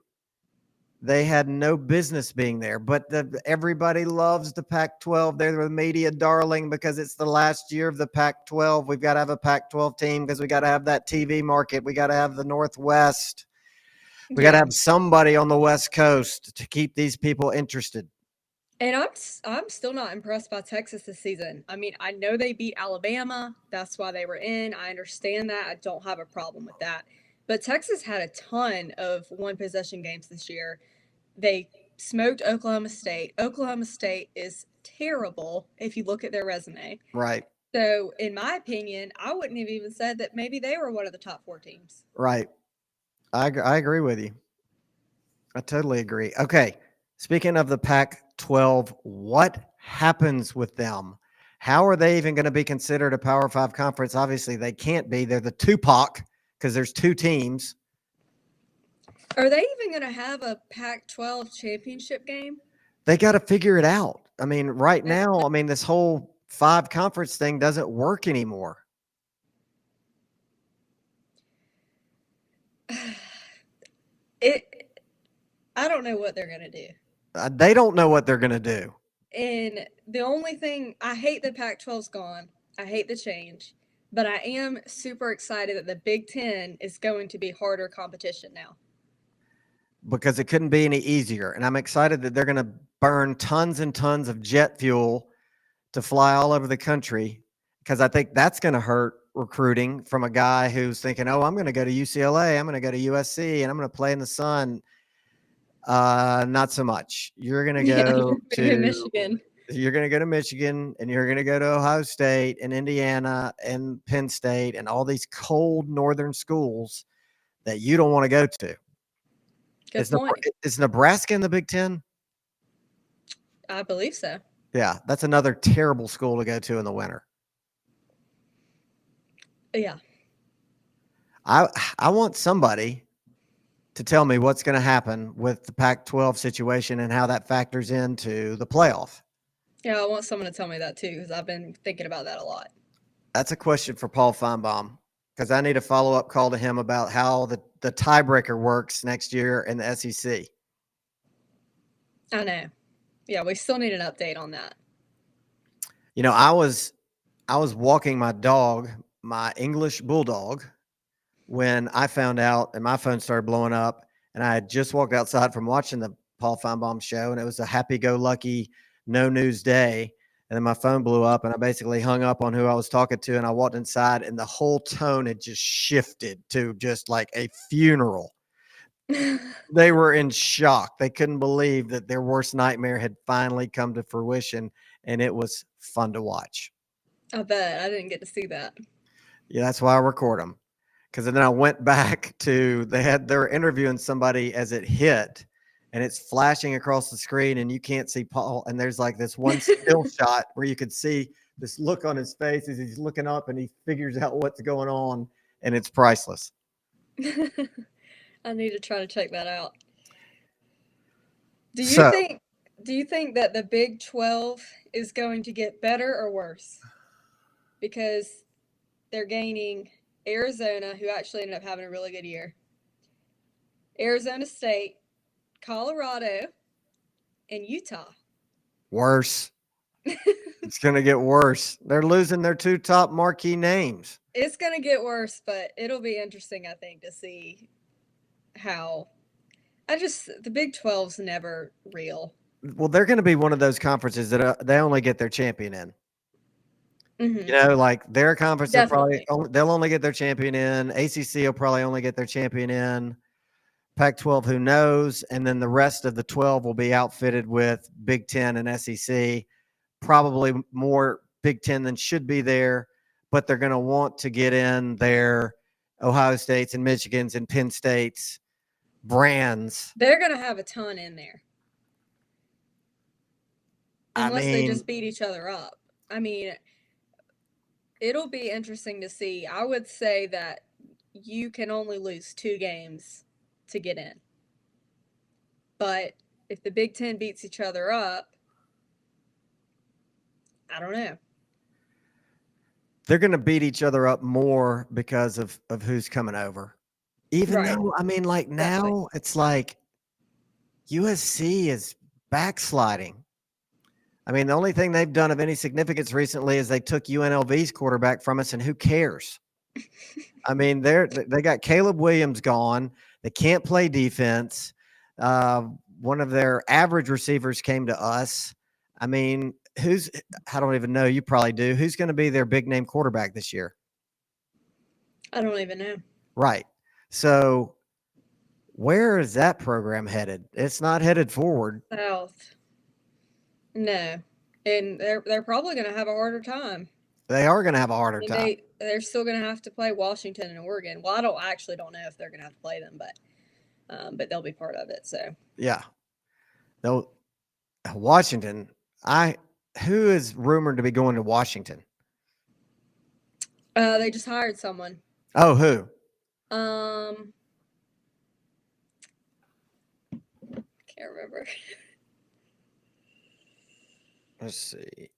They had no business being there, but everybody loves the Pac-12. They're the media darling because it's the last year of the Pac-12. We've got to have a Pac-12 team because we got to have that TV market. We got to have the Northwest. We got to Yeah. have somebody on the West Coast to keep these people interested. And I'm still not impressed by Texas this season. I mean, I know they beat Alabama. That's why they were in. I understand that. I don't have a problem with that. But Texas had a ton of one possession games this year. They smoked Oklahoma State. Oklahoma State is terrible if you look at their resume. Right. So, in my opinion, I wouldn't have even said that maybe they were one of the top 4 teams. Right. I agree with you. I totally agree. Okay. Speaking of the Pac-12, what happens with them? How are they even going to be considered a Power 5 conference? Obviously, they can't be. They're the Tupac because there's 2 teams. Are they even going to have a Pac-12 championship game? They got to figure it out. I mean, right now, this whole 5 conference thing doesn't work anymore. I don't know what they're going to do. They don't know what they're going to do. And the only thing, I hate the Pac-12's gone. I hate the change. But I am super excited that the Big Ten is going to be harder competition now. Because it couldn't be any easier. And I'm excited that they're going to burn tons and tons of jet fuel to fly all over the country, because I think that's going to hurt recruiting from a guy who's thinking, oh, I'm going to go to UCLA, I'm going to go to USC, and I'm going to play in the sun. Not so much. You're going to go to Michigan. You're going to go to Michigan, and you're going to go to Ohio State and Indiana and Penn State and all these cold northern schools that you don't want to go to. Good point. Is Nebraska in the Big Ten? I believe so. Yeah, that's another terrible school to go to in the winter. Yeah. I want somebody to tell me what's going to happen with the Pac-12 situation and how that factors into the playoff. Yeah, I want someone to tell me that too, because I've been thinking about that a lot. That's a question for Paul Feinbaum, because I need a follow-up call to him about how the tiebreaker works next year in the SEC. I know. Yeah, we still need an update on that. You know, I was walking my dog, my English bulldog, when I found out and my phone started blowing up, and I had just walked outside from watching the Paul Feinbaum show, and it was a happy-go-lucky, no news day. And then my phone blew up, and I basically hung up on who I was talking to, and I walked inside, and the whole tone had just shifted to just like a funeral. They were in shock. They couldn't believe that their worst nightmare had finally come to fruition, and it was fun to watch. I bet. I didn't get to see that. Yeah, that's why I record them. Because then I went back to, they were interviewing somebody as it hit, and it's flashing across the screen, and you can't see Paul. And there's like this one still shot where you could see this look on his face as he's looking up and he figures out what's going on, and it's priceless. I need to try to check that out. Do you think that the Big 12 is going to get better or worse? Because they're gaining Arizona, who actually ended up having a really good year, Arizona State, Colorado, and Utah. Worse. It's going to get worse. They're losing their 2 top marquee names. It's going to get worse, but it'll be interesting, I think, to see how. The Big 12's never real. Well, they're going to be one of those conferences that they only get their champion in. Mm-hmm. You know, like their conference, Definitely. they'll only get their champion in. ACC will probably only get their champion in. Pac-12, who knows? And then the rest of the 12 will be outfitted with Big Ten and SEC. Probably more Big Ten than should be there, but they're going to want to get in their Ohio States and Michigans and Penn States brands. They're going to have a ton in there. Unless they just beat each other up. I mean, it'll be interesting to see. I would say that you can only lose 2 games to get in. But if the Big Ten beats each other up, I don't know. They're going to beat each other up more because of who's coming over. Even though, I mean, like now it's like USC is backsliding. I mean, the only thing they've done of any significance recently is they took UNLV's quarterback from us, and who cares? I mean, they got Caleb Williams gone. They can't play defense. One of their average receivers came to us. I mean, I don't even know. You probably do. Who's going to be their big name quarterback this year? I don't even know. Right. So where is that program headed? It's not headed forward. South. No. And they're probably going to have a harder time. They are going to have a harder And time. they're still going to have to play Washington and Oregon. Well, I don't know if they're going to have to play them, but they'll be part of it. So Yeah. They'll Washington. Who is rumored to be going to Washington? they just hired someone. Oh, who? Can't remember. Let's see.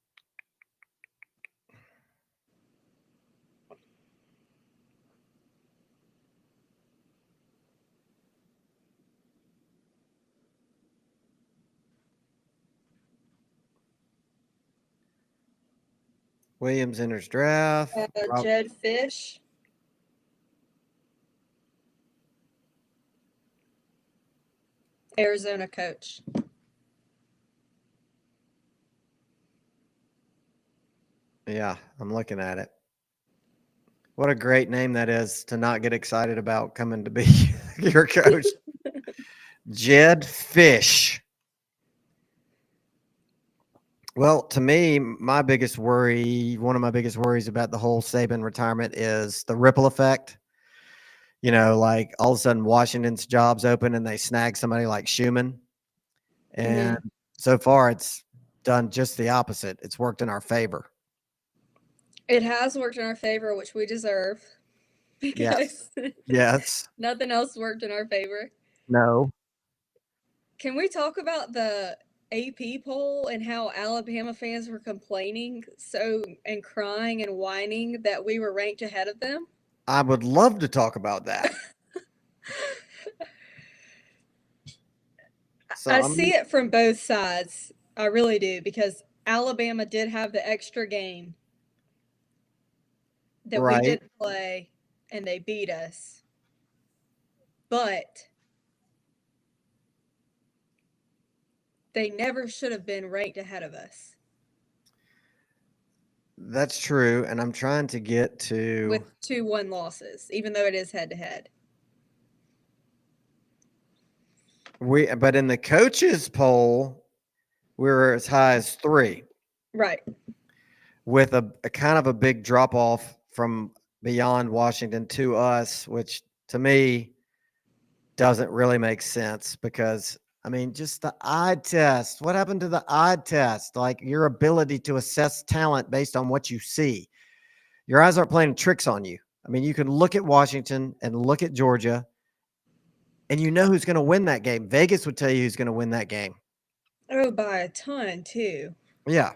Williams enters draft. Jed Fish. Arizona coach. Yeah, I'm looking at it. What a great name that is to not get excited about coming to be your coach. Jed Fish. Well, to me, one of my biggest worries about the whole Saban retirement is the ripple effect. You know, like all of a sudden Washington's job's open and they snag somebody like Schumann. And so far it's done just the opposite. It's worked in our favor. It has worked in our favor, which we deserve. Because Yes. nothing else worked in our favor. No. Can we talk about the AP poll and how Alabama fans were complaining and crying and whining that we were ranked ahead of them? I would love to talk about that. I see it from both sides. I really do, because Alabama did have the extra game that we didn't play, and they beat us. But they never should have been ranked ahead of us. That's true, and I'm trying to get to with 2-1 losses, even though it is head-to-head. But in the coaches poll, we were as high as 3. Right. With a kind of a big drop off from beyond Washington to us, which to me doesn't really make sense because, I mean, just the eye test. What happened to the eye test? Like your ability to assess talent based on what you see. Your eyes aren't playing tricks on you. I mean, you can look at Washington and look at Georgia, and you know who's going to win that game. Vegas would tell you who's going to win that game. Oh, by a ton, too. Yeah.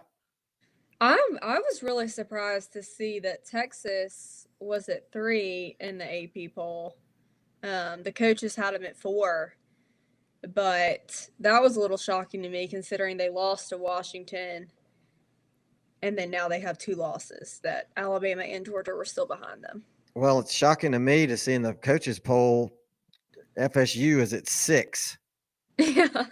I was really surprised to see that Texas was at 3 in the AP poll. The coaches had them at 4. But that was a little shocking to me, considering they lost to Washington, and then now they have 2 losses, that Alabama and Georgia were still behind them. Well, it's shocking to me to see in the coaches poll, FSU is at 6. Yeah,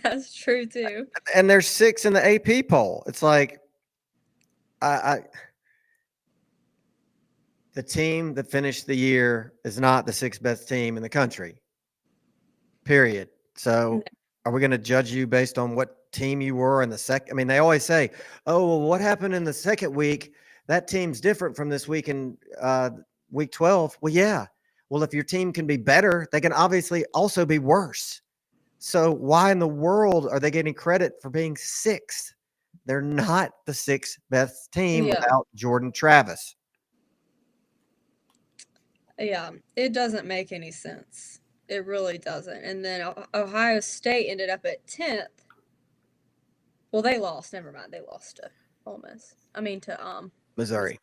that's true too. And there's 6 in the AP poll. It's like, the team that finished the year is not the 6th best team in the country. Period. So are we going to judge you based on what team you were in the second? I mean, they always say, oh, well, what happened in the second week? That team's different from this week in week 12. Well, yeah. Well, if your team can be better, they can obviously also be worse. So why in the world are they getting credit for being 6th? They're not the 6th best team without Jordan Travis. Yeah, it doesn't make any sense. It really doesn't. And then Ohio State ended up at 10th. Well, they lost. Never mind. They lost to Ole Miss. I mean to Missouri.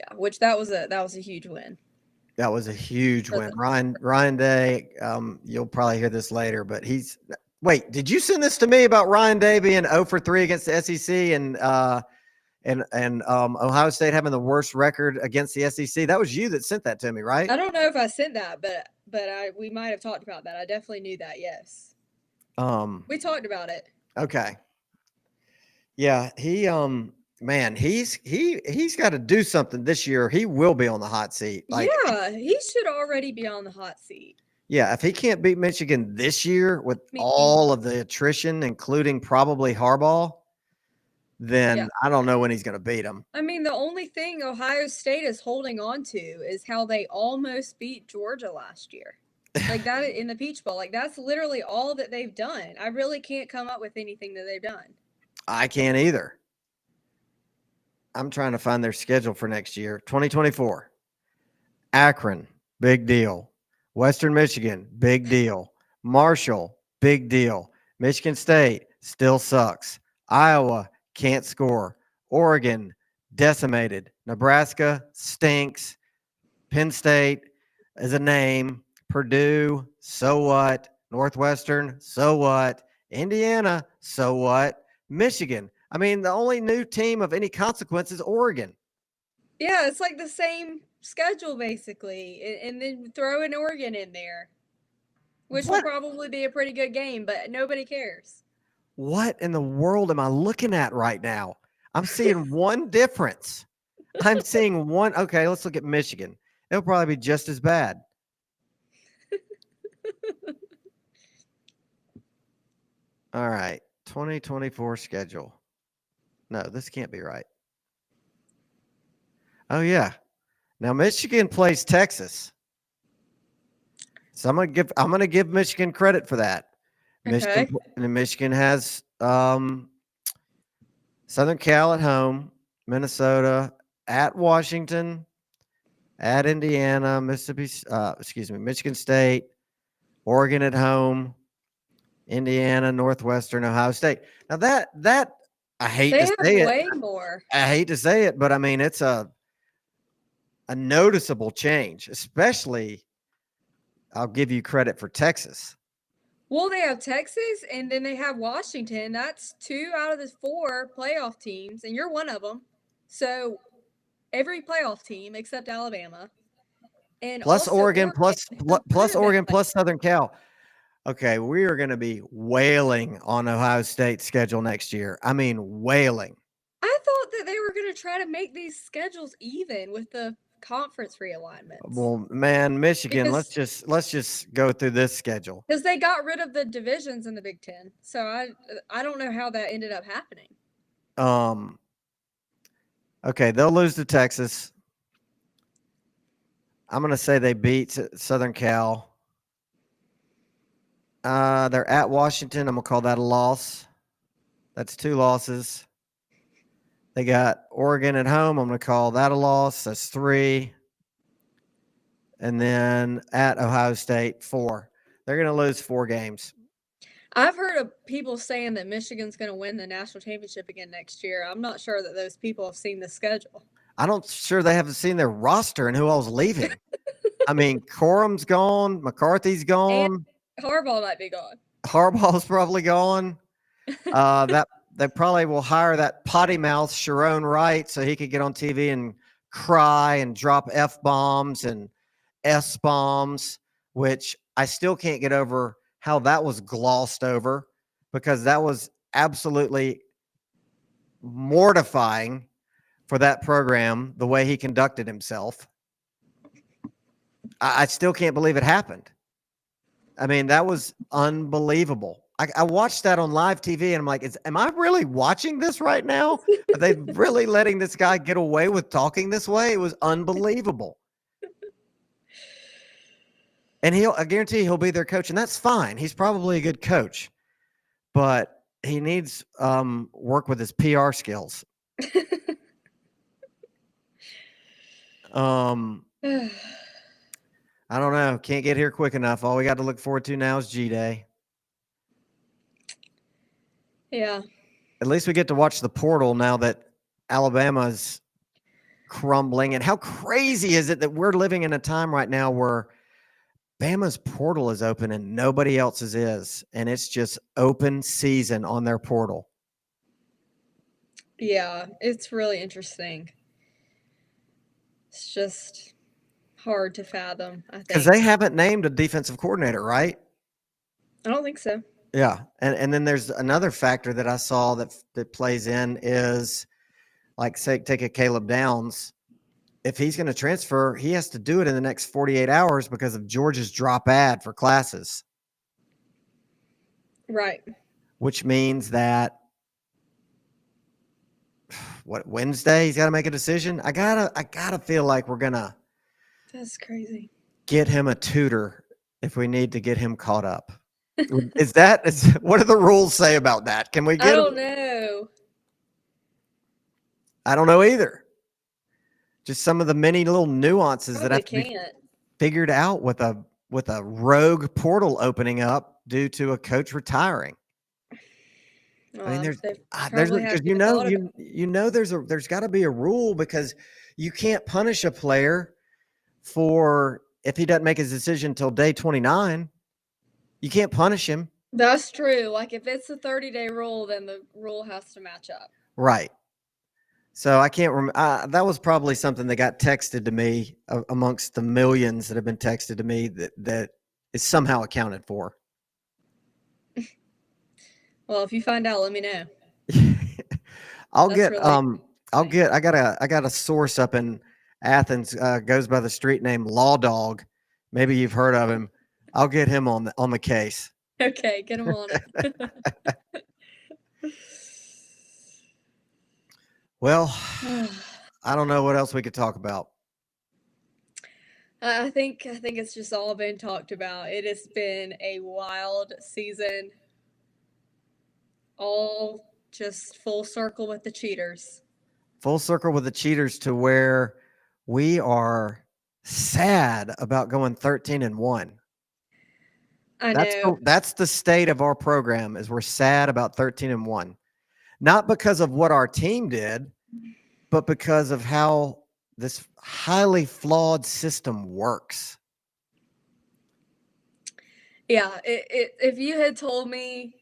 Yeah, which that was a huge win. That was a huge win. Ryan Day, you'll probably hear this later, but wait, did you send this to me about Ryan Day being 0 for 3 against the SEC and and Ohio State having the worst record against the SEC. That was you that sent that to me, right? I don't know if I sent that, but we might have talked about that. I definitely knew that. Yes, we talked about it. Okay. Yeah, man, he's got to do something this year. He will be on the hot seat. Like, yeah, he should already be on the hot seat. yeah, if he can't beat Michigan this year with all of the attrition, including probably Harbaugh, then I don't know when he's going to beat him. I mean, the only thing Ohio State is holding on to is how they almost beat Georgia last year. Like that in the Peach Bowl. Like that's literally all that they've done. I really can't come up with anything that they've done. I can't either. I'm trying to find their schedule for next year. 2024. Akron, big deal. Western Michigan, big deal. Marshall, big deal. Michigan State still sucks. Iowa can't score. Oregon, decimated. Nebraska stinks. Penn State is a name. Purdue, so what? Northwestern, so what? Indiana, so what? Michigan. I mean, the only new team of any consequence is Oregon. Yeah, it's like the same schedule basically, and then throw an Oregon in there, which will probably be a pretty good game, but nobody cares. What in the world am I looking at right now? I'm seeing one difference. I'm seeing one. Okay, let's look at Michigan. It'll probably be just as bad. All right, 2024 schedule. No, this can't be right. Oh yeah. Now Michigan plays Texas. So I'm gonna give Michigan credit for that. Okay. Michigan has Southern Cal at home, Minnesota at Washington, at Indiana, Michigan State, Oregon at home, Indiana, Northwestern, Ohio State. Now that I hate to say it. Way more. I hate to say it, but I mean it's a noticeable change, especially I'll give you credit for Texas. Well, they have Texas and then they have Washington. That's 2 out of the 4 playoff teams, and you're one of them. So every playoff team except Alabama. And plus Oregon, plus Oregon, like, plus Southern Cal. Okay, we are going to be wailing on Ohio State's schedule next year. I mean, wailing. I thought that they were going to try to make these schedules even with the conference realignments. Well, man, Michigan, let's just go through this schedule. Because they got rid of the divisions in the Big Ten. So I don't know how that ended up happening. Okay, they'll lose to Texas. I'm going to say they beat Southern Cal. They're at Washington. I'm going to call that a loss. That's 2 losses. They got Oregon at home. I'm going to call that a loss. That's 3. And then at Ohio State, 4. They're going to lose 4 games. I've heard of people saying that Michigan's going to win the national championship again next year. I'm not sure that those people have seen the schedule. Sure they haven't seen their roster and who all's leaving. I mean, Corum's gone. McCarthy's gone. And Harbaugh might be gone. Harbaugh's probably gone. That they probably will hire that potty mouth Sharon Wright so he could get on TV and cry and drop F-bombs and S-bombs, which I still can't get over how that was glossed over, because that was absolutely mortifying for that program, the way he conducted himself. I still can't believe it happened. I mean, that was unbelievable. I watched that on live TV and I'm like, am I really watching this right now? Are they really letting this guy get away with talking this way? It was unbelievable. And I guarantee he'll be their coach, and that's fine. He's probably a good coach, but he needs work with his PR skills. I don't know. Can't get here quick enough. All we got to look forward to now is G-Day. Yeah. At least we get to watch the portal now that Alabama's crumbling. And how crazy is it that we're living in a time right now where Bama's portal is open and nobody else's is, and it's just open season on their portal. Yeah, it's really interesting. It's just hard to fathom, I Because think. they haven't named a defensive coordinator, right? I don't think so. Yeah, and then there's another factor that I saw that plays in is, like, say, take a Caleb Downs. If he's going to transfer, he has to do it in the next 48 hours because of Georgia's drop ad for classes, Right. which means that Wednesday he's got to make a decision. I gotta feel like we're gonna That's crazy. get him a tutor if we need to get him caught up. What do the rules say about that? Can we I get don't him? know. I don't know either. Just some of the many little nuances that Probably have to be can't. figured out with a rogue portal opening up due to a coach retiring. I mean, They there's probably because haven't even thought about there's got to be a rule, because you can't punish a player for if he doesn't make his decision until day 29. You can't punish him. That's true. Like if it's a 30-day rule, then the rule has to match up. Right. So I can't remember. That was probably something that got texted to me amongst the millions that have been texted to me that is somehow accounted for. Well, if you find out, let me know. I got a source up in Athens, goes by the street name Dawg. Maybe you've heard of him. I'll get him on the case. Okay, get him on it. Well, I don't know what else we could talk about. I think it's just all been talked about. It has been a wild season. All just full circle with the cheaters. Full circle with the cheaters to where we are sad about going 13-1. I know. That's the state of our program, is we're sad about 13-1. Not because of what our team did, but because of how this highly flawed system works. Yeah, if you had told me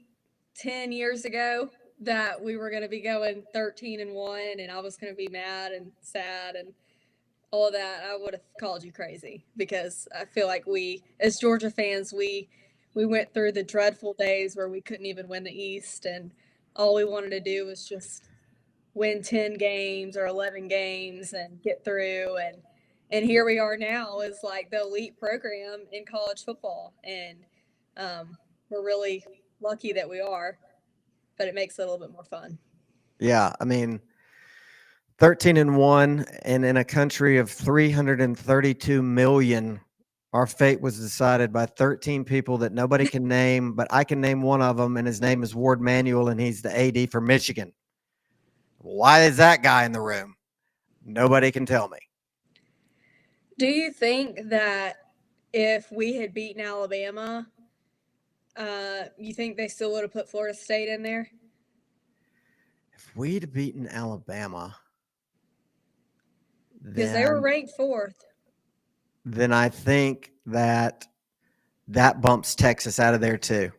10 years ago that we were going to be going 13-1 and I was going to be mad and sad and all of that, I would have called you crazy, because I feel like we, as Georgia fans, we went through the dreadful days where we couldn't even win the East, and all we wanted to do was just win 10 games or 11 games and get through, and here we are now as like the elite program in college football, and we're really lucky that we are, but it makes it a little bit more fun. Yeah, I mean, 13-1, and in a country of 332 million, our fate was decided by 13 people that nobody can name, but I can name one of them, and his name is Ward Manuel, and he's the AD for Michigan. Why is that guy in the room? Nobody can tell me. Do you think that if we had beaten Alabama, you think they still would have put Florida State in there? If we'd beaten Alabama, Because they were ranked 4th. Then I think that bumps Texas out of there too.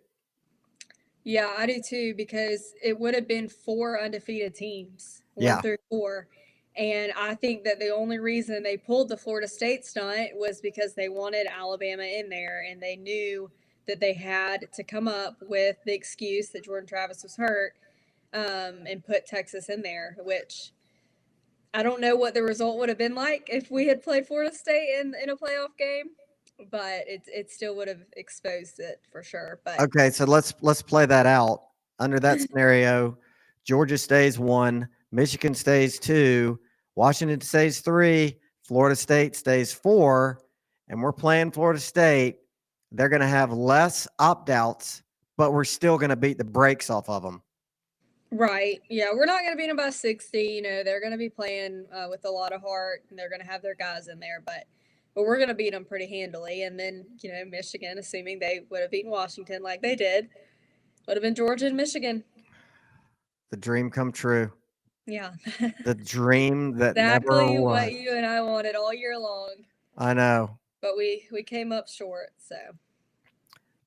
Yeah, I do too, because it would have been 4 undefeated teams, 1 through 4. And I think that the only reason they pulled the Florida State stunt was because they wanted Alabama in there, and they knew that they had to come up with the excuse that Jordan Travis was hurt, and put Texas in there, which I don't know what the result would have been like if we had played Florida State in a playoff game, but it still would have exposed it for sure. But okay, so let's play that out. Under that scenario, Georgia stays 1, Michigan stays 2, Washington stays 3, Florida State stays 4, and we're playing Florida State. They're going to have less opt-outs, but we're still going to beat the brakes off of them. right, yeah, we're not going to beat them by 60. You know, they're going to be playing with a lot of heart, and they're going to have their guys in there, but we're going to beat them pretty handily. And then, you know, Michigan, assuming they would have beaten Washington like they did, would have been Georgia and Michigan. The dream come true. Yeah. The dream that exactly never was. what you and I wanted all year long. I know. But we came up short, so.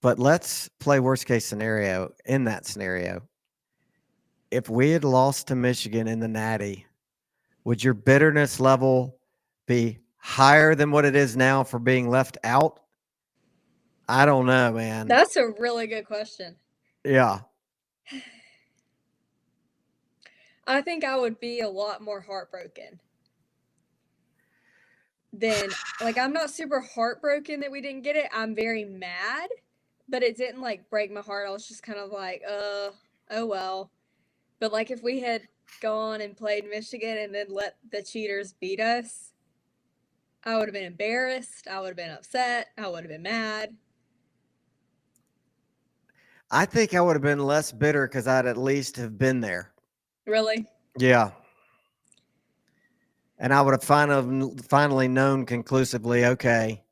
But let's play worst case scenario in that scenario. if we had lost to Michigan in the Natty, would your bitterness level be higher than what it is now for being left out? I don't know, man. That's a really good question. Yeah. I think I would be a lot more heartbroken than, like, I'm not super heartbroken that we didn't get it. I'm very mad, but it didn't like break my heart. I was just kind of like, oh well. But like if we had gone and played Michigan and then let the cheaters beat us, I would have been embarrassed. I would have been upset. I would have been mad. I think I would have been less bitter because I'd at least have been there. Really? Yeah. And I would have finally known conclusively, okay,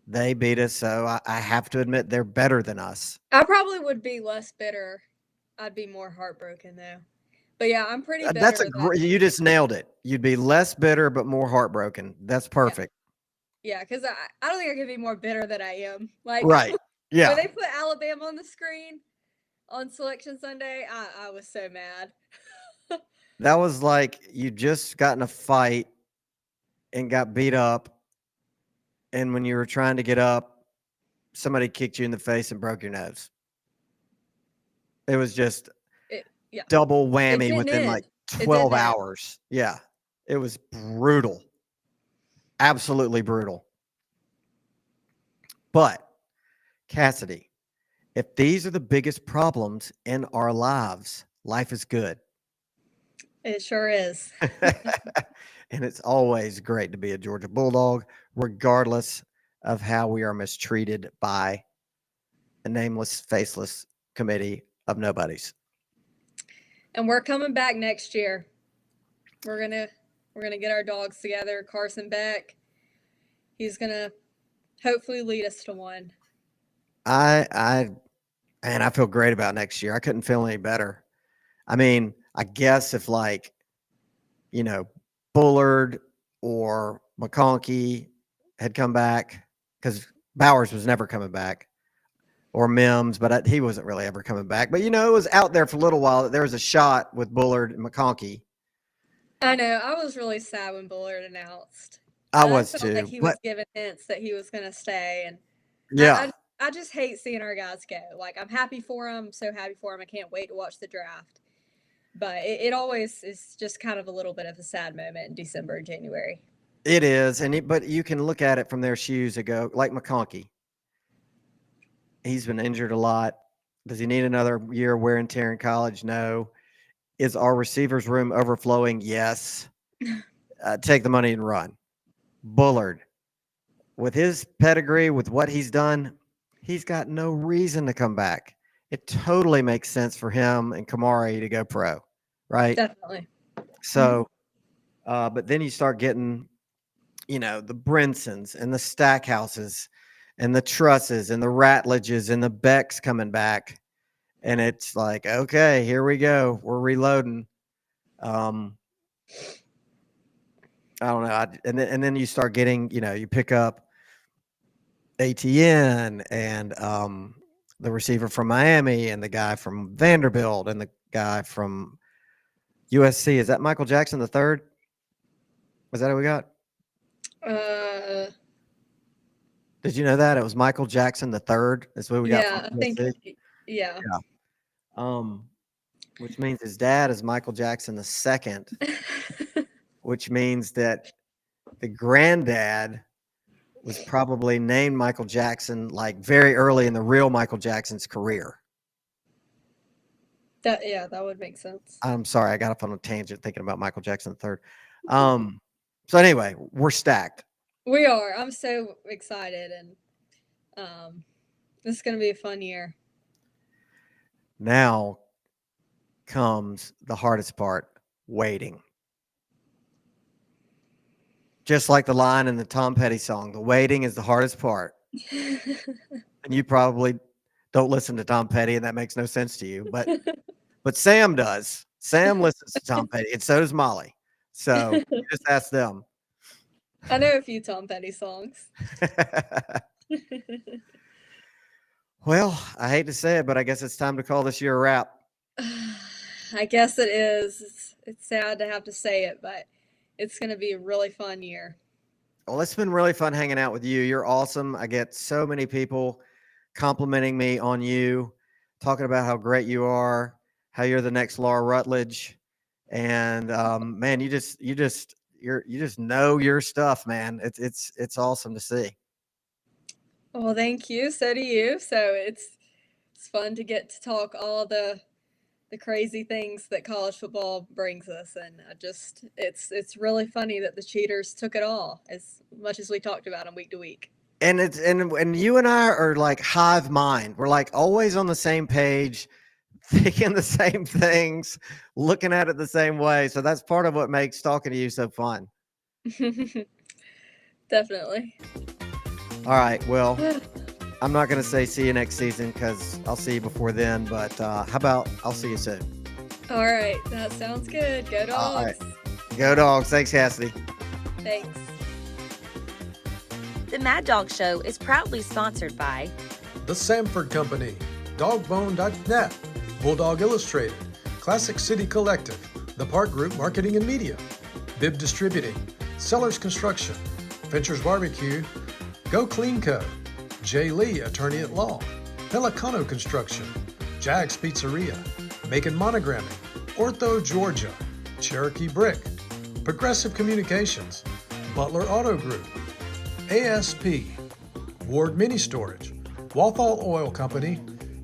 they beat us, so I have to admit they're better than us. I probably would be less bitter. I'd be more heartbroken though. But yeah, I'm pretty bitter. That's you just nailed it. You'd be less bitter but more heartbroken. That's perfect. Yeah, because I don't think I could be more bitter than I am. Like, Right. Yeah. when they put Alabama on the screen on Selection Sunday, I was so mad. That was like you just got in a fight and got beat up. And when you were trying to get up, somebody kicked you in the face and broke your nose. It was just double whammy within like 12 hours. Yeah. It was brutal. Absolutely brutal. But, Cassidy, if these are the biggest problems in our lives, life is good. It sure is. And it's always great to be a Georgia Bulldog, regardless of how we are mistreated by a nameless, faceless committee of nobodies. And we're coming back next year. We're gonna get our dogs together. Carson Beck, he's gonna hopefully lead us to one. I feel great about next year. I couldn't feel any better. I mean, I guess if Bullard or McConkey had come back, because Bowers was never coming back, or Mims, but he wasn't really ever coming back. But, it was out there for a little while that there was a shot with Bullard and McConkey. I know. I was really sad when Bullard announced. I was felt too. like he was giving hints that he was going to stay. And yeah. I just hate seeing our guys go. Like, I'm happy for him. So happy for him. I can't wait to watch the draft. But it always is just kind of a little bit of a sad moment in December and January. It is. But you can look at it from their shoes and go, like McConkey. He's been injured a lot. Does he need another year of wear and tear in college? No. Is our receivers room overflowing? Yes. Take the money and run. Bullard, with his pedigree, with what he's done, he's got no reason to come back. It totally makes sense for him and Kamari to go pro, right? Definitely. So, but then you start getting, the Brinsons and the Stackhouses and the Trusses and the Ratledges and the Becks coming back. And it's like, okay, here we go. We're reloading. I don't know. And then you start getting, you pick up ATN and the receiver from Miami and the guy from Vanderbilt and the guy from USC. Is that Michael Jackson the third? Was that who we got? Did you know that it was Michael Jackson the third? That's what we got. Yeah, I think. Yeah. Which means his dad is Michael Jackson the second. Which means that the granddad was probably named Michael Jackson like very early in the real Michael Jackson's career. That would make sense. I'm sorry, I got off on a tangent thinking about Michael Jackson III. So anyway, we're stacked. We are. I'm so excited, and this is going to be a fun year. Now comes the hardest part, waiting. Just like the line in the Tom Petty song, the waiting is the hardest part. And you probably don't listen to Tom Petty, and that makes no sense to you. But Sam does. Sam listens to Tom Petty, and so does Molly. So you just ask them. I know a few Tom Petty songs. Well, I hate to say it, but I guess it's time to call this year a wrap. I guess it is. It's sad to have to say it, but it's going to be a really fun year. Well, it's been really fun hanging out with you. You're awesome. I get so many people complimenting me on you, talking about how great you are, how you're the next Laura Rutledge, and man, you just know your stuff, man. It's awesome to see. Well, thank you. So do you. So it's fun to get to talk all the crazy things that college football brings us, and it's really funny that the cheaters took it all as much as we talked about them week to week. And and you and I are like hive mind. We're like always on the same page, thinking the same things, looking at it the same way. So that's part of what makes talking to you so fun. Definitely. All right. Well, I'm not going to say see you next season because I'll see you before then. But how about I'll see you soon? All right. That sounds good. Go Dogs. All right. Go Dogs. Thanks, Cassidy. Thanks. The Mad Dog Show is proudly sponsored by The Samford Company, Dogbone.net, Bulldog Illustrated, Classic City Collective, The Park Group Marketing and Media, Bib Distributing, Sellers Construction, Ventures Barbecue, Go Clean Co., Jay Lee, Attorney at Law, Pelicano Construction, Jags Pizzeria, Macon Monogramming, Ortho Georgia, Cherokee Brick, Progressive Communications, Butler Auto Group, ASP, Ward Mini Storage, Walthall Oil Company,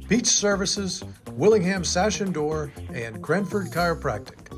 Beach Services, Willingham Sash and Door, and Cranford Chiropractic.